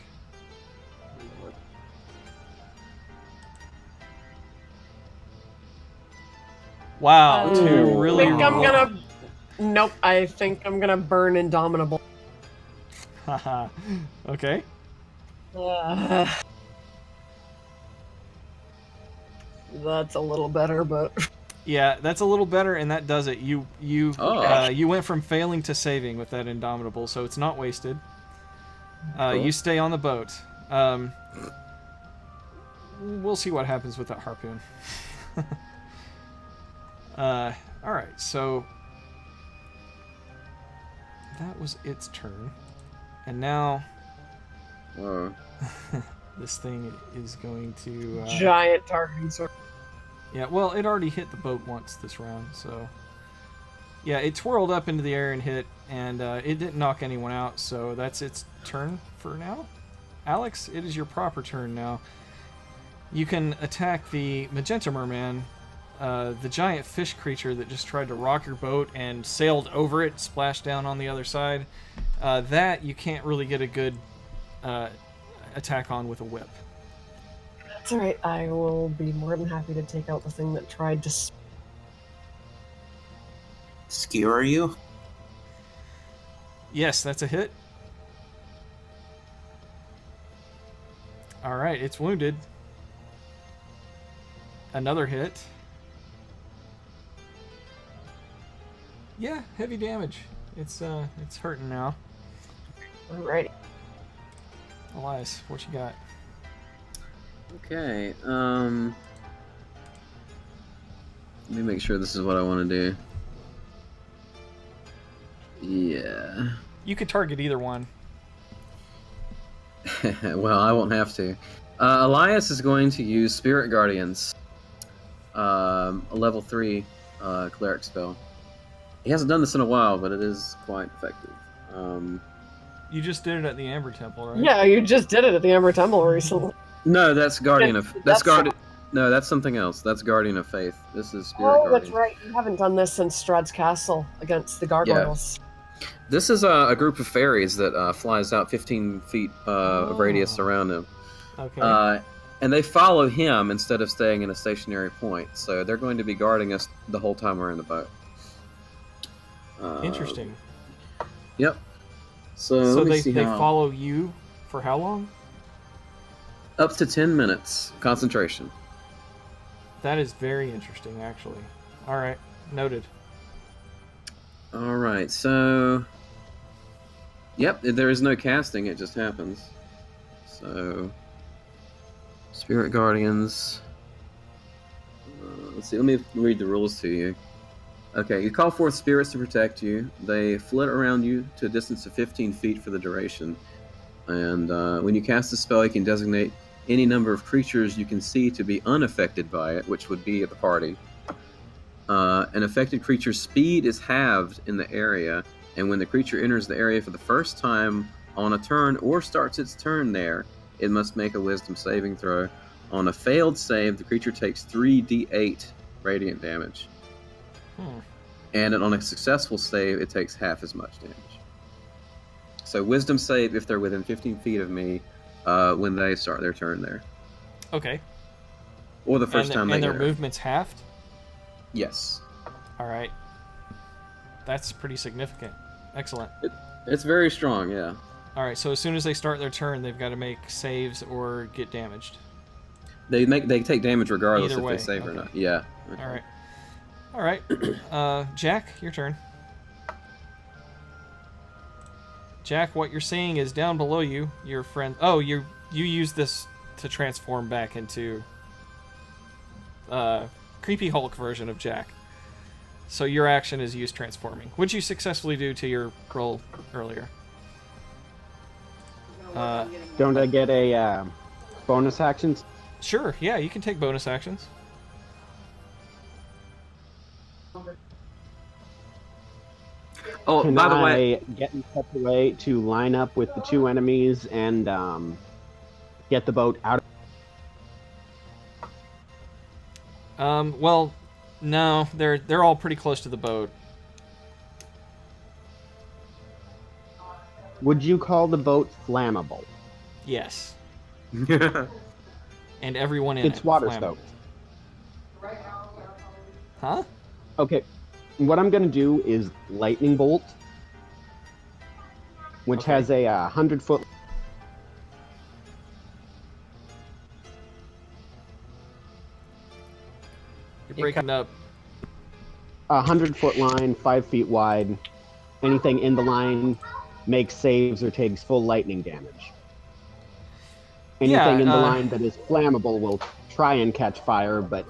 Wow, two I really think I'm low- gonna. Nope, I think I'm gonna burn Indomitable. Haha. Okay. That's a little better, but Yeah, that's a little better, and that does it. You Oh. you went from failing to saving with that Indomitable, so it's not wasted. Cool. You stay on the boat. We'll see what happens with that harpoon. All right, so that was its turn, and now Whoa. this thing is going to. giant targeting sword. Yeah, well, it already hit the boat once this round, so... Yeah, it twirled up into the air and hit, and it didn't knock anyone out, so that's its turn for now. Alex, it is your proper turn now. You can attack the Magenta Merman, the giant fish creature that just tried to rock your boat and sailed over it, splashed down on the other side. That you can't really get a good attack on with a whip. That's alright, I will be more than happy to take out the thing that tried to. Skewer you? Yes, that's a hit. Alright, it's wounded. Another hit. Yeah, heavy damage. It's hurting now. Alrighty. Elias, what you got? Okay, let me make sure this is what I want to do. Yeah. You could target either one. Well, I won't have to. Elias is going to use Spirit Guardians, a level 3 cleric spell. He hasn't done this in a while, but it is quite effective. You just did it at the Amber Temple, right? Yeah, you just did it at the Amber Temple recently. No, that's Guardian of... That's That's- Guardian... No, that's something else. That's Guardian of Faith. This is Spirit Oh, Guardian. that's right. You haven't done this since Strahd's Castle against the gargoyles. This is a group of fairies that flies out 15 feet of radius around him. Okay. And they follow him instead of staying in a stationary point. So they're going to be guarding us the whole time we're in the boat. Interesting. Yep. So, So let me they see how. follow you for how long? Up to 10 minutes concentration. That is very interesting, actually. All right, noted. All right, so. Yep, there is no casting, it just happens. So. Spirit Guardians. Let's see, let me read the rules to you. Okay, you call forth spirits to protect you. They flit around you to a distance of 15 feet for the duration. And when you cast a spell, you can designate any number of creatures you can see to be unaffected by it, which would be at the party. An affected creature's speed is halved in the area, and when the creature enters the area for the first time on a turn or starts its turn there, it must make a wisdom saving throw. On a failed save, the creature takes 3d8 radiant damage. And on a successful save, it takes half as much damage. So wisdom save if they're within 15 feet of me when they start their turn there. Okay. Or the first time they and their enter. movement's halved? Yes. All right. That's pretty significant. Excellent. It's very strong, yeah. All right, so as soon as they start their turn, they've got to make saves or get damaged. They take damage regardless Either if way, they save or okay. not. Yeah. All right. All right. Jack, your turn. Jack, what you're seeing is down below you, your friend. Oh, you use this to transform back into creepy Hulk version of Jack. So your action is use transforming, which you successfully do to your roll earlier. Don't I get a bonus actions? Sure, yeah, you can take bonus actions. Oh, Can by the I way, get in such a way to line up with the two enemies and get the boat out? Well, no, they're all pretty close to the boat. Would you call the boat flammable? Yes. And everyone in It's it. water flammable. stoked. Huh? Okay, what I'm gonna do is lightning bolt, which Okay. has a 100-foot. You're breaking up. 100-foot line, 5 feet wide. Anything in the line makes saves or takes full lightning damage. Anything in the line that is flammable will try and catch fire, but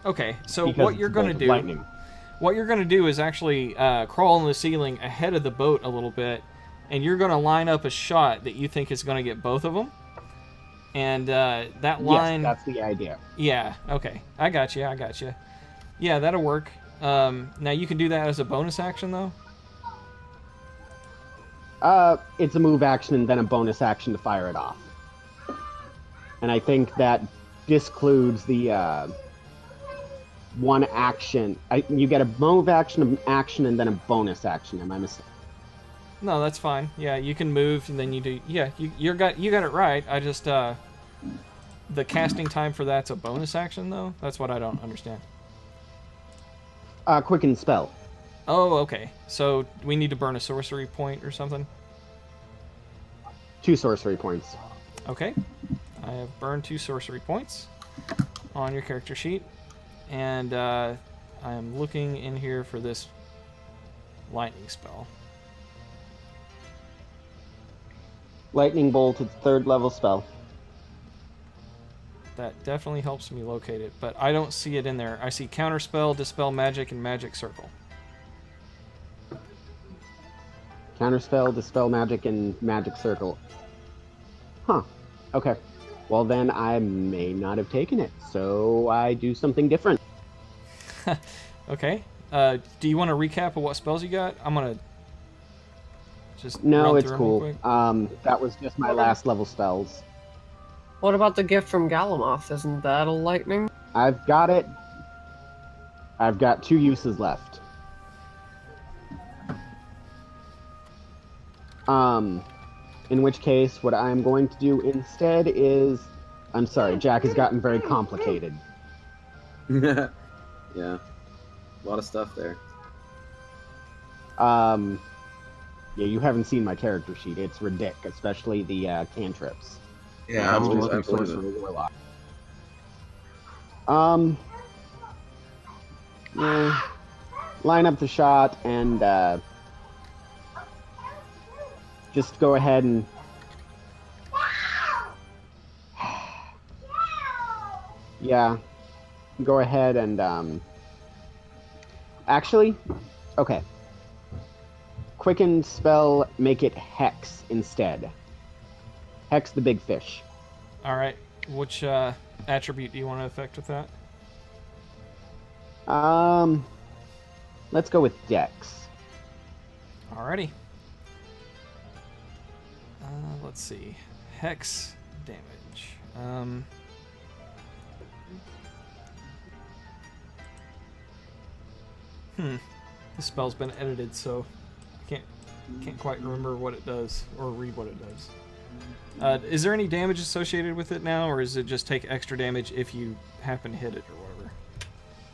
Okay, so because what you're it's a going to bolt of do... lightning. What you're going to do is actually crawl on the ceiling ahead of the boat a little bit, and you're going to line up a shot that you think is going to get both of them. And that line... Yes, that's the idea. Yeah, okay. I got you. Yeah, that'll work. Now, you can do that as a bonus action, though? It's a move action and then a bonus action to fire it off. And I think that discludes the one action. You get a move action, and then a bonus action. Am I mistaken? No, that's fine. Yeah, you can move, and then you do... Yeah, you got it right. I just... the casting time for that's a bonus action, though? That's what I don't understand. Quicken spell. Oh, okay. So we need to burn a sorcery point or something? 2 sorcery points. Okay. I have burned 2 sorcery points on your character sheet. And I am looking in here for this lightning spell. Lightning bolt, it's 3rd level spell. That definitely helps me locate it, but I don't see it in there. I see counterspell, dispel magic, and magic circle. Counterspell, dispel magic, and magic circle. Huh. Okay. Well, then I may not have taken it, so I do something different. Okay. Do you want to recap of what spells you got? I'm gonna just No, run it's through 'em real cool. quick. That was just my last level spells. What about the gift from Galamoth? Isn't that a lightning? I've got it. I've got 2 uses left. In which case, what I'm going to do instead is... I'm sorry, Jack has gotten very complicated. Yeah. A lot of stuff there. Yeah, you haven't seen my character sheet. It's ridiculous, especially the cantrips. Yeah, I'm Jeez, looking I for believe it. Warlock. Yeah. Line up the shot and just go ahead and yeah, go ahead and actually, okay. Quicken spell, make it Hex instead. Hex the big fish. All right. Which attribute do you want to affect with that? Let's go with Dex. Alrighty. Let's see. Hex damage. The spell's been edited, so I can't quite remember what it does or read what it does. Is there any damage associated with it now, or is it just take extra damage if you happen to hit it or whatever?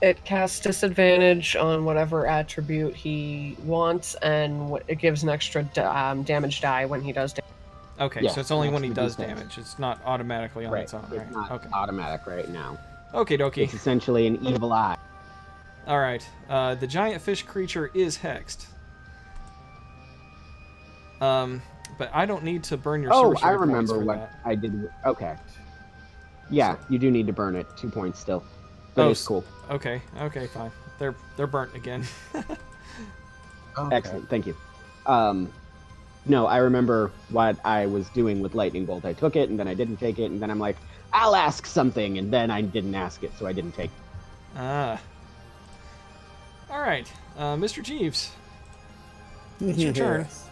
It casts disadvantage on whatever attribute he wants, and it gives an extra damage die when he does damage. Okay, Yeah, so it's only when he extra does D6. damage. It's not automatically on Right. its own, It's right? not Okay. automatic right now. Okie dokie. It's essentially an evil eye. All right. The giant fish creature is hexed. But I don't need to burn your Oh, sorcery I points remember for what that. I did. Okay. Yeah, you do need to burn it. 2 points still. But it's cool. Okay, fine. They're burnt again. Okay. Excellent. Thank you. No, I remember what I was doing with Lightning Bolt. I took it, and then I didn't take it, and then I'm like, I'll ask something, and then I didn't ask it, so I didn't take it. Ah. All right, Mr. Jeeves. It's your turn. Yes.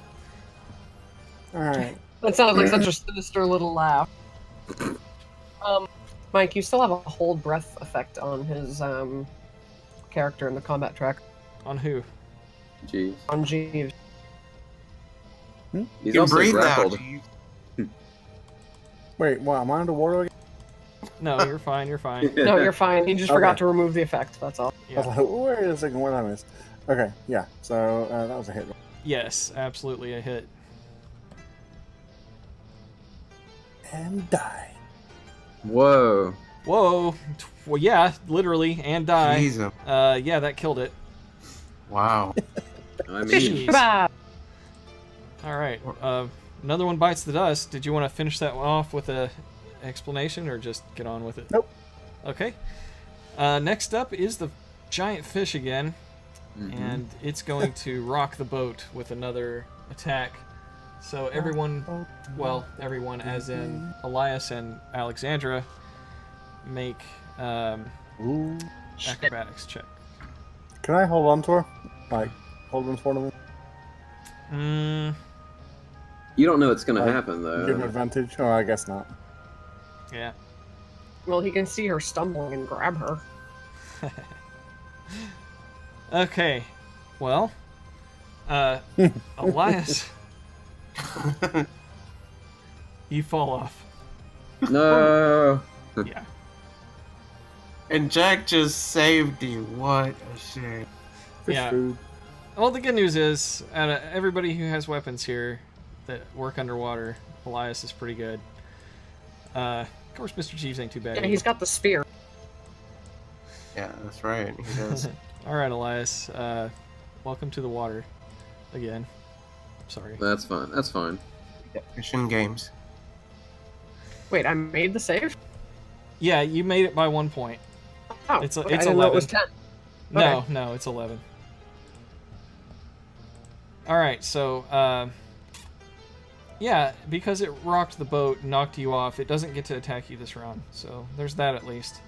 All right. That sounds like such a sinister little laugh. Mike, you still have a hold breath effect on his character in the combat track. On who? Jeez. On Jeeves. He's You can also breathe now. grappled. Jeeves. Wait, what? Am I underwater again? No, you're fine. You're fine. No, you're fine. He just forgot Okay. to remove the effect, that's all. I was like, wait a second, what did I miss? Okay, yeah. So that was a hit. Yes, absolutely a hit. And die. Whoa. Whoa. Well, yeah, literally, and die. Jesus. Yeah, that killed it. Wow. I mean, Jeez. Bah! All right. Another one bites the dust. Did you want to finish that one off with a explanation, or just get on with it? Nope. Okay. Next up is the giant fish again, and it's going to rock the boat with another attack. So everyone, well, everyone as in Elias and Alexandra, make Ooh. acrobatics check. Can I hold on to her? Like, hold on for me? you don't know it's going to Like, happen, Give him though. advantage? Oh, I guess not. Yeah. Well, he can see her stumbling and grab her. Okay. Well, Elias, you fall off. No. Yeah. And Jack just saved you. What a shame. Fish Yeah. food. Well, the good news is, out of everybody who has weapons here that work underwater, Elias is pretty good. Of course, Mr. Jeeves ain't too bad. Yeah, he's got the spear. Yeah, that's right. He does. All right, Elias. Welcome to the water again. Sorry. That's fine. That's fine. Fishing games. Wait, I made the save? Yeah, you made it by 1 point. Oh, It's okay, it's I didn't know it 11. was 10. No, it's 11. All right, so yeah, because it rocked the boat and knocked you off, it doesn't get to attack you this round. So there's that at least.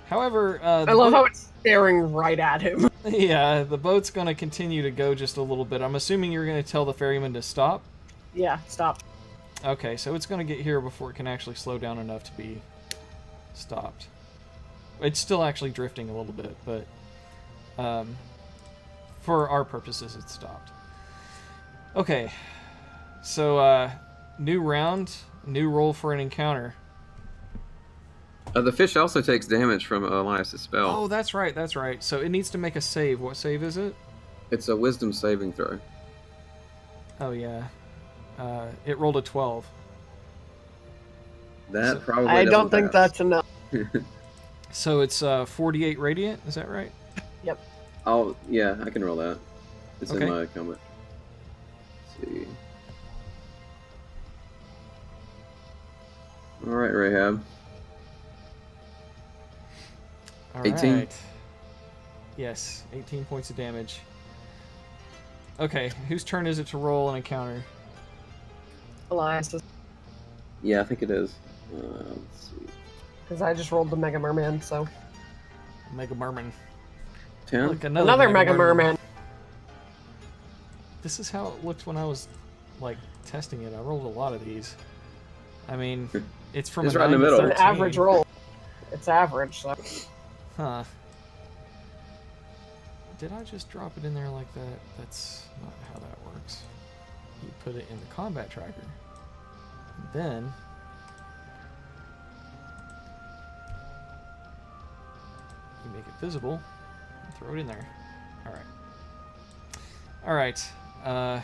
However, I love how it's staring right at him. yeah, the boat's gonna continue to go just a little bit. I'm assuming you're gonna tell the ferryman to stop. Yeah, stop. Okay, so it's gonna get here before it can actually slow down enough to be stopped. It's still actually drifting a little bit, but for our purposes, it's stopped. Okay, so new round, new roll for an encounter. The fish also takes damage from Elias' spell. Oh, that's right, that's right. So it needs to make a save. What save is it? It's a wisdom saving throw. Oh yeah. It rolled a 12. That probably. I don't doesn't think pass. that's enough. So it's 48 radiant. Is that right? Yep. Yeah, I can roll that. It's Okay. in my combat. Let's see. All right, Rahab. All 18? right. Yes, 18 points of damage. Okay, whose turn is it to roll an encounter? Elias, Yeah, I think it is. Let's see. because I just rolled the Mega Merman, so. Mega Merman. 10? Look, Another Mega Merman. This is how it looked when I was, like, testing it. I rolled a lot of these. I mean, it's from It's a right in the 9 to middle. It's an 13. average roll. It's average, so. Huh. Did I just drop it in there like that? That's not how that works. You put it in the combat tracker. Then you make it visible and throw it in there. Alright. Alright.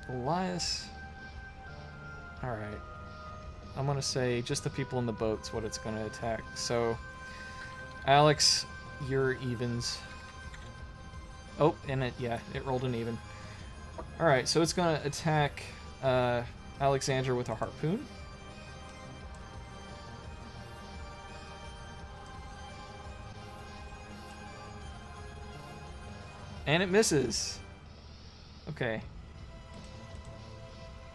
Elias. Alright. I'm gonna say just the people in the boat's what it's gonna attack. So, Alex, you're evens. Oh, and it rolled an even. Alright, so it's gonna attack Alexandra with a harpoon. And it misses. Okay.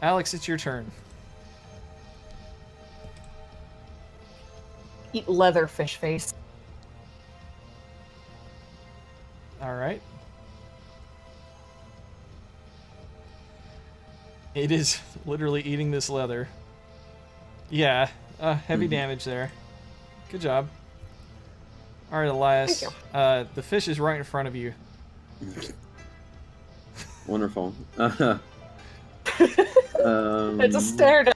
Alex, it's your turn. Eat leather, fish face. Alright. It is literally eating this leather. Yeah, heavy damage there. Good job. Alright, Elias. Thank The fish is right in front of you. Wonderful. It's a stare down.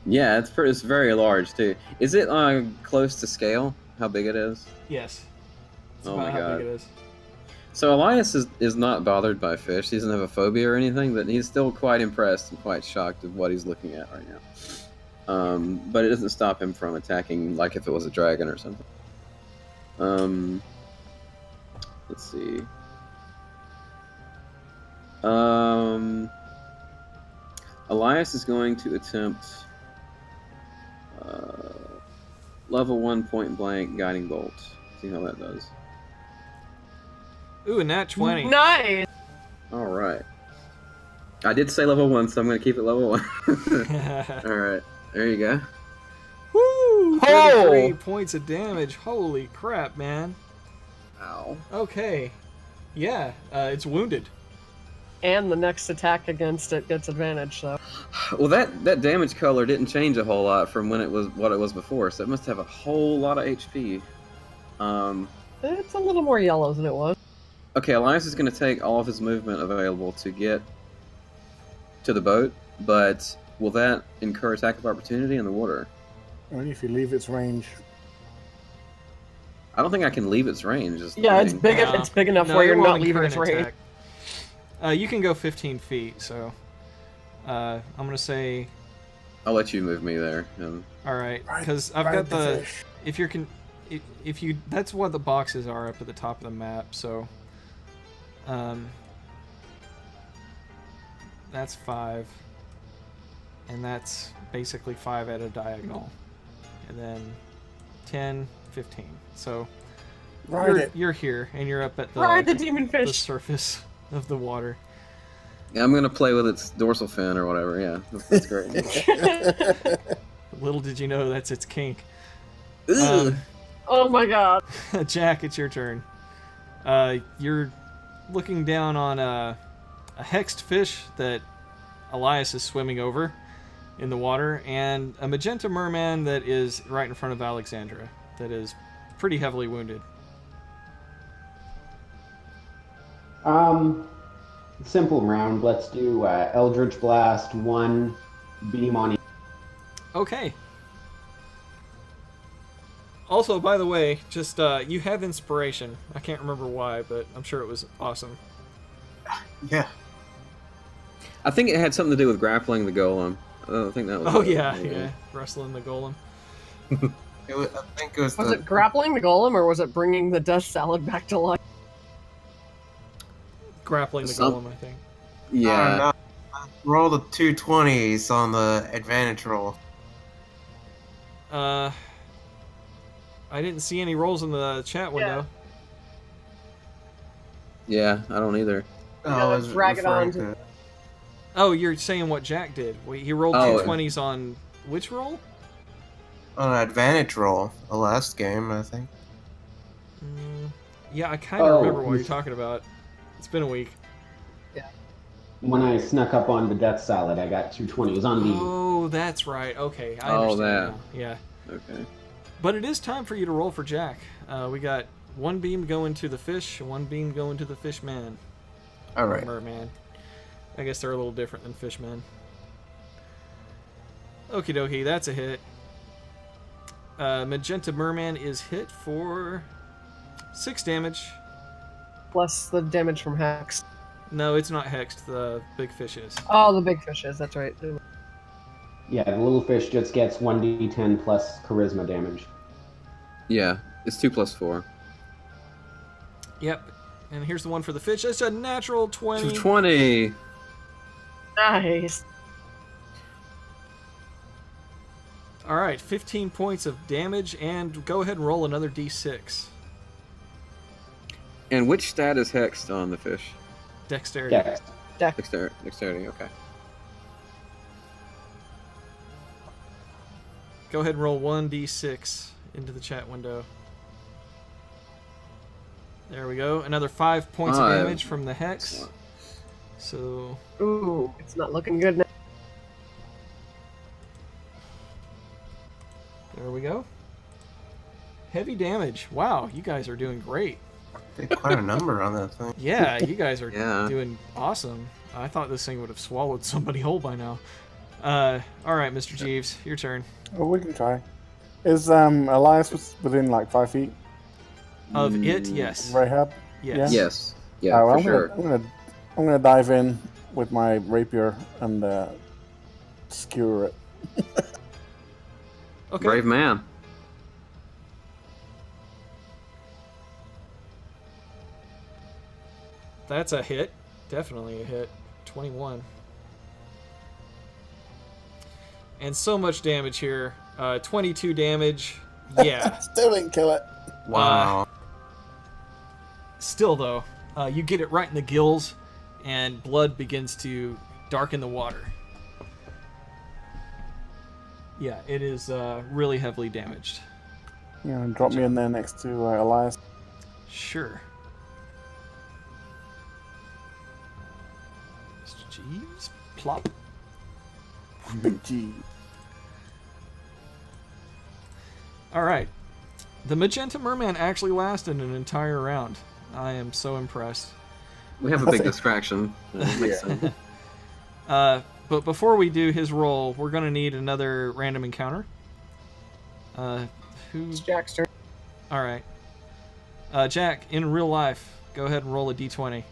Yeah, it's very large too. Is it close to scale? How big it is? Yes. That's Oh my about how God. big it is. So Elias is not bothered by fish. He doesn't have a phobia or anything, but he's still quite impressed and quite shocked at what he's looking at right now. But it doesn't stop him from attacking like if it was a dragon or something. Let's see. Elias is going to attempt level 1 point blank guiding bolt. See how that does. Ooh, a nat 20. Nice. All right. I did say level 1, so I'm going to keep it level 1. All right. There you go. Woo! 33 Oh! points of damage. Holy crap, man. Ow. Okay. Yeah, it's wounded. And the next attack against it gets advantage, so. Well, that damage color didn't change a whole lot from when it was what it was before, so it must have a whole lot of HP. It's a little more yellow than it was. Okay, Elias is going to take all of his movement available to get to the boat, but will that incur attack of opportunity in the water? Only if you leave its range. I don't think I can leave its range. Is the Yeah, it's thing. big. No. It's big enough No, where it you're won't not leaving incur its an range. attack. You can go 15 feet, so I'm gonna say. I'll let you move me there. All right, Ride- because I've ride got the. fish. If you're if you, that's what the boxes are up at the top of the map. So, that's 5, and that's basically 5 at a diagonal, and then 10, 15. So Ride it. you're here, and you're up at Ride the demon the fish. surface of the water. Yeah, I'm going to play with its dorsal fin or whatever. Yeah, that's great. Little did you know that's its kink. Ugh. Oh my god. Jack, it's your turn. You're looking down on a hexed fish that Elias is swimming over in the water, and a magenta merman that is right in front of Alexandra that is pretty heavily wounded. Simple round. Let's do Eldritch Blast, 1 beam on each. Okay. Also, by the way, just you have inspiration. I can't remember why, but I'm sure it was awesome. Yeah. I think it had something to do with grappling the golem. I think that was. Oh yeah, wrestling the golem. I think it was. Was it grappling the golem, or was it bringing the dust salad back to life? Grappling the golem, I think. Yeah. No. Roll the 220s on the advantage roll. I didn't see any rolls in the chat window. Yeah, I don't either. I was drag it on referring to Oh, you're saying what Jack did. Wait, he rolled Oh. 220s on which roll? on an advantage roll the last game, I think. Yeah, I kind of Oh, remember what you- you're talking about. It's been a week. When I snuck up on the death salad, I got 220. It was on the. Oh, that's right. Okay, I Oh, understand that. now. Yeah. Okay. But it is time for you to roll for Jack. We got one beam going to the fish, and one beam going to the fishman. All right. Merman. I guess they're a little different than fishmen. Okie dokie, that's a hit. Magenta Merman is hit for 6 damage. Plus the damage from Hex. No, it's not hexed. The big fish is. Oh, the big fishes. That's right. Yeah, the little fish just gets 1d10 plus charisma damage. Yeah, it's 2 plus 4. Yep. And here's the one for the fish. It's a natural 20. 220. Nice. All right, 15 points of damage, and go ahead and roll another d6. And which stat is hexed on the fish? Dexterity. Dex. Dexterity, okay. Go ahead and roll 1d6 into the chat window. There we go. Another 5 points of 5. damage from the hex. Excellent. So, Ooh, it's not looking good now. there we go. Heavy damage. Wow, you guys are doing great. Did quite a number on that thing. Yeah, you guys are Yeah. doing awesome. I thought this thing would have swallowed somebody whole by now. All right, Mr. Jeeves, your turn. Oh, we can try. Is Elias within like 5 feet? Of it, yes. Rahab? Yes. Yes. Yeah, Oh, for I'm sure. I'm gonna dive in with my rapier and skewer it. Okay. Brave man. That's a hit. Definitely a hit. 21. And so much damage here. 22 damage. Yeah. Still didn't kill it. Wow. Still, though, you get it right in the gills, and blood begins to darken the water. Yeah, it is really heavily damaged. Yeah, drop me in there next to Elias. Sure. Mr. Jeeves, plop. Big G. All right. The Magenta Merman actually lasted an entire round. I am so impressed. We have a big distraction. That makes sense. But before we do his roll, we're going to need another random encounter. It's Who's... Jack's turn. All right. Jack, in real life, go ahead and roll a d20.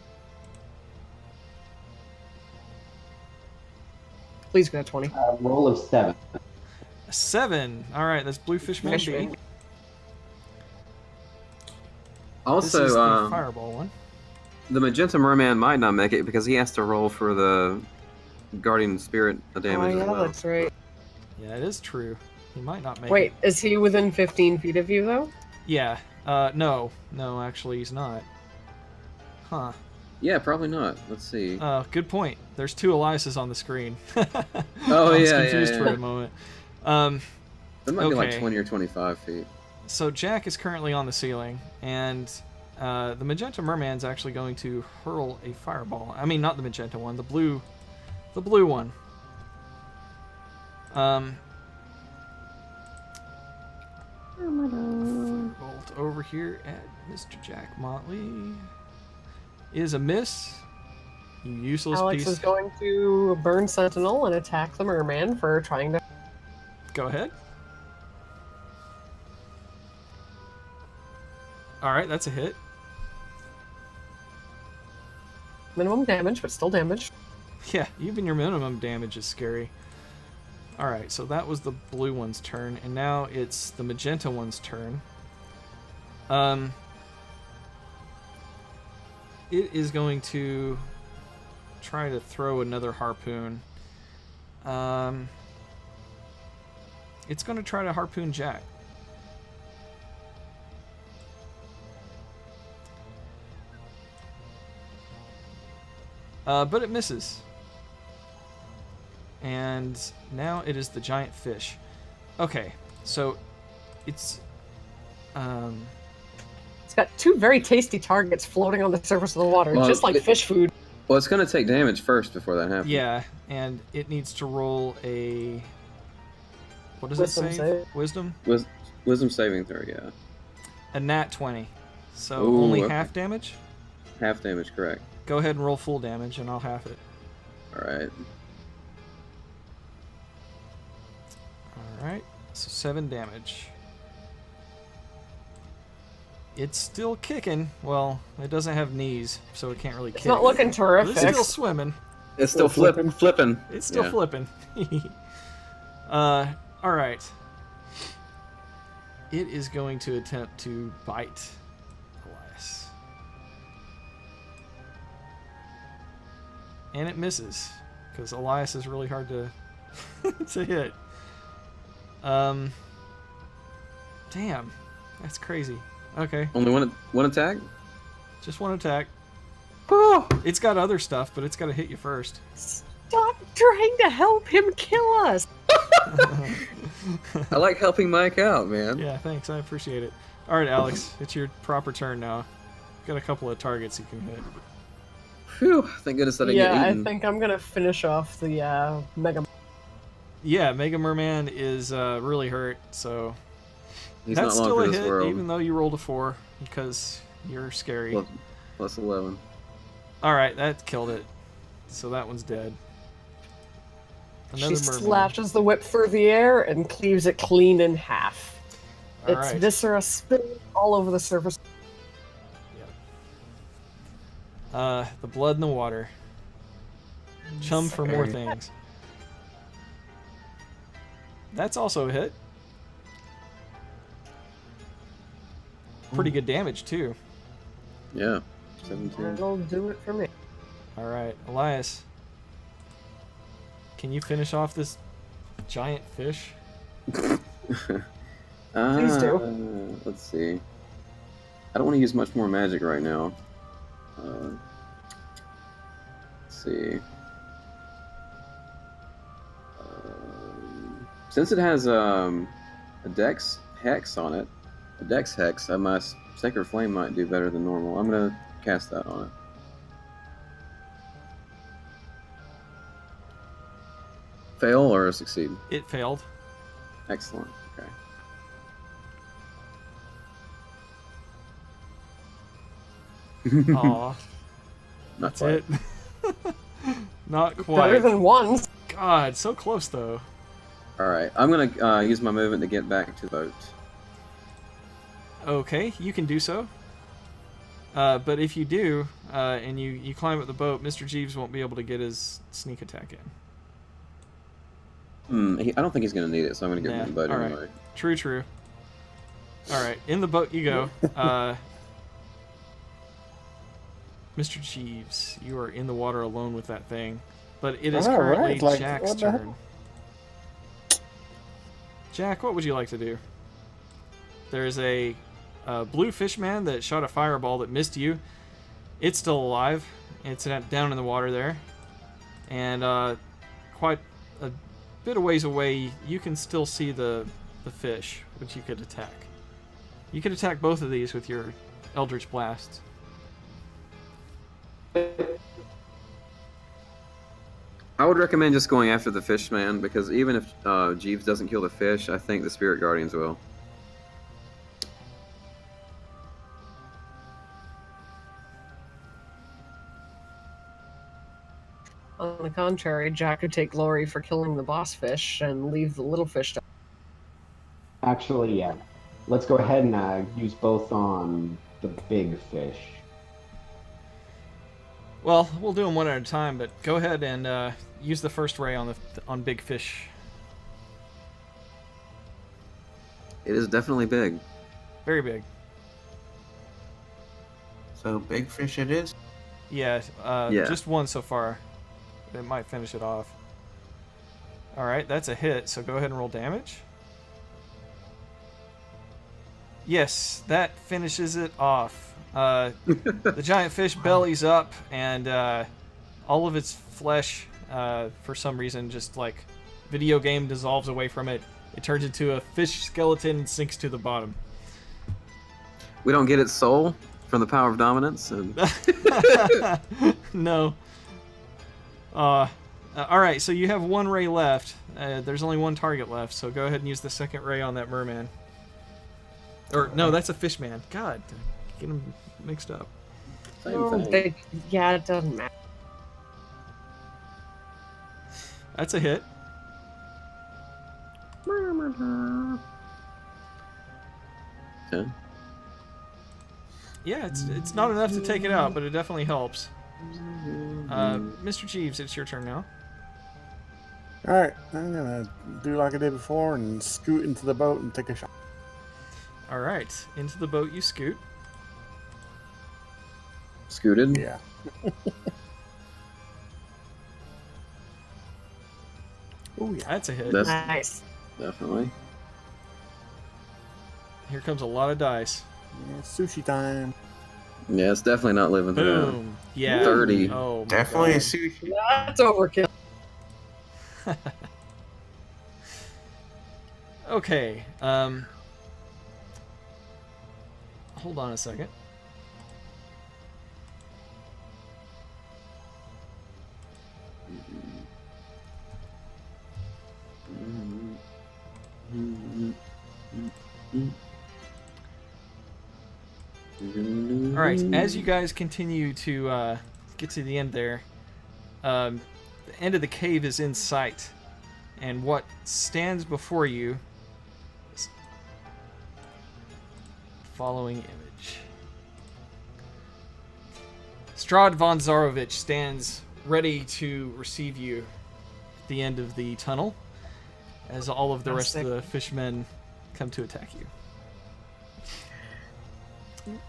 Please get a 20. Roll of 7. A 7. All right, that's Blue Fishman B. Fishman. This Also, is the fireball one. the Magenta Merman might not make it because he has to roll for the Guardian Spirit damage Oh, as yeah, well. that's right. Yeah, it is true. He might not make Wait, it. is he within 15 feet of you, though? Yeah. No, actually, he's not. Huh. Yeah, probably not. Let's see. Good point. There's 2 Eliases on the screen. Oh, I was yeah, confused yeah, for yeah. a moment. That might be like okay. 20 or 25 feet. So Jack is currently on the ceiling, and the Magenta Merman's actually going to hurl a fireball. I mean, not the magenta one, the blue one. Bolt over here at Mr. Jack Motley is a miss. You useless Alex piece. is going to burn Sentinel and attack the merman for trying to... Go ahead. All right, that's a hit. Minimum damage, but still damage. Yeah, even your minimum damage is scary. All right, so that was the blue one's turn, and now it's the magenta one's turn. It is going to try to throw another harpoon. It's going to try to harpoon Jack. But it misses. And now it is the giant fish. Okay, so it's It's got two very tasty targets floating on the surface of the water, Well, just like fish food. Well, it's going to take damage first before that happens. yeah, and it needs to roll a what does Wisdom it say? save. Wisdom? Wisdom saving throw, yeah. A nat 20. So Ooh, only okay. half damage? Half damage, correct. Go ahead and roll full damage and I'll half it. Alright. Alright, so 7 damage. It's still kicking. Well, it doesn't have knees, so it can't really kick. It's not looking But terrific. it's still swimming. It's still flipping. flipping. It's still Yeah. flipping. Alright. It is going to attempt to bite Elias. And it misses, because Elias is really hard to to hit. Damn. That's crazy. Okay, Only one attack? just one attack. Oh. It's got other stuff, but it's got to hit you first. Stop trying to help him kill us. I like helping Mike out, man. Yeah, thanks. I appreciate it. All right, Alex, it's your proper turn now. Got a couple of targets you can hit. Phew, thank goodness I didn't get Yeah, I eaten. think I'm gonna finish off the Mega. Yeah, Mega Merman is really hurt, so He's that's not long still for a this hit, world. even though you rolled a 4, because you're scary. Plus 11. All right, that killed it. So that one's dead. Another She merman. slashes the whip through the air and cleaves it clean in half. All Its right. viscera spilling all over the surface. The blood in the water. Chum for more things. That's also a hit. Pretty good damage, too. Yeah. 17. That'll do it for me. All right, Elias. Can you finish off this giant fish? Please do. Let's see. I don't want to use much more magic right now. Let's see. Since it has a dex hex on it, a dex hex, my Sacred Flame might do better than normal. I'm going to cast that on it. Fail or succeed? It failed. Excellent. Okay. Aw, Not that's quite. it. Not Better quite. than one. God, so close though. All right. I'm gonna use my movement to get back to the boat. Okay, you can do so. But if you do, and you climb up the boat, Mr. Jeeves won't be able to get his sneak attack in. I don't think he's gonna need it, so I'm gonna get Nah, in the boat all right. anyway. True. All right, in the boat you go. Mr. Jeeves, you are in the water alone with that thing, but it is All currently right, like, Jack's what the turn. hell? Jack, what would you like to do? There's a blue fishman that shot a fireball that missed you. It's still alive. It's down in the water there, and quite a bit of ways away, you can still see the fish, which you could attack. You could attack both of these with your Eldritch Blasts. I would recommend just going after the fish man, because even if Jeeves doesn't kill the fish, I think the Spirit Guardians will. On the contrary, Jack could take glory for killing the boss fish and leave the little fish to... Actually, yeah. Let's go ahead and use both on the big fish. Well, we'll do them one at a time, but go ahead and use the first ray on big fish. It is definitely big. Very big. So big fish it is. Yeah, Yeah. just one so far. It might finish it off. All right, that's a hit, so go ahead and roll damage. Yes, that finishes it off. The giant fish bellies up, and all of its flesh, for some reason, just like video game dissolves away from it. It turns into a fish skeleton and sinks to the bottom. We don't get its soul from the power of dominance. And... No. All right, so you have one ray left. There's only one target left, so go ahead and use the second ray on that merman. Or no, that's a fishman. God, get them mixed up. Same thing. Yeah, it doesn't matter. That's a hit. Okay. Yeah, it's not enough to take it out, but it definitely helps. Mr. Jeeves, it's your turn now. Alright, I'm gonna do like I did before and scoot into the boat and take a shot. All right, into the boat you scoot. Scooted? Yeah. Oh yeah. That's a hit. That's Nice. definitely. Here comes a lot of dice. Yeah, sushi time. Yeah, it's definitely not living through. Boom. Yeah. 30. Oh, my Definitely God. sushi. That's overkill. Okay. Hold on a second. All right. As you guys continue to get to the end there, the end of the cave is in sight, and what stands before you is the following image. Strahd von Zarovich stands ready to receive you at the end of the tunnel, as all of the rest of the fishmen come to attack you.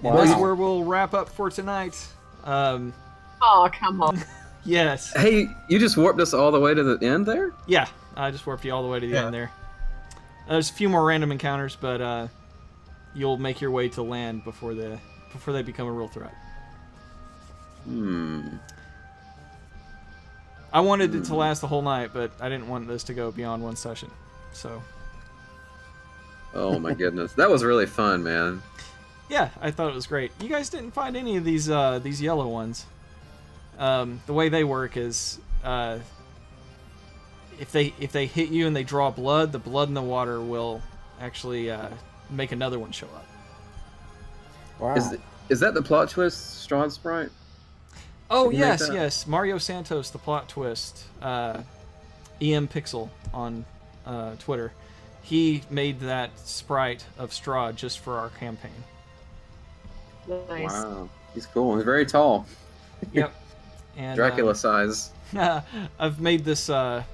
And that's where we'll wrap up for tonight. Oh, come on. Yes. Hey, you just warped us all the way to the end there? Yeah, I just warped you all the way to the Yeah. end there. There's a few more random encounters, but you'll make your way to land before they become a real threat. I wanted it to last the whole night, but I didn't want this to go beyond one session. So, Oh my goodness. That was really fun, man. yeah, I thought it was great. You guys didn't find any of these yellow ones. The way they work is if they hit you and they draw blood, the blood in the water will actually make another one show up. Wow. Is that the plot twist, Strahd Sprite? Oh, Did you make yes, that? yes. Mario Santos, the plot twist. EM Pixel on Twitter. He made that sprite of Strahd just for our campaign. Nice. Wow. He's cool. He's very tall. Yep. And, Dracula size. I've made this the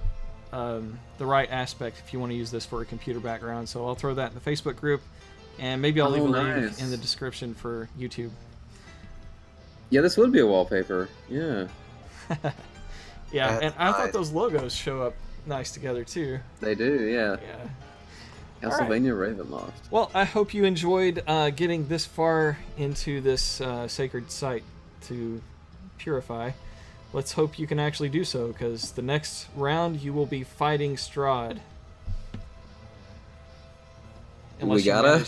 right aspect if you want to use this for a computer background, so I'll throw that in the Facebook group, and maybe I'll leave a link nice. in the description for YouTube. Yeah, this would be a wallpaper. Yeah. Yeah, That's and I thought nice. those logos show up nice together too. They do, yeah. Yeah. Castlevania Ravenloft. Well, I hope you enjoyed getting this far into this sacred site to purify. Let's hope you can actually do so, because the next round you will be fighting Strahd. We gotta?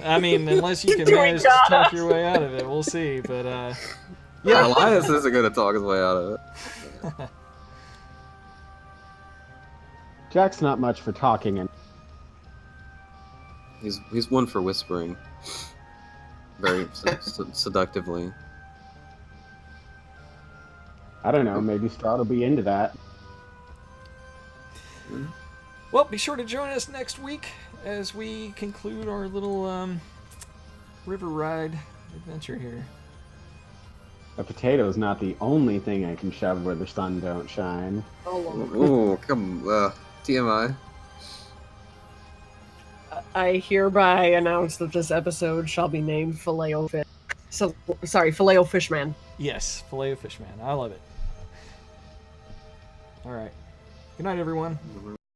Unless you can We manage to gotta. talk your way out of it, we'll see. But Yeah, Elias isn't going to talk his way out of it. Jack's not much for talking, and He's one for whispering. Very seductively. I don't know, maybe Strahd will be into that. well, be sure to join us next week as we conclude our little river ride adventure here. A potato is not the only thing I can shove where the sun don't shine. Oh, Lord. Ooh, come, TMI. I hereby announce that this episode shall be named Fillet O Fish. So, sorry, Fillet O Fishman. Yes, Fillet O Fishman. I love it. All right. Good night, everyone. Mhm.